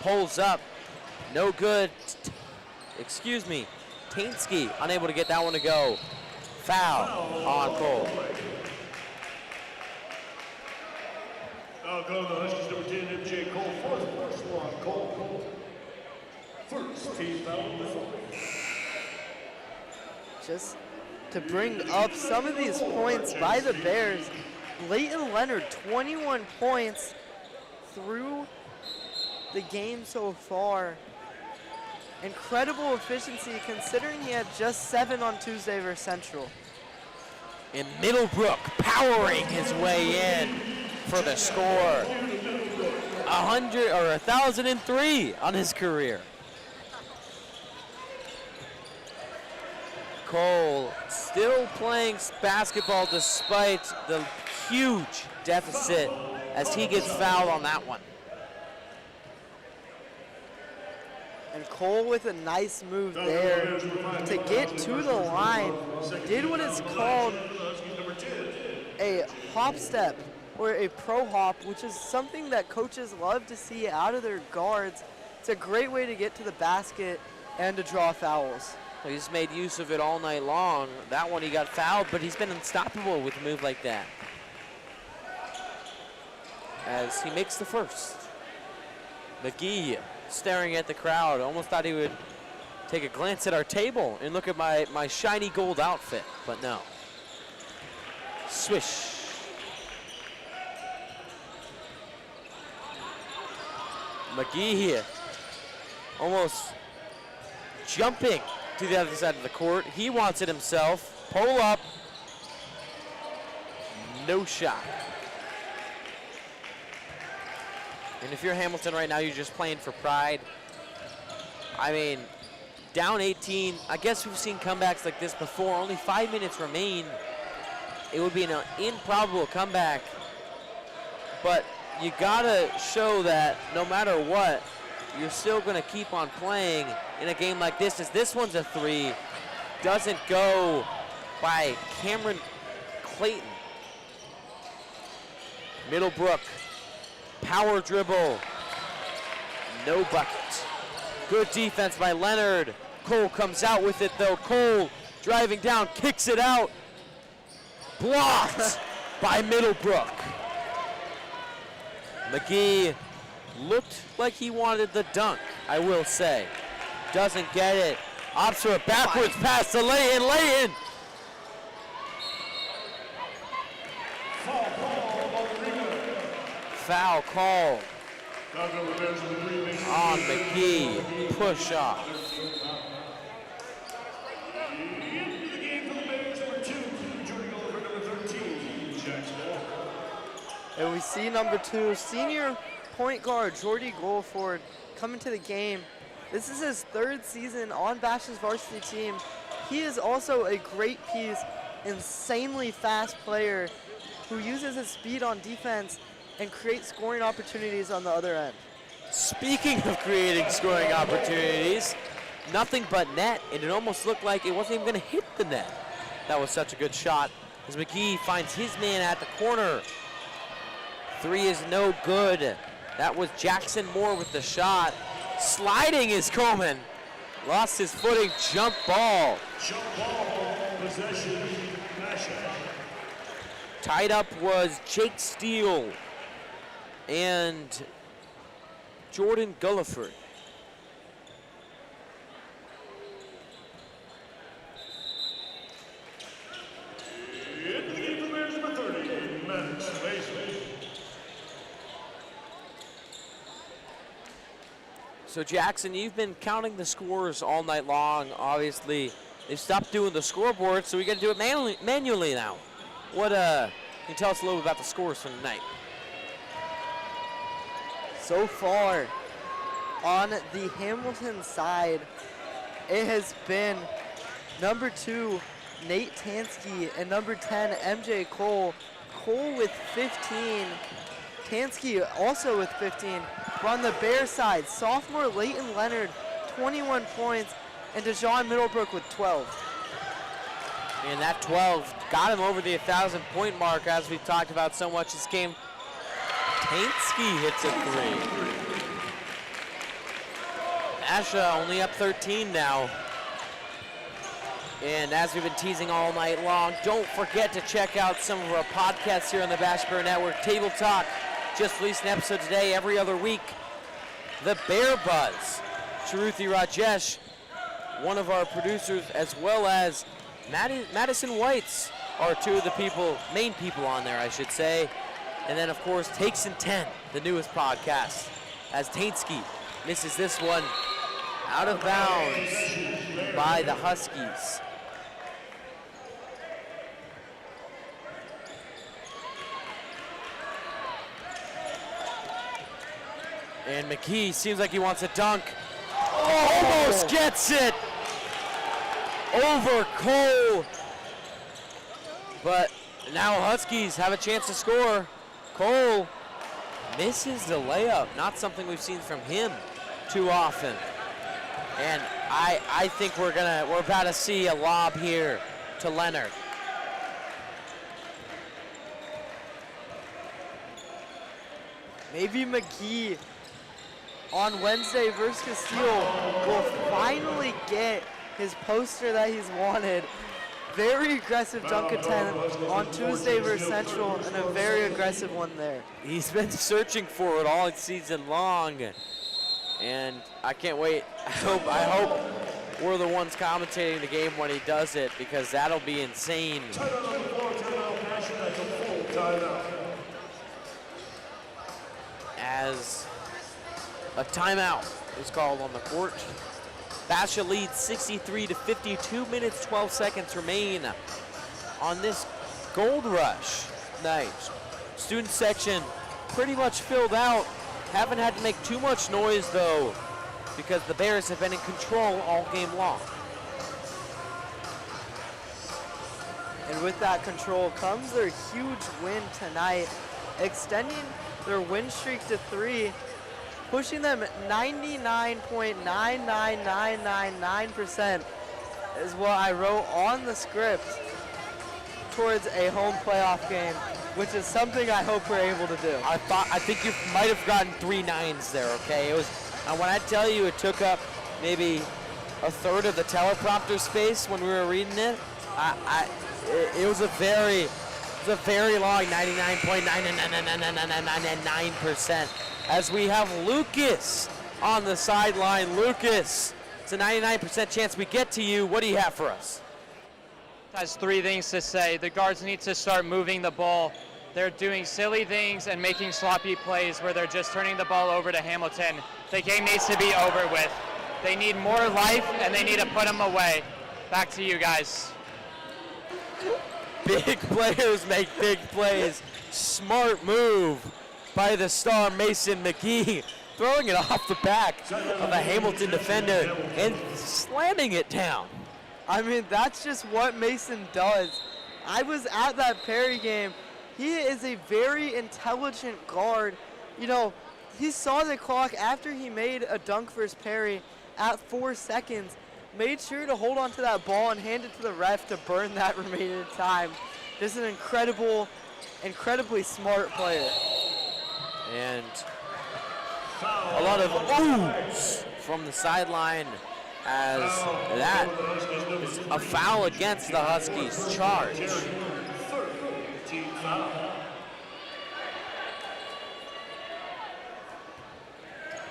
pulls up, no good. Excuse me, Tainsky unable to get that one to go. Foul on Cole. Now go to the Huskies, number 10, MJ Cole, 4th personal on Cole. First team foul. Just to bring up some of these points by the Bears, Leighton Leonard, 21 points through the game so far. Incredible efficiency considering he had just 7 on Tuesday versus Central. And Middlebrook powering his way in for the score. 1,003 on his career. Cole still playing basketball despite the huge deficit as he gets fouled on that one. And Cole with a nice move there to get to the line, did what is called a hop step or a pro hop, which is something that coaches love to see out of their guards. It's a great way to get to the basket and to draw fouls. Well, he's made use of it all night long. That one he got fouled, but he's been unstoppable with a move like that. As he makes the first. McGee staring at the crowd. Almost thought he would take a glance at our table and look at my shiny gold outfit, but no. Swish. McGee here, almost jumping to the other side of the court. He wants it himself. Pull up. No shot. And if you're Hamilton right now, you're just playing for pride. I mean, down 18, I guess we've seen comebacks like this before. Only 5 minutes remain. It would be an improbable comeback. But you gotta show that no matter what, you're still gonna keep on playing in a game like this, as this one's a 3. Doesn't go by Cameron Clayton. Middlebrook, power dribble, no bucket. Good defense by Leonard. Cole comes out with it though. Cole driving down, kicks it out. Blocked by Middlebrook. McGee looked like he wanted the dunk, I will say. Doesn't get it. Opts for a backwards pass to Leighton. Leighton. Foul call On McGee, push off. And we see number 2, senior point guard Jordy Goldford coming to the game. This is his 3rd season on Basha's varsity team. He is also a great piece, insanely fast player who uses his speed on defense and creates scoring opportunities on the other end. Speaking of creating scoring opportunities, nothing but net, and it almost looked like it wasn't even going to hit the net. That was such a good shot as McGee finds his man at the corner. 3 is no good. That was Jackson Moore with the shot. Sliding is Coleman. Lost his footing, jump ball. Jump ball, possession, Basha. Tied up was Jake Steele and Jordan Gulliford. Into the game for Bears number 30, Max Lasley. So Jackson, you've been counting the scores all night long. Obviously, they've stopped doing the scoreboard, so we got to do it manually now. What can you tell us a little bit about the scores from tonight? So far, on the Hamilton side, it has been number 2, Nate Tansky, and number 10, MJ Cole. Cole with 15, Tansky also with 15. We're on the Bears side, sophomore Leighton Leonard, 21 points, and DeJohn Middlebrook with 12. And that 12 got him over the 1,000-point mark, as we've talked about so much this game. Tansky hits a 3. Basha only up 13 now. And as we've been teasing all night long, don't forget to check out some of our podcasts here on the Bash Bear Network. Table Talk just released an episode today, every other week. The Bear Buzz, Shruti Rajesh, one of our producers, as well as Madison Whites are 2 of the main people on there, I should say. And then, of course, Takes in 10, the newest podcast, as Tansky misses this one out of bounds by the Huskies. And McGee seems like he wants a dunk. Almost gets it over Cole. But now Huskies have a chance to score. Cole misses the layup. Not something we've seen from him too often. And I think we're about to see a lob here to Leonard. Maybe McGee on Wednesday versus Castile will finally get his poster that he's wanted. Very aggressive dunk attempt on Tuesday versus Central, and a very aggressive one there. He's been searching for it all season long, and I can't wait. I hope we're the ones commentating the game when he does it, because that'll be insane. As a timeout is called on the court. Basha leads 63-50, 2 minutes, 12 seconds remain on this Gold Rush night. Student section pretty much filled out. Haven't had to make too much noise though, because the Bears have been in control all game long. And with that control comes their huge win tonight, extending their win streak to 3, pushing them 99.99999% is what I wrote on the script towards a home playoff game, which is something I hope we're able to do. I think you might have gotten 3 9s there, okay? It was, and when I tell you it took up maybe a third of the teleprompter space when we were reading it, it was a very long 99.9999999%. As we have Lucas on the sideline. Lucas, it's a 99% chance we get to you. What do you have for us? Has 3 things to say. The guards need to start moving the ball they're doing silly things and making sloppy plays where they're just turning the ball over to Hamilton. The game needs to be over with. They need more life, and they need to put them away. Back to you guys. Big players make big plays. Smart move by the star Mason McGee, throwing it off the back of a Hamilton defender and slamming it down. I mean, that's just what Mason does. I was at that Perry game. He is a very intelligent guard. You know, he saw the clock after he made a dunk versus Perry at 4 seconds, made sure to hold on to that ball and hand it to the ref to burn that remaining time. Just an incredibly smart player. And a lot of oohs from the sideline as that is a foul against the Huskies. Charge.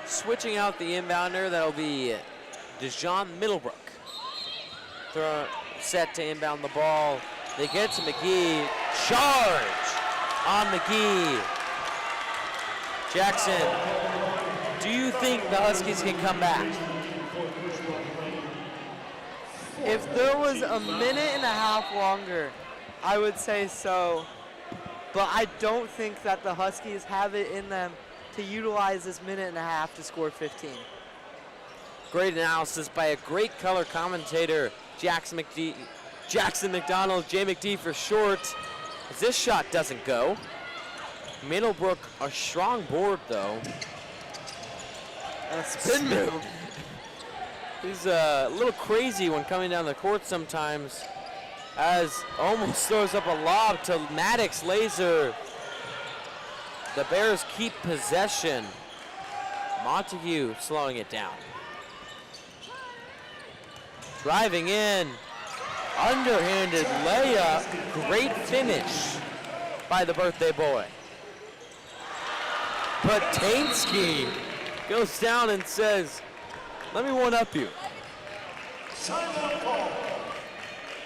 Switching out the inbounder, that'll be DeJohn Middlebrook. Set to inbound the ball. They get to McGee. Charge on McGee. Jackson, do you think the Huskies can come back? If there was a minute and a half longer, I would say so. But I don't think that the Huskies have it in them to utilize this minute and a half to score 15. Great analysis by a great color commentator, Jackson McDonald, J. McD for short. As this shot doesn't go. Middlebrook, a strong board though. And a spin move. He's a little crazy when coming down the court sometimes, as almost throws up a lob to Maddox Laser. The Bears keep possession. Montague slowing it down. Driving in, underhanded layup, great finish by the birthday boy. But Tainsky goes down and says, let me one up you.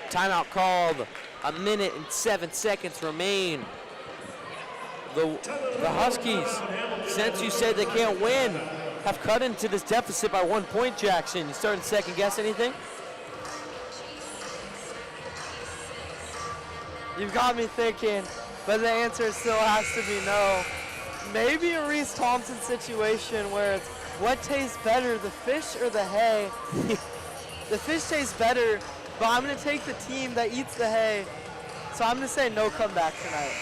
Timeout called. A minute and 7 seconds remain. The Huskies, since you said they can't win, have cut into this deficit by 1 point, Jackson. You starting to second guess anything? You've got me thinking, but the answer still has to be no. Maybe a Reese Thompson situation where it's what tastes better, the fish or the hay? The fish tastes better, but I'm going to take the team that eats the hay. So I'm going to say no comeback tonight.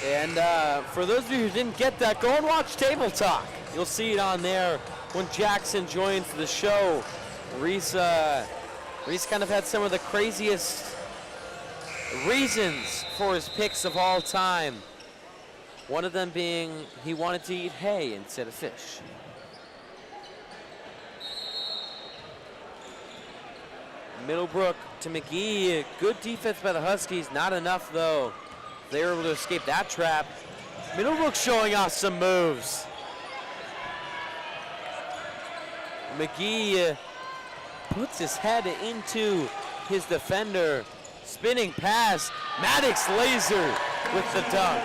And for those of you who didn't get that, go and watch Table Talk. You'll see it on there when Jackson joins the show. Reese kind of had some of the craziest reasons for his picks of all time. One of them being he wanted to eat hay instead of fish. Middlebrook to McGee. Good defense by the Huskies. Not enough, though. They were able to escape that trap. Middlebrook showing off some moves. McGee puts his head into his defender. Spinning pass. Maddox Laser with the dunk.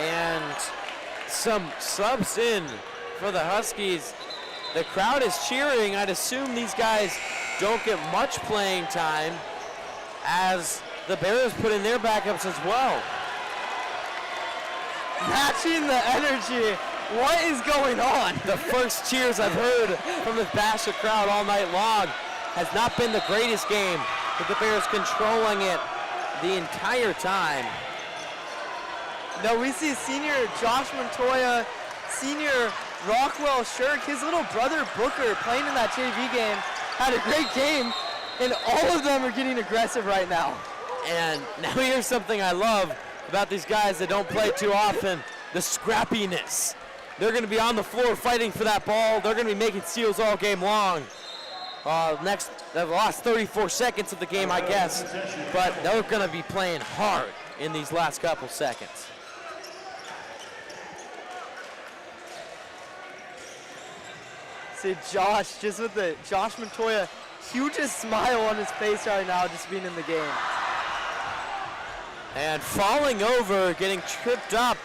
And some subs in for the Huskies. The crowd is cheering. I'd assume these guys don't get much playing time as the Bears put in their backups as well. Matching the energy. What is going on? The first cheers I've heard from the Basha crowd all night long. Has not been the greatest game, but the Bears controlling it the entire time. No, we see senior Josh Montoya, senior Rockwell Shirk, his little brother Booker playing in that JV game, had a great game, and all of them are getting aggressive right now. And now here's something I love about these guys that don't play too often, the scrappiness. They're going to be on the floor fighting for that ball. They're going to be making steals all game long. The last 34 seconds of the game, I guess. But they're going to be playing hard in these last couple seconds. See Josh, Josh Montoya, hugest smile on his face right now just being in the game. And falling over, getting tripped up.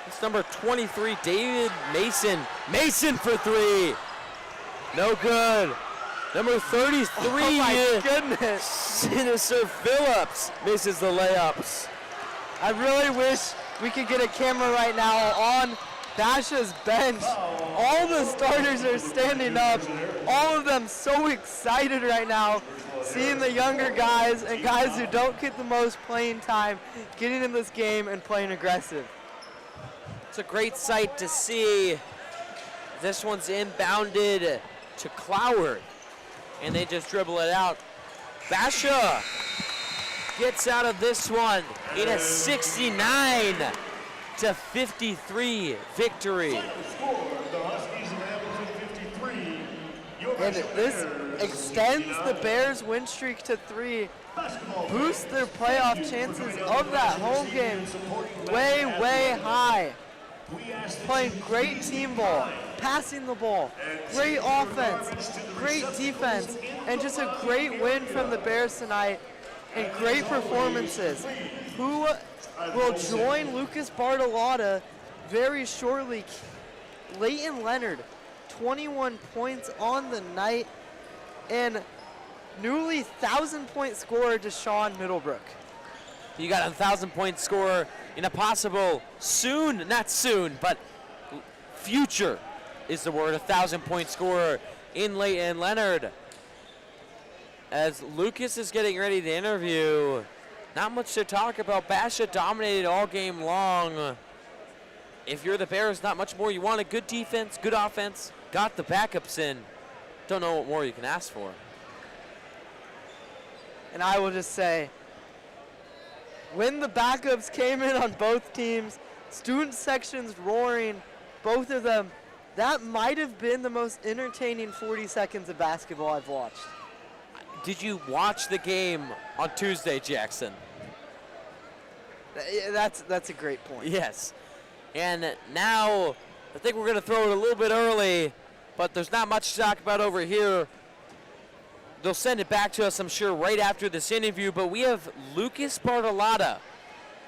It's number 23, David Mason. Mason for three. No good. Number 33, oh my goodness. Sinister Phillips misses the layups. I really wish we could get a camera right now on Basha's bench. All the starters are standing up. All of them so excited right now, seeing the younger guys and guys who don't get the most playing time getting in this game and playing aggressive. It's a great sight to see. This one's inbounded to Cloward, and they just dribble it out. Basha gets out of this one in a 69-53 victory. And this extends the Bears' win streak to 3, boosts their playoff chances of that home game way, way high. Playing great team ball, passing the ball, great offense, great defense, and just a great win from the Bears tonight, and great performances. Who will join Lucas Bartolotta very shortly? Leighton Leonard, 21 points on the night, and newly 1,000-point scorer Deshaun Middlebrook. You got a 1,000-point scorer in a possible soon, not soon, but future is the word, 1,000-point scorer in Leighton Leonard. As Lucas is getting ready to interview, not much to talk about. Basha dominated all game long. If you're the Bears, not much more you want. A good defense, good offense, got the backups in. Don't know what more you can ask for. And I will just say, when the backups came in on both teams, student sections roaring, both of them, that might have been the most entertaining 40 seconds of basketball I've watched. Did you watch the game on Tuesday, Jackson? That's a great point. Yes. And now, I think we're going to throw it a little bit early, but there's not much to talk about over here. They'll send it back to us, I'm sure, right after this interview, but we have Lucas Bartolotta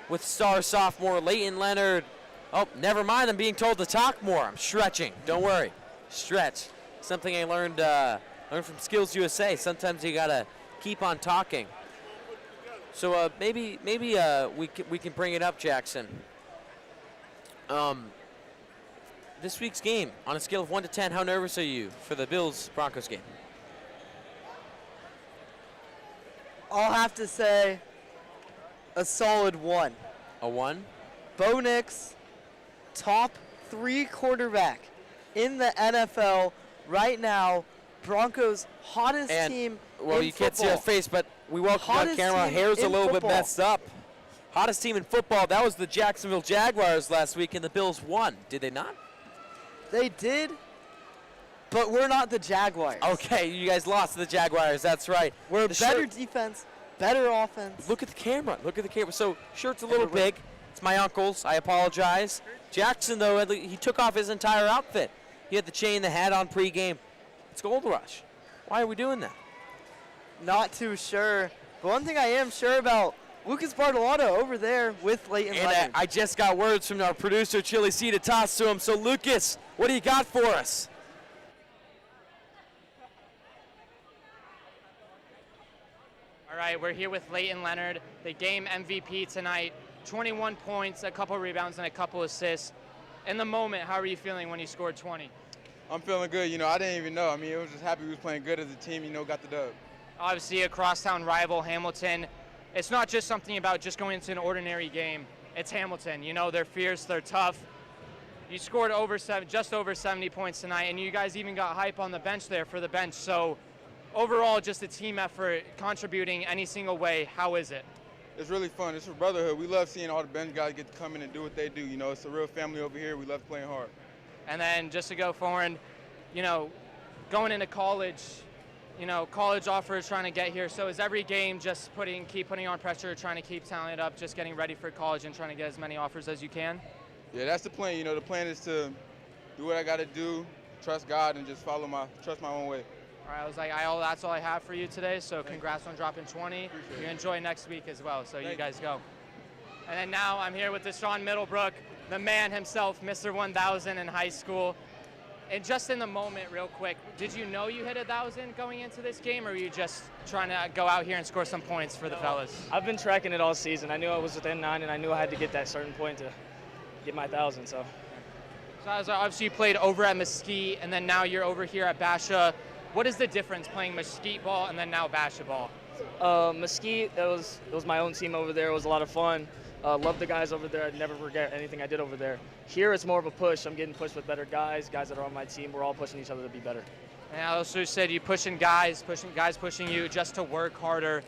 with star sophomore Leighton Leonard. Oh, never mind, I'm being told to talk more. I'm stretching. Don't worry. Stretch. Something I learned from Skills USA. Sometimes you got to keep on talking. So maybe we can bring it up, Jackson. This week's game, on a scale of 1 to 10, how nervous are you for the Bills-Broncos game? I'll have to say a solid 1. A 1? Bo Nix, top 3 quarterback in the NFL right now. Broncos hottest team well, in you can't see our face, but we welcome you on camera. Hair's a little bit messed up. Hottest team in football. That was the Jacksonville Jaguars last week, and the Bills won. Did they not? They did, but we're not the Jaguars. Okay, you guys lost to the Jaguars. That's right. We're better defense, better offense. Look at the camera. Look at the camera. So, shirt's a little big. It's my uncle's. I apologize. Jackson, though, he took off his entire outfit. He had the chain, the hat on pregame. It's Gold Rush. Why are we doing that? Not too sure. But one thing I am sure about, Lucas Bartolotta over there with Leighton Leonard. And I just got words from our producer, Chili C, to toss to him. So, Lucas, what do you got for us? All right, we're here with Leighton Leonard, the game MVP tonight. 21 points, a couple rebounds, and a couple assists. In the moment, how are you feeling when you scored 20? I'm feeling good. You know, I didn't even know. I mean, it was just happy we was playing good as a team, you know, got the dub. Obviously, a crosstown rival, Hamilton. It's not just something about just going into an ordinary game. It's Hamilton. You know, they're fierce, they're tough. You scored just over 70 points tonight, and you guys even got hype on the bench there for the bench. So, overall, just a team effort, contributing any single way. How is it? It's really fun. It's a brotherhood. We love seeing all the bench guys get to come in and do what they do. You know, it's a real family over here. We love playing hard. And then just to go forward, you know, going into college, college offers trying to get here. So is every game just keep putting on pressure, trying to keep talent up, just getting ready for college and trying to get as many offers as you can? Yeah, that's the plan. The plan is to do what I got to do, trust God, and just trust my own way. All right, I was like, that's all I have for you today. So congrats on dropping 20. You enjoy next week as well. So you guys go. And then now I'm here with Deshaun Middlebrook, the man himself, Mr. 1000 in high school. And just in the moment, real quick, did you know you hit 1,000 going into this game, or were you just trying to go out here and score some points for the fellas? I've been tracking it all season. I knew I was within 9, and I knew I had to get that certain point to get my 1,000. So Obviously you played over at Mesquite, and then now you're over here at Basha. What is the difference playing Mesquite ball and then now Basha ball? Mesquite, it was my own team over there. It was a lot of fun. Love the guys over there. I'd never forget anything I did over there. Here it's more of a push. I'm getting pushed with better guys that are on my team. We're all pushing each other to be better. And I also said you pushing guys pushing you just to work harder.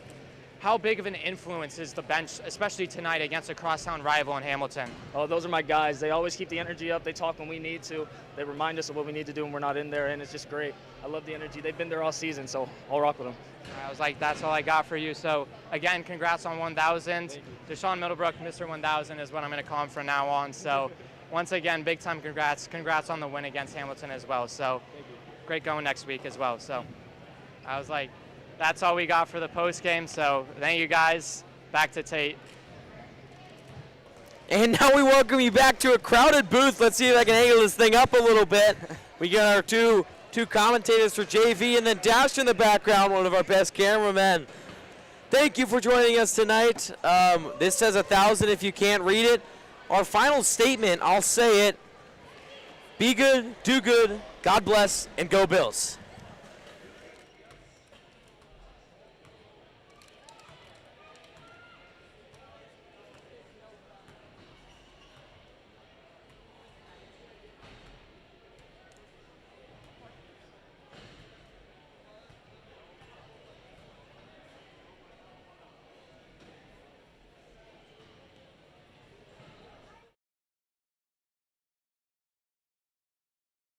How big of an influence is the bench, especially tonight against a crosstown rival in Hamilton? Oh, those are my guys. They always keep the energy up. They talk when we need to. They remind us of what we need to do when we're not in there, and it's just great. I love the energy. They've been there all season, so I'll rock with them. I was like, that's all I got for you. So, again, congrats on 1,000. Deshaun Middlebrook, Mr. 1000 is what I'm going to call him from now on. So, once again, big time congrats. Congrats on the win against Hamilton as well. So, great going next week as well. So, I was like, that's all we got for the post game. So, thank you guys. Back to Tate. And now we welcome you back to a crowded booth. Let's see if I can angle this thing up a little bit. We got our two commentators for JV, and then Dash in the background, one of our best cameramen. Thank you for joining us tonight. This says 1,000 if you can't read it. Our final statement, I'll say it. Be good, do good, God bless, and go Bills.